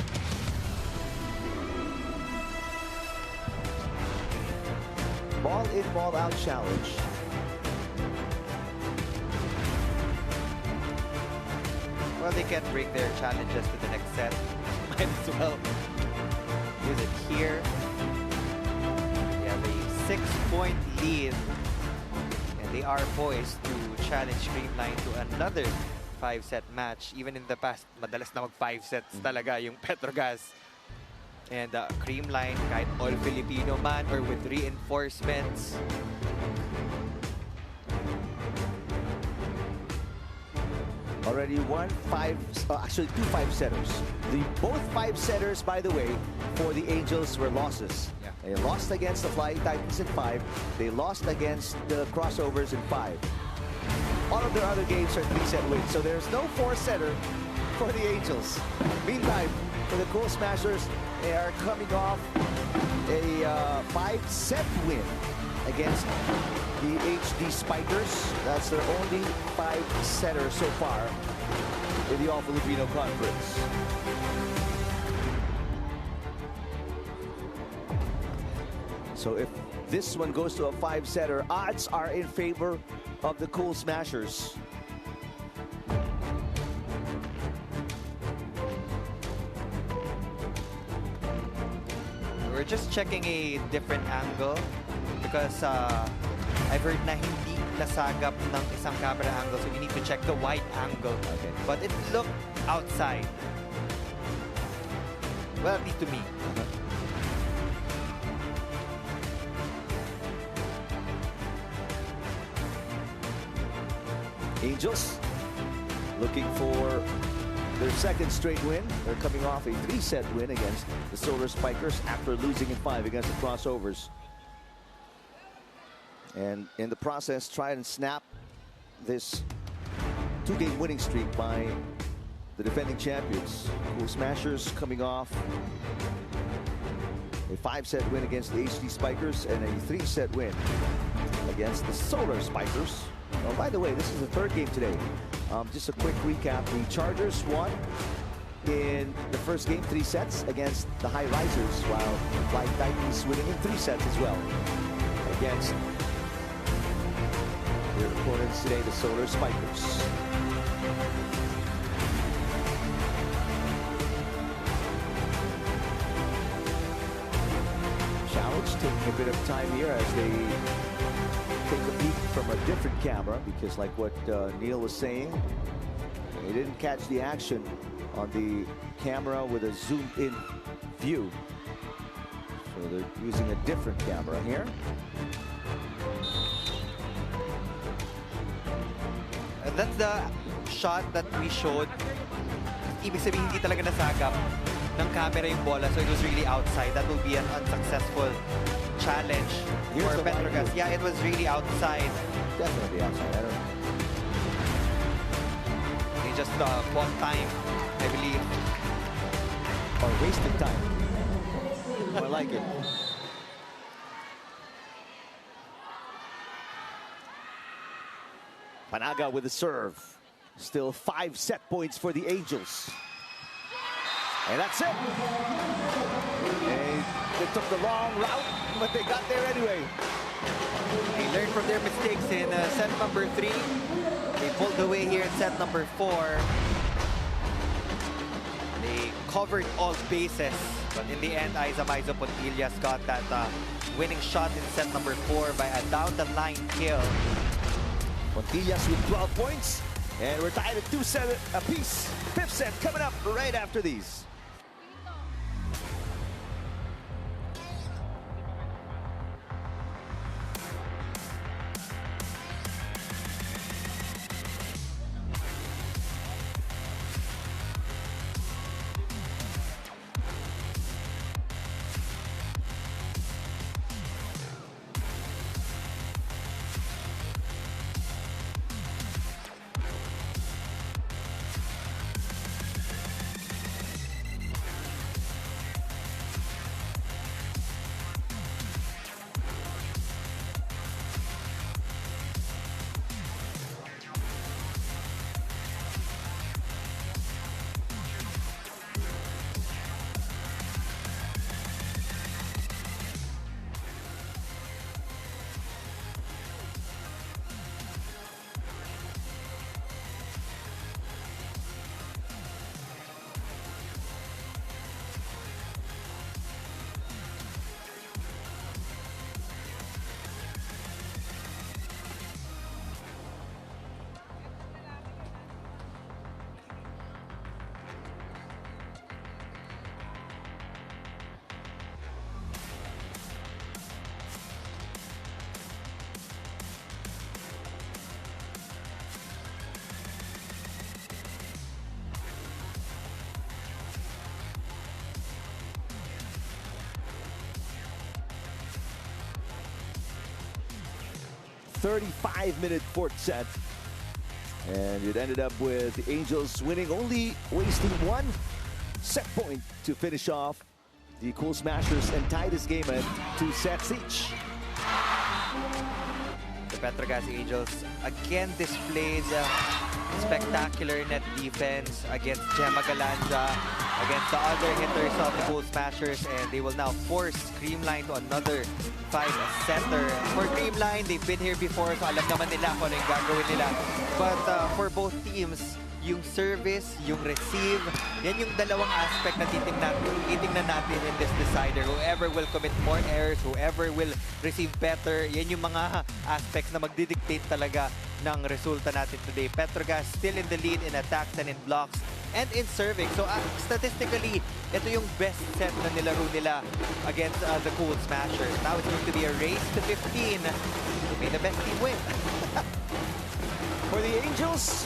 Ball in, ball out challenge. Well, they can't bring their challenges to the next set. Might as well use it here. They have a 6-point lead. And they are poised to challenge Creamline to another 5-set match. Even in the past, madalas na mag 5 sets talaga yung Petro Gazz. And Creamline, kahit All-Filipino man or with reinforcements. Already actually 2 5-setters. Both 5-setters, by the way, for the Angels were losses. Yeah. They lost against the Flying Titans in 5. They lost against the Crossovers in 5. All of their other games are 3-set wins. So there's no 4-setter for the Angels. Meantime, for the Cool Smashers, they are coming off a 5-set win against the HD Spikers. That's their only 5-setter so far in the All-Filipino Conference. So if this one goes to a 5-setter, odds are in favor of the Cool Smashers. We're just checking a different angle because I've heard na hindi nasagap ng isang camera angle, so we need to check the wide angle. Okay. But it looked outside. Well, at least to me. Angels looking for their second straight win. They're coming off a 3-set win against the Solar Spikers after losing in 5 against the Crossovers. And in the process, try and snap this 2-game winning streak by the defending champions. Cool Smashers coming off a 5-set win against the HD Spikers and a 3-set win against the Solar Spikers. Oh, by the way, this is the 3rd game today. Just a quick recap. The Chargers won in the first game 3 sets against the High Risers, while Flying Titans winning in 3 sets as well against their opponents today, the Solar Spikers. Challenge taking a bit of time here as they take a peek from a different camera, because like what Neil was saying, they didn't catch the action on the camera with a zoomed-in view. So they're using a different camera here. That's the shot that we showed. Ibig sabihin, hindi talaga nasagap ng camera yung bola, so it was really outside. That will be an unsuccessful challenge for Petro Gazz. Yeah, it was really outside. Definitely outside. I don't know. They just bought time, I believe. Or wasted time. I like it. Panaga with the serve. Still 5 set points for the Angels. And that's it. They took the long route, but they got there anyway. They learned from their mistakes in set number 3. They pulled away here in set number 4. They covered all bases, but in the end, Aiza Pontillas got that winning shot in set number 4 by a down-the-line kill. Pontillas with 12 points, and we're tied at 2 set apiece. 5th set coming up right after these. .35-minute fourth set. And it ended up with the Angels winning, only wasting 1 set point to finish off the Cool Smashers and tie this game at 2 sets each. The Petro Gazz Angels again displayed spectacular net defense against Gemma Galanza, against the other hitters of the Cool Smashers, and they will now force Creamline to another 5-setter. For Creamline, they've been here before, so alam naman nila kung ano yung gagawin nila. But for both teams, yung service, yung receive, yan yung dalawang aspect na titingnan natin in this decider. Whoever will commit more errors, whoever will receive better, yan yung mga aspects na magdidictate talaga ng resulta natin today. Petro Gazz still in the lead in attacks and in blocks and in serving. So statistically, ito yung best set na nilaro nila against the Cool Smashers. Now it's going to be a race to 15. May the best team win. For the Angels,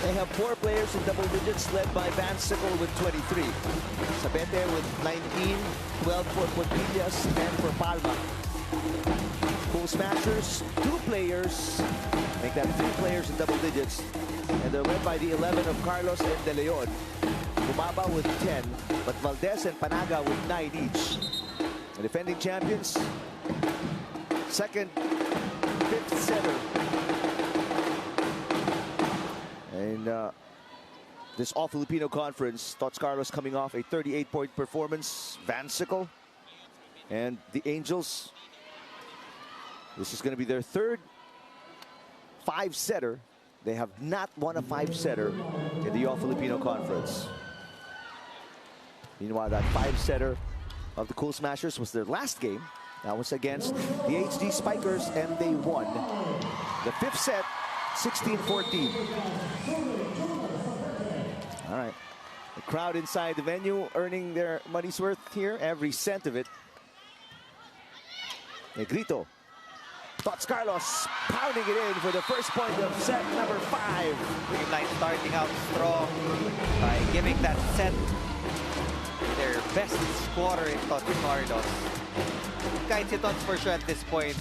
they have 4 players in double digits, led by Van Sickle with 23. Sabete with 19, 12 for Pontillas, 10 for Palma. Cool Smashers, 2 players, make that 3 players in double digits. And they're led by the 11 of Carlos and De Leon. Bumaba with 10, but Valdez and Panaga with 9 each. The defending champions, 2nd, 5th setter. And this All-Filipino conference, Tots Carlos coming off a 38-point performance. Van Sickle and the Angels. This is going to be their 3rd 5-setter. They have not won a 5-setter in the All-Filipino conference. Meanwhile, that 5-setter of the Cool Smashers was their last game. That was against the HD Spikers, and they won the 5th set, 16-14. All right. The crowd inside the venue earning their money's worth here, every cent of it. Negrito Tots Carlos pounding it in for the first point of set number 5. Creamline starting out strong by giving that set their best scorer in Tots Carlos. Kahit si Tots for sure at this point,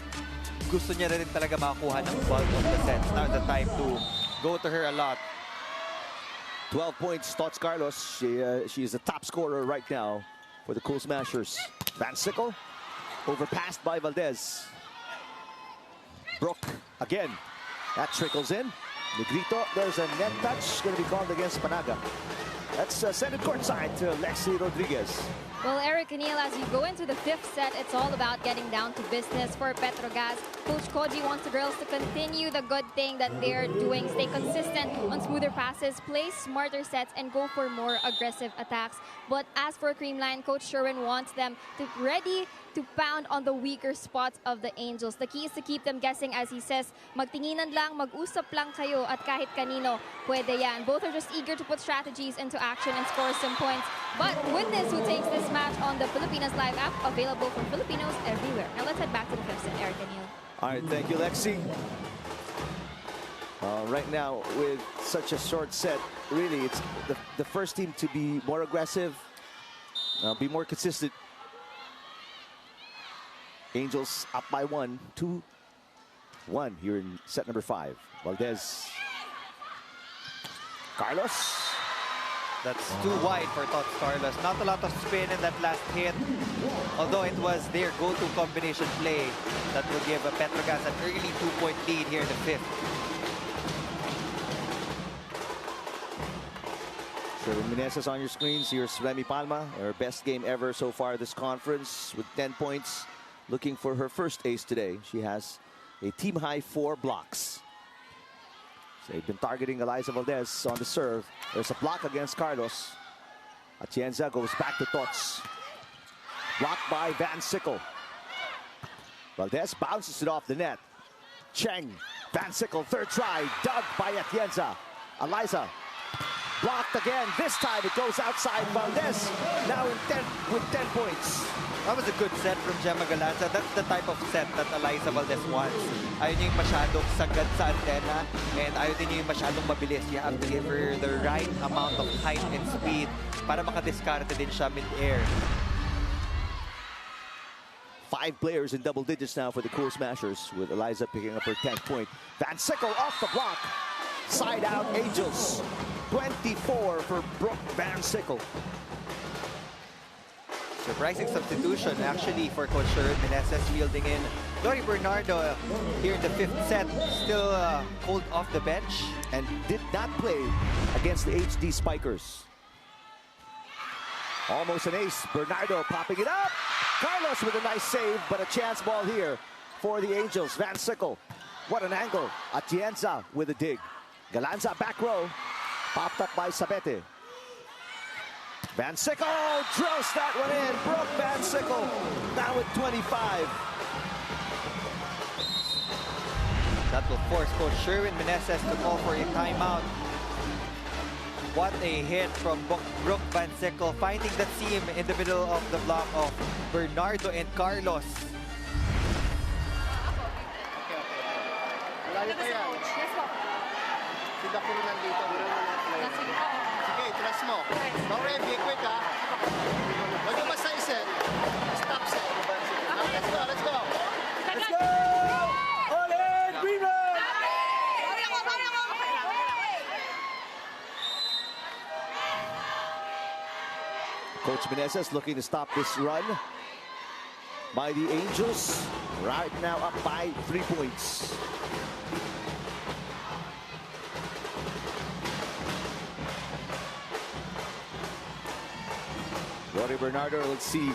gusto niya rin talaga makakuha ng bulk of the set. Now the time to go to her a lot. 12 points, Tots Carlos. She is the top scorer right now for the Cool Smashers. Van Sickle overpassed by Valdez. Brooke again. That trickles in. Negrito, there's a net touch going to be called against Panaga. Let's send it courtside to Lexi Rodriguez. Well, Eric and Neil, as you go into the 5th set, it's all about getting down to business for Petro Gazz. Coach Koji wants the girls to continue the good thing that they're doing, stay consistent on smoother passes, play smarter sets, and go for more aggressive attacks. But as for Creamline, Coach Sherwin wants them to ready to pound on the weaker spots of the Angels. The key is to keep them guessing, as he says, magtinginan lang, mag-usap lang kayo, at kahit kanino, pwede yan. Both are just eager to put strategies into action and score some points. But witness who takes this match on the Filipinas Live app, available for Filipinos everywhere. Now let's head back to the 5th set, Eric and Neil. All right, thank you, Lexi. Right now, with such a short set, really, it's the first team to be more aggressive, be more consistent. Angels up by 1, 2-1 here in set number 5. Valdez. Carlos. That's too wide for Tots Carlos. Not a lot of spin in that last hit. Although it was their go-to combination play that will give Petro Gazz an early 2-point lead here in the 5th. So Meneses on your screens. Here's Remy Palma, her best game ever so far this conference with 10 points. Looking for her first ace today. She has a team-high 4 blocks. So they've been targeting Eliza Valdez on the serve. There's a block against Carlos. Atienza goes back to Tots. Blocked by Van Sickle. Valdez bounces it off the net. Cheng, Van Sickle, third try, dug by Atienza. Eliza blocked again. This time it goes outside. Valdez now with 10 points. That was a good set from Gemma Galanza. That's the type of set that Eliza Valdez wants. Ayaw niya yung masyadong sagad sa antena, and ayaw din niya yung masyadong mabilis. You have to give her the right amount of height and speed para makadiskarte din siya mid-air. 5 players in double digits now for the Cool Smashers, with Eliza picking up her 10th point. Van Sickle off the block. Side out Angels. 24 for Brooke Van Sickle. Surprising substitution actually for Coach Sherwin. Meneses fielding in Lori Bernardo here in the 5th set. Still pulled off the bench. And did not play against the HD Spikers. Almost an ace. Bernardo popping it up. Carlos with a nice save, but a chance ball here for the Angels. Van Sickle. What an angle. Atienza with a dig. Galanza back row. Popped up by Sabete. Van Sickle drills that one in. Brooke Van Sickle now with 25. That will force Coach Sherwin Meneses to call for a timeout. What a hit from Brooke Van Sickle, finding the seam in the middle of the block of Bernardo and Carlos. Malayo pa yan. Yes po. Si Dakuro nandito. Sige, trust mo. Maureen, be quick ha. Huwag yung basta iset. Stop set. Let's go, let's go. Let's go! All in, Creamline! Coach Meneses looking to stop this run by the Angels. Right now up by 3 points. Lori Bernardo, let's see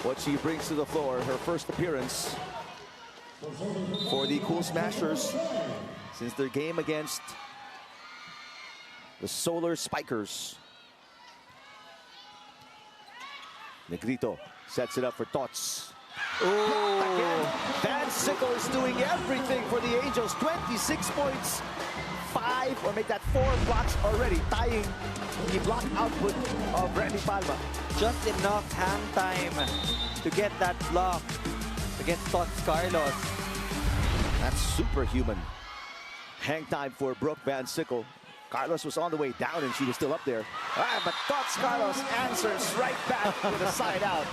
what she brings to the floor. Her first appearance for the Cool Smashers since their game against the Solar Spikers. Negrito sets it up for Tots. Again, Van Sickle is doing everything for the Angels. 26 points, 5, or make that 4 blocks already, tying the block output of Remy Palma. Just enough hand time to get that block against Tots Carlos. That's superhuman. Hang time for Brooke Van Sickle. Carlos was on the way down and she was still up there. But Tots Carlos answers right back with a side out.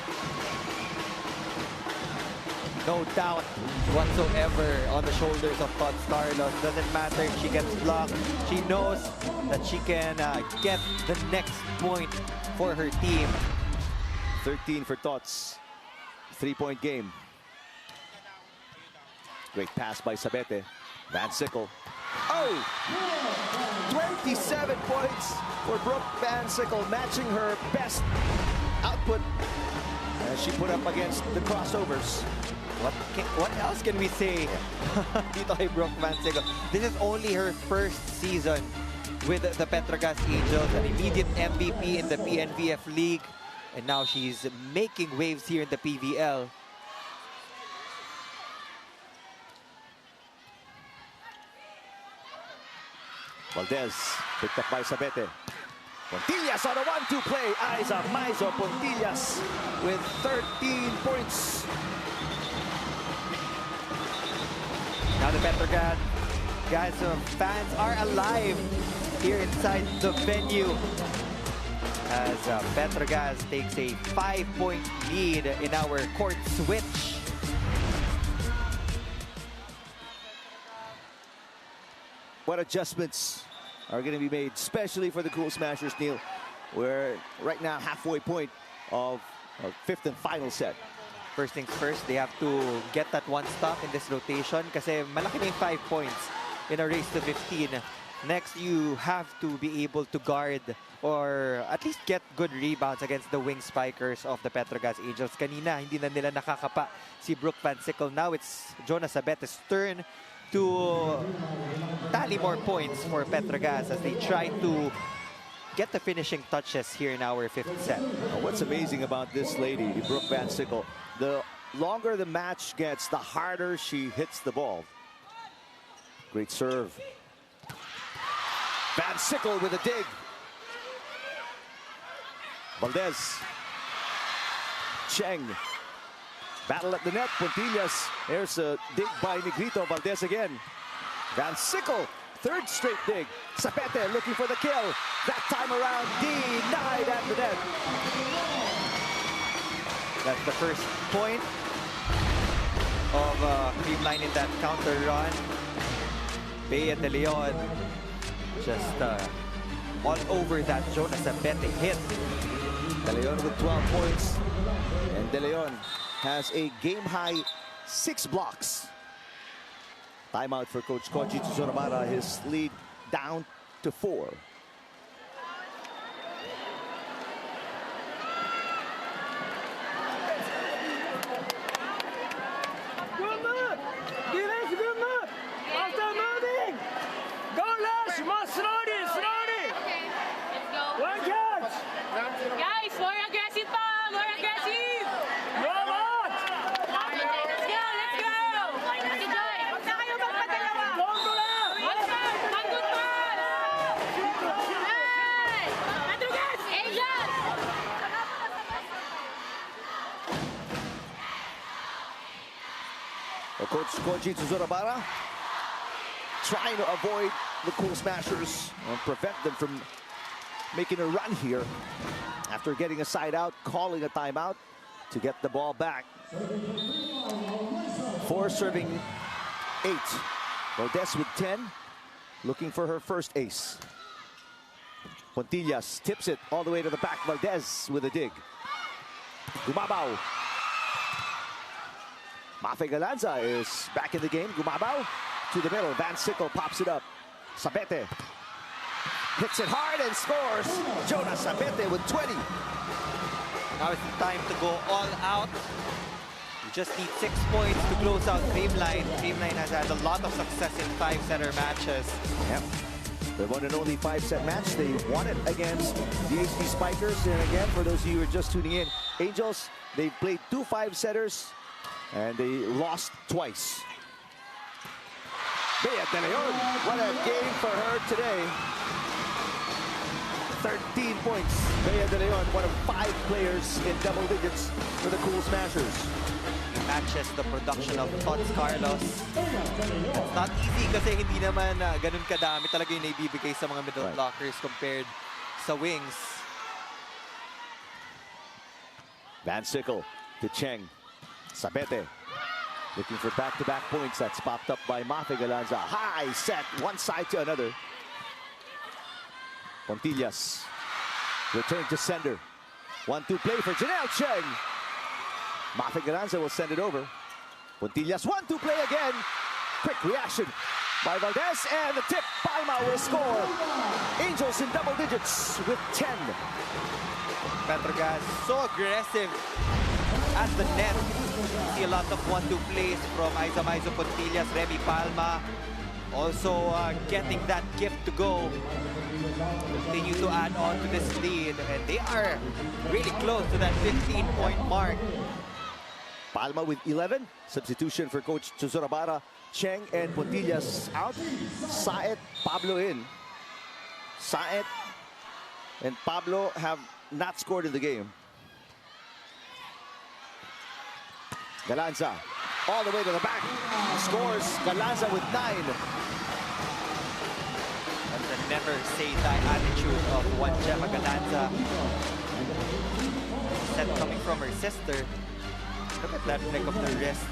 No doubt whatsoever on the shoulders of Tots Carlos. Doesn't matter if she gets blocked. She knows that she can get the next point for her team. 13 for Tots. 3-point game. Great pass by Sabete. Van Sickle. Oh! 27 points for Brooke Van Sickle, matching her best output as she put up against the crossovers. What else can we say dito kay Brooke Van Sickle? This is only her first season with the Petro Gazz Angels, an immediate MVP in the PNVF League, and now she's making waves here in the PVL. Valdez picked up by Sabete. Pontillas on a 1-2 play. Aiza Maizo Pontillas with 13 points. Now the Petro Gazz fans are alive here inside the venue as Petro Gazz takes a 5-point lead in our court switch. What adjustments are going to be made, especially for the Cool Smashers, Neil? We're right now halfway point of fifth and final set. First things first, they have to get that one stop in this rotation kasi malaki na yung 5 points in a race to 15. Next, you have to be able to guard or at least get good rebounds against the wing spikers of the Petro Gazz Angels. Kanina, hindi na nila nakakapa si Brooke Van Sickle. Now it's Jonas Sabete's turn to tally more points for Petro Gazz as they try to get the finishing touches here in our fifth set. What's amazing about this lady, Brooke Van Sickle, the longer the match gets, the harder she hits the ball. Great serve. Van Sickle with a dig. Valdez. Cheng. Battle at the net. Pontillas. There's a dig by Negrito. Valdez again. Van Sickle. Third straight dig. Sapete looking for the kill. That time around, denied at the net. That's the first point of Creamline in that counter run. Bea De Leon just all over that Jonas Sapete hit. De Leon with 12 points. And De Leon has a game-high 6 blocks. Timeout for Coach Koji Tsunorabara. His lead down to 4. Good move! Defense, good move! After moving! Go rush! More slowly, slowly! Okay, let's go. One catch! Guys, more aggressive pa! More aggressive! Go on! Let's go! Let's go! Si Joy, huwag na kayo magpadalawa! Don't go left! One pass! One good pass! Hey! Petro Gazz Angels! Coach Koji Tsunorabara trying to avoid the Cool Smashers and prevent them from making a run here after getting a side out, calling a timeout to get the ball back. 4 serving 8. Valdez with 10, looking for her first ace. Pontillas tips it all the way to the back. Valdez with a dig. Gumabaw. Mafe Galanza is back in the game. Gumabaw to the middle. Van Sickle pops it up. Sabete hits it hard and scores. Jonas Sabete with 20. Now it's time to go all out. You just need 6 points to close out Creamline. Creamline has had a lot of success in 5-setter matches. Yep. The one and only 5-set match. They won it against the HD Spikers. And again, for those of you who are just tuning in, Angels, they've played 2 5-setters and they lost twice. Bea De Leon, what a game for her today. 13 points. Bea De Leon, one of 5 players in double digits for the Cool Smashers. He matches the production of Tots Carlos. It's not easy kasi hindi naman ganun kadami talaga yung naibibigay sa mga middle blockers compared sa wings. Van Sickle to Cheng. Sabete looking for back-to-back points. That's popped up by Mafe Galanza. High set, one side to another. Pontillas return to sender. 1-2 play for Janelle Cheng. Mafe Galanza will send it over. Pontillas 1-2 play again. Quick reaction by Valdez, and the tip. Palma will score. Angels in double digits with 10. Petro Gazz so aggressive at the net. See a lot of 1-2 plays from Aiza Pontillas, Remy Palma. Also getting that gift to go. Continue to add on to this lead, and they are really close to that 15-point mark. Palma with 11. Substitution for Coach Chuzorabara. Cheng and Pontillas out. Saet, Pablo in. Saet and Pablo have not scored in the game. Galanza all the way to the back. Scores. Galanza with 9. That's the never say die attitude of one Gemma Galanza. Set coming from her sister. Look at that flick of the wrist.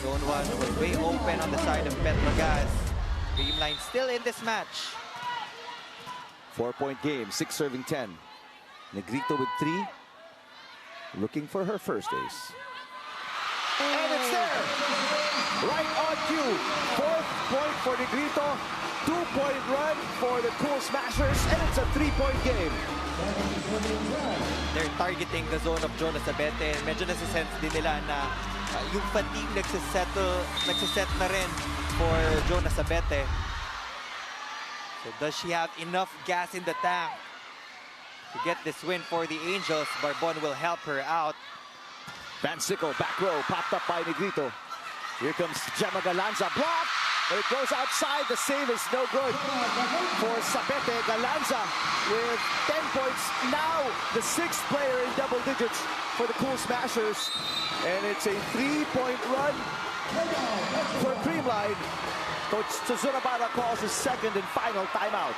Zone 1 was way open on the side of Petro Gazz. Creamline still in this match. 4-point game, 6 serving 10. Negrito with 3. Looking for her first ace. And it's there! Right on cue. 4th point for Negrito. 2-point run for the Cool Smashers. And it's a 3-point game. They're targeting the zone of Jonas Abete. Medyo nasisense din nila na yung fatigue nagsiset na rin for Jonas Abete. So does she have enough gas in the tank to get this win for the Angels? Barbon will help her out. Van Sickle, back row, popped up by Negrito. Here comes Gemma Galanza, block, but it goes outside. The save is no good for Sabete. Galanza with 10 points. Now the 6th player in double digits for the Cool Smashers. And it's a 3-point run for Creamline. Coach Tsuzurabara calls his second and final timeout.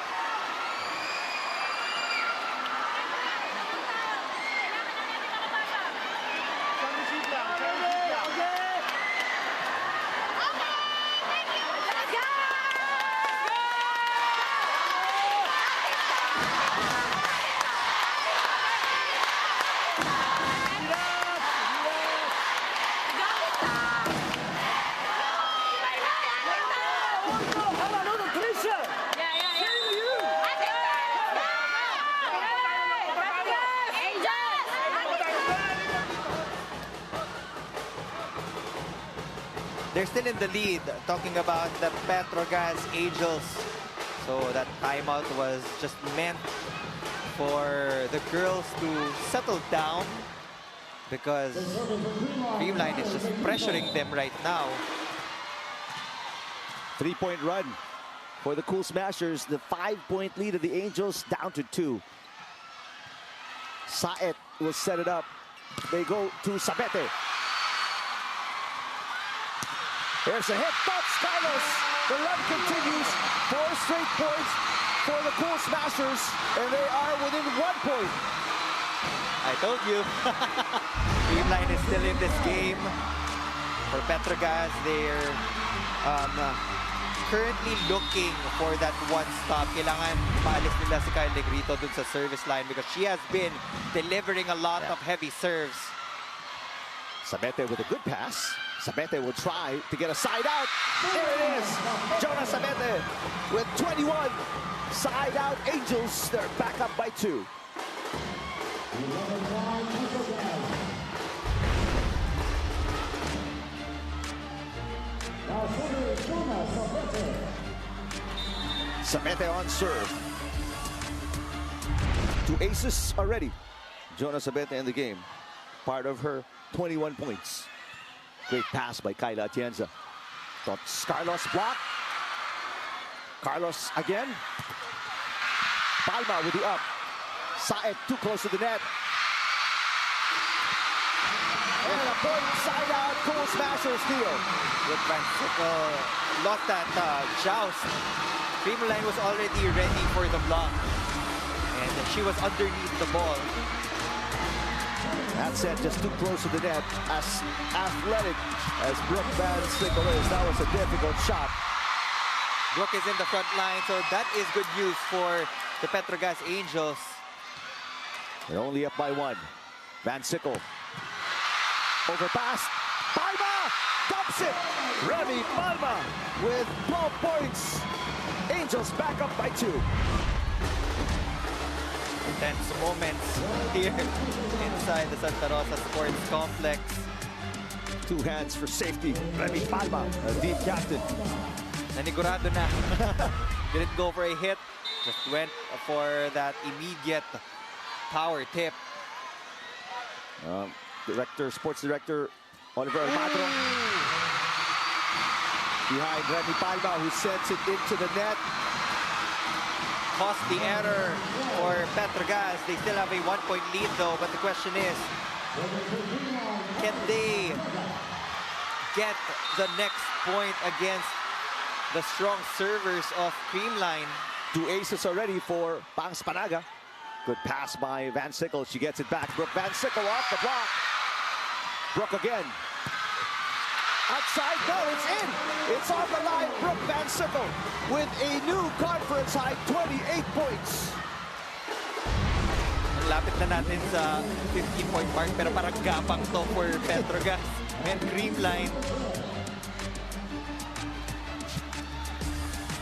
They're still in the lead, talking about the Petro Gazz Angels. So that timeout was just meant for the girls to settle down because Creamline is just pressuring them right now. 3-point run for the Cool Smashers. The 5-point lead of the Angels down to 2. Saet will set it up. They go to Sabete. There's a hit. Tots Carlos. The run continues. 4 straight points for the Cool Smashers, and they are within 1 point. I told you. Creamline is still in this game. For Petro Gazz, they're currently looking for that one stop. Kailangan maalis nila si Kyle Negrito dun sa service line because she has been delivering a lot of heavy serves. Sabete with a good pass. Sabete will try to get a side out. There it is. Jonas Sabete with 21. Side out Angels. They're back up by 2. Sabete on serve. 2 aces already. Jonas Sabete in the game. Part of her 21 points. Great pass by Kyla Atienza. Tots Carlos block. Carlos again. Palma with the up. Saet too close to the net. And a point side out, Cool Smasher steal. Brooke Van Sickle lost that joust. Creamline was already ready for the block. And she was underneath the ball. That said, just too close to the net. As athletic as Brooke Van Sickle is, that was a difficult shot. Brooke is in the front line, so that is good news for the Petro Gazz Angels. They're only up by 1. Van Sickle. Overpass. Palma dumps it. Remy Palma with 12 points. Angels back up by 2. Intense moments here inside the Santa Rosa Sports Complex. 2 hands for safety. Remy Palma, a deep captain. Nanigurado na. Didn't go for a hit. Just went for that immediate power tip. Sports director Oliver Almagro behind Remy Palma, who sends it into the net. Costly error for Petro Gazz. They still have a 1-point lead though, but the question is, can they get the next point against the strong servers of Creamline? 2 aces already for Pangs Panaga. Good pass by Van Sickle. She gets it back. Brooke Van Sickle off the block. Brooke again. Outside, no, it's in. It's on the line. Brooke Van Sickle with a new conference high 28 points. Lapit na natin sa 15-point mark, pero parang gapang to for Petro Gazz and Creamline.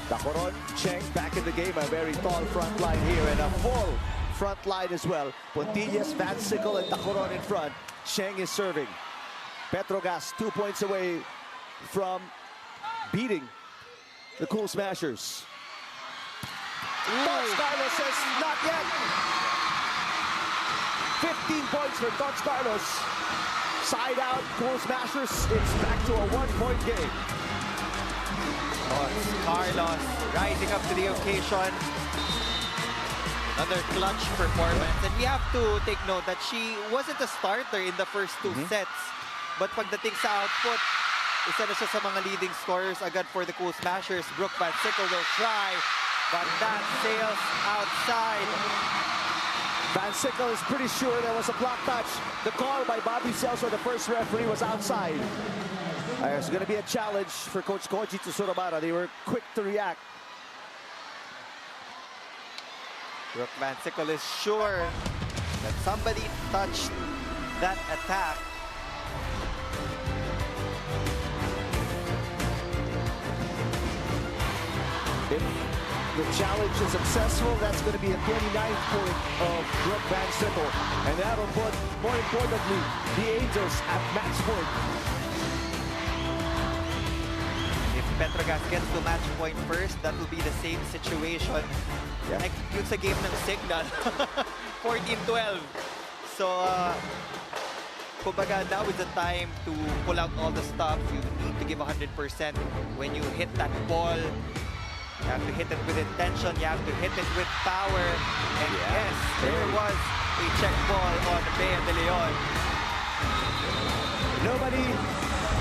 Tacoron, Cheng back in the game. A very tall front line here and a full front line as well. Pontillas, Van Sickle, and Tacoron in front. Cheng is serving. Petro Gazz 2 points away from beating the Cool Smashers. Tots Carlos says not yet. 15 points for Tots Carlos. Side out, Cool Smashers. It's back to a 1-point game. Tots Carlos rising up to the occasion. Another clutch performance. And we have to take note that she wasn't a starter in the first 2 sets. But pagdating sa output, isa na siya sa mga leading scorers agad for the Cool Smashers. Brooke Van Sickle will try, but that sails outside. Van Sickle is pretty sure there was a block touch. The call by Bobby Celso, the first referee, was outside. There's going to be a challenge for Coach Koji Tsusurabara. They were quick to react. Brooke Van Sickle is sure that somebody touched that attack. If the challenge is successful, that's going to be a 29th point of Brooke Van Sickle. And that'll put, more importantly, the Angels at match point. If Petro Gazz gets to match point first, that will be the same situation. Yeah. Like yun sa game ng Signal. 14-12. So, kumbaga, now is the time to pull out all the stuff. You need to give 100% when you hit that ball. You have to hit it with intention. You have to hit it with power. And yes, there was a check ball on Bea de Leon. Nobody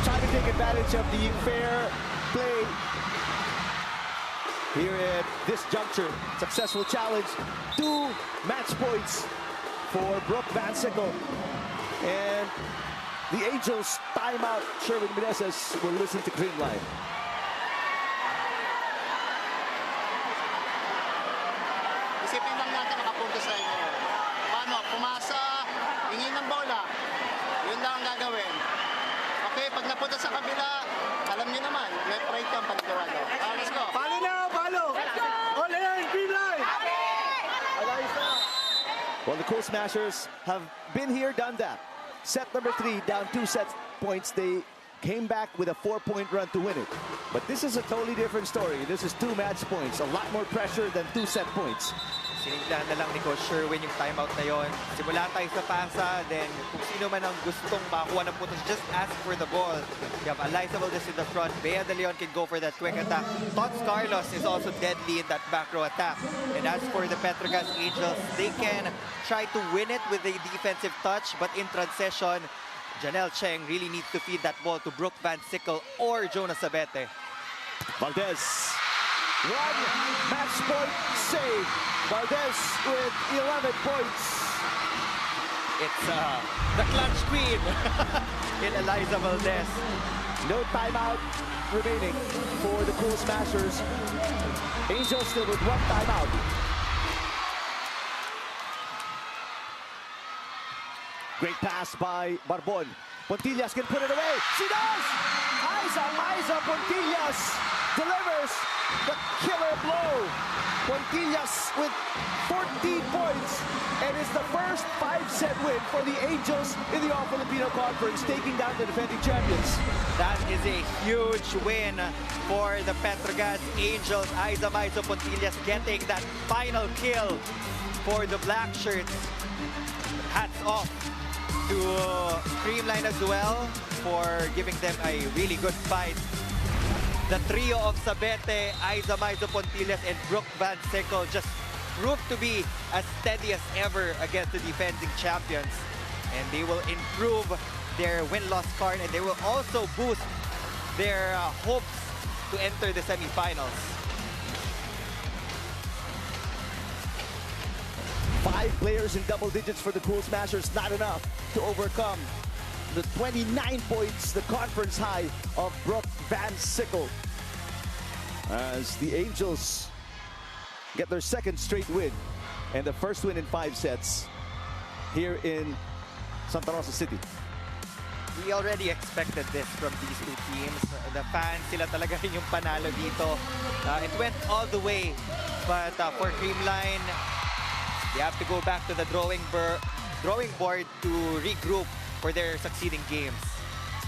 trying to take advantage of the fair play here at this juncture. Successful challenge. 2 match points for Brooke Van Sickle. And the Angels timeout. Sherwin Meneses will listen to Creamline. Isipin lang natin nakapunta sa inyo. Paano? Pumasa, hingin ng bola. Yun lang ang gagawin. Okay, pag napunta sa kabila, alam niyo naman, left right yung panigurado. Let's go. Follow now, follow. Let's go. All in, Creamline. Well, the Cool Smashers have been here, done that. Set number 3, down 2 set points. They came back with a 4-point run to win it. But this is a totally different story. This is 2 match points, a lot more pressure than 2 set points. Siniglaan na lang ni Coach Sherwin yung timeout na yon. Simula tayo sa pasa, then kung sino man ang gustong makakuha ng putos, just ask for the ball. You have Eliza Valdez in the front. Bea de Leon can go for that quick attack. Tots Carlos is also deadly in that back row attack. And as for the Petro Gazz Angels, they can try to win it with a defensive touch, but in transition, Janelle Cheng really needs to feed that ball to Brooke Van Sickle or Jonas Abete. Valdez, one match point save. Valdez with 11 points. It's the clutch queen in Eliza Valdez. No timeout remaining for the Cool Smashers. Angels still with one timeout. Great pass by Barbon. Pontillas can put it away. She does! Aiza Pontillas delivers the killer blow. Pontillas with 14 points, and it's the first 5-set win for the Angels in the All-Filipino Conference, taking down the defending champions. That is a huge win for the Petro Gazz Angels. Aiza Pontillas getting that final kill for the black shirts. Hats off to Creamline as well for giving them a really good fight. The trio of Sabete, Aiza Pontillas, and Brooke Van Sickle just proved to be as steady as ever against the defending champions. And they will improve their win-loss card, and they will also boost their hopes to enter the semifinals. 5 players in double digits for the Cool Smashers, not enough to overcome the 29 points, the conference high of Brooke Van Sickle. As the Angels get their second straight win and the first win in 5 sets here in Santa Rosa City. We already expected this from these two teams. The fans, sila talaga rin yung panalo dito. It went all the way, but for Creamline, they have to go back to the drawing board to regroup for their succeeding games.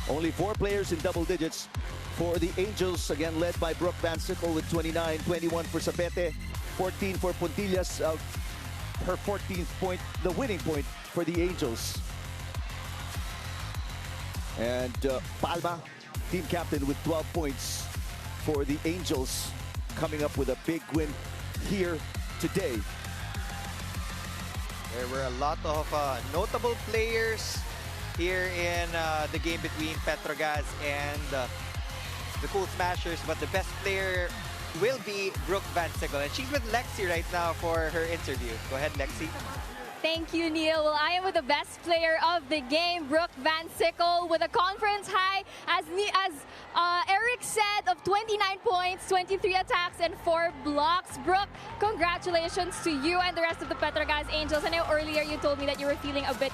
Only 4 players in double digits for the Angels, again led by Brooke Van Sickle with 29, 21 for Sabete, 14 for Pontillas, her 14th point, the winning point for the Angels. And Palma, team captain, with 12 points for the Angels, coming up with a big win here today. There were a lot of notable players here in the game between Petro Gazz and the Cool Smashers, but the best player will be Brooke Van Sickle, and she's with Lexi right now for her interview. Go ahead, Lexi. Thank you, Neil. Well, I am with the best player of the game, Brooke Van Sickle, with a conference high, as Eric said, of 29 points, 23 attacks, and 4 blocks. Brooke, congratulations to you and the rest of the Petro Gazz Angels. I know earlier you told me that you were feeling a bit,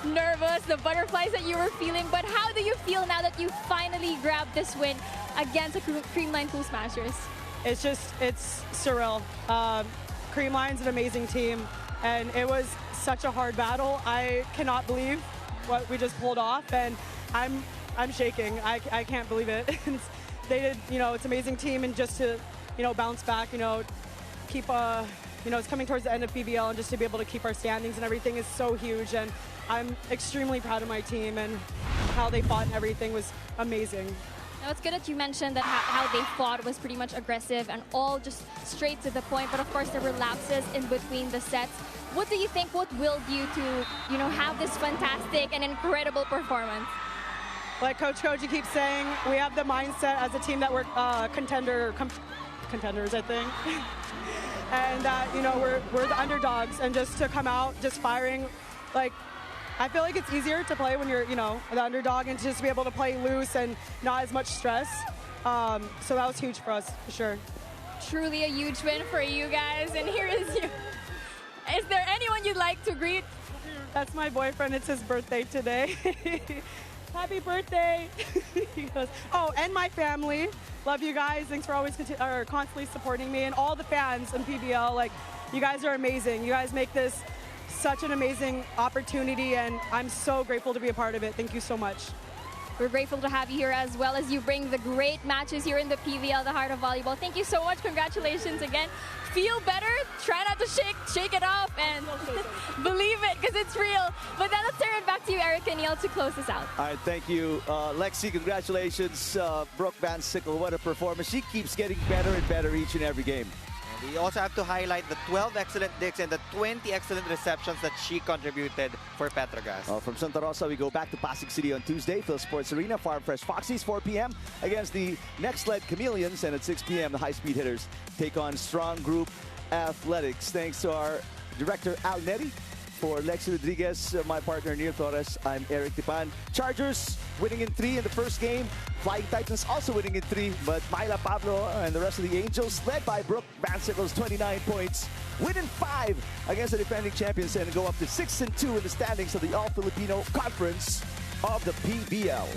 nervous, the butterflies that you were feeling, but how do you feel now that you finally grabbed this win against the Creamline Cool Smashers? It's surreal. Creamline's an amazing team, and it was such a hard battle. I cannot believe what we just pulled off, and I'm shaking. I can't believe it. They did, it's an amazing team, and just to, bounce back, keep, it's coming towards the end of PVL, and just to be able to keep our standings and everything is so huge, and I'm extremely proud of my team, and how they fought and everything was amazing. Now, it's good that you mentioned that how they fought was pretty much aggressive and all just straight to the point, but of course there were lapses in between the sets. What do you think, what willed you to, have this fantastic and incredible performance? Like Coach Koji keeps saying, we have the mindset as a team that we're contenders, I think. And that, we're the underdogs, and just to come out just firing, I feel like it's easier to play when you're, the underdog, and to just be able to play loose and not as much stress. So that was huge for us, for sure. Truly a huge win for you guys, and here is you. Is there anyone you'd like to greet? That's my boyfriend. It's his birthday today. Happy birthday. He goes, oh, and my family. Love you guys. Thanks for always constantly supporting me, and all the fans in PVL. You guys are amazing. You guys make this such an amazing opportunity, and I'm so grateful to be a part of it. Thank you so much. We're grateful to have you here, as well as you bring the great matches here in the PVL, the heart of volleyball. Thank you so much. Congratulations again. Feel better. Try not to shake it off, and believe it, because it's real. But then let's turn it back to you, Eric and Neil, to close this out. All right, thank you. Lexi, congratulations. Brooke Van Sickle, what a performance. She keeps getting better and better each and every game. We also have to highlight the 12 excellent digs and the 20 excellent receptions that she contributed for Petro Gazz. From Santa Rosa, we go back to Pasig City on Tuesday. Phil Sports Arena, Farm Fresh Foxies, 4 p.m. against the next-led Chameleons. And at 6 p.m., the high-speed hitters take on Strong Group Athletics. Thanks to our director, Al Neri. For Lexi Rodriguez, my partner, Neil Torres, I'm Eric Tipan. Chargers winning in 3 in the first game. Flying Titans also winning in 3. But Myla Pablo and the rest of the Angels, led by Brooke Van Sickles, 29 points. Win in 5 against the defending champions and go up to 6-2 in the standings of the All-Filipino Conference of the PVL.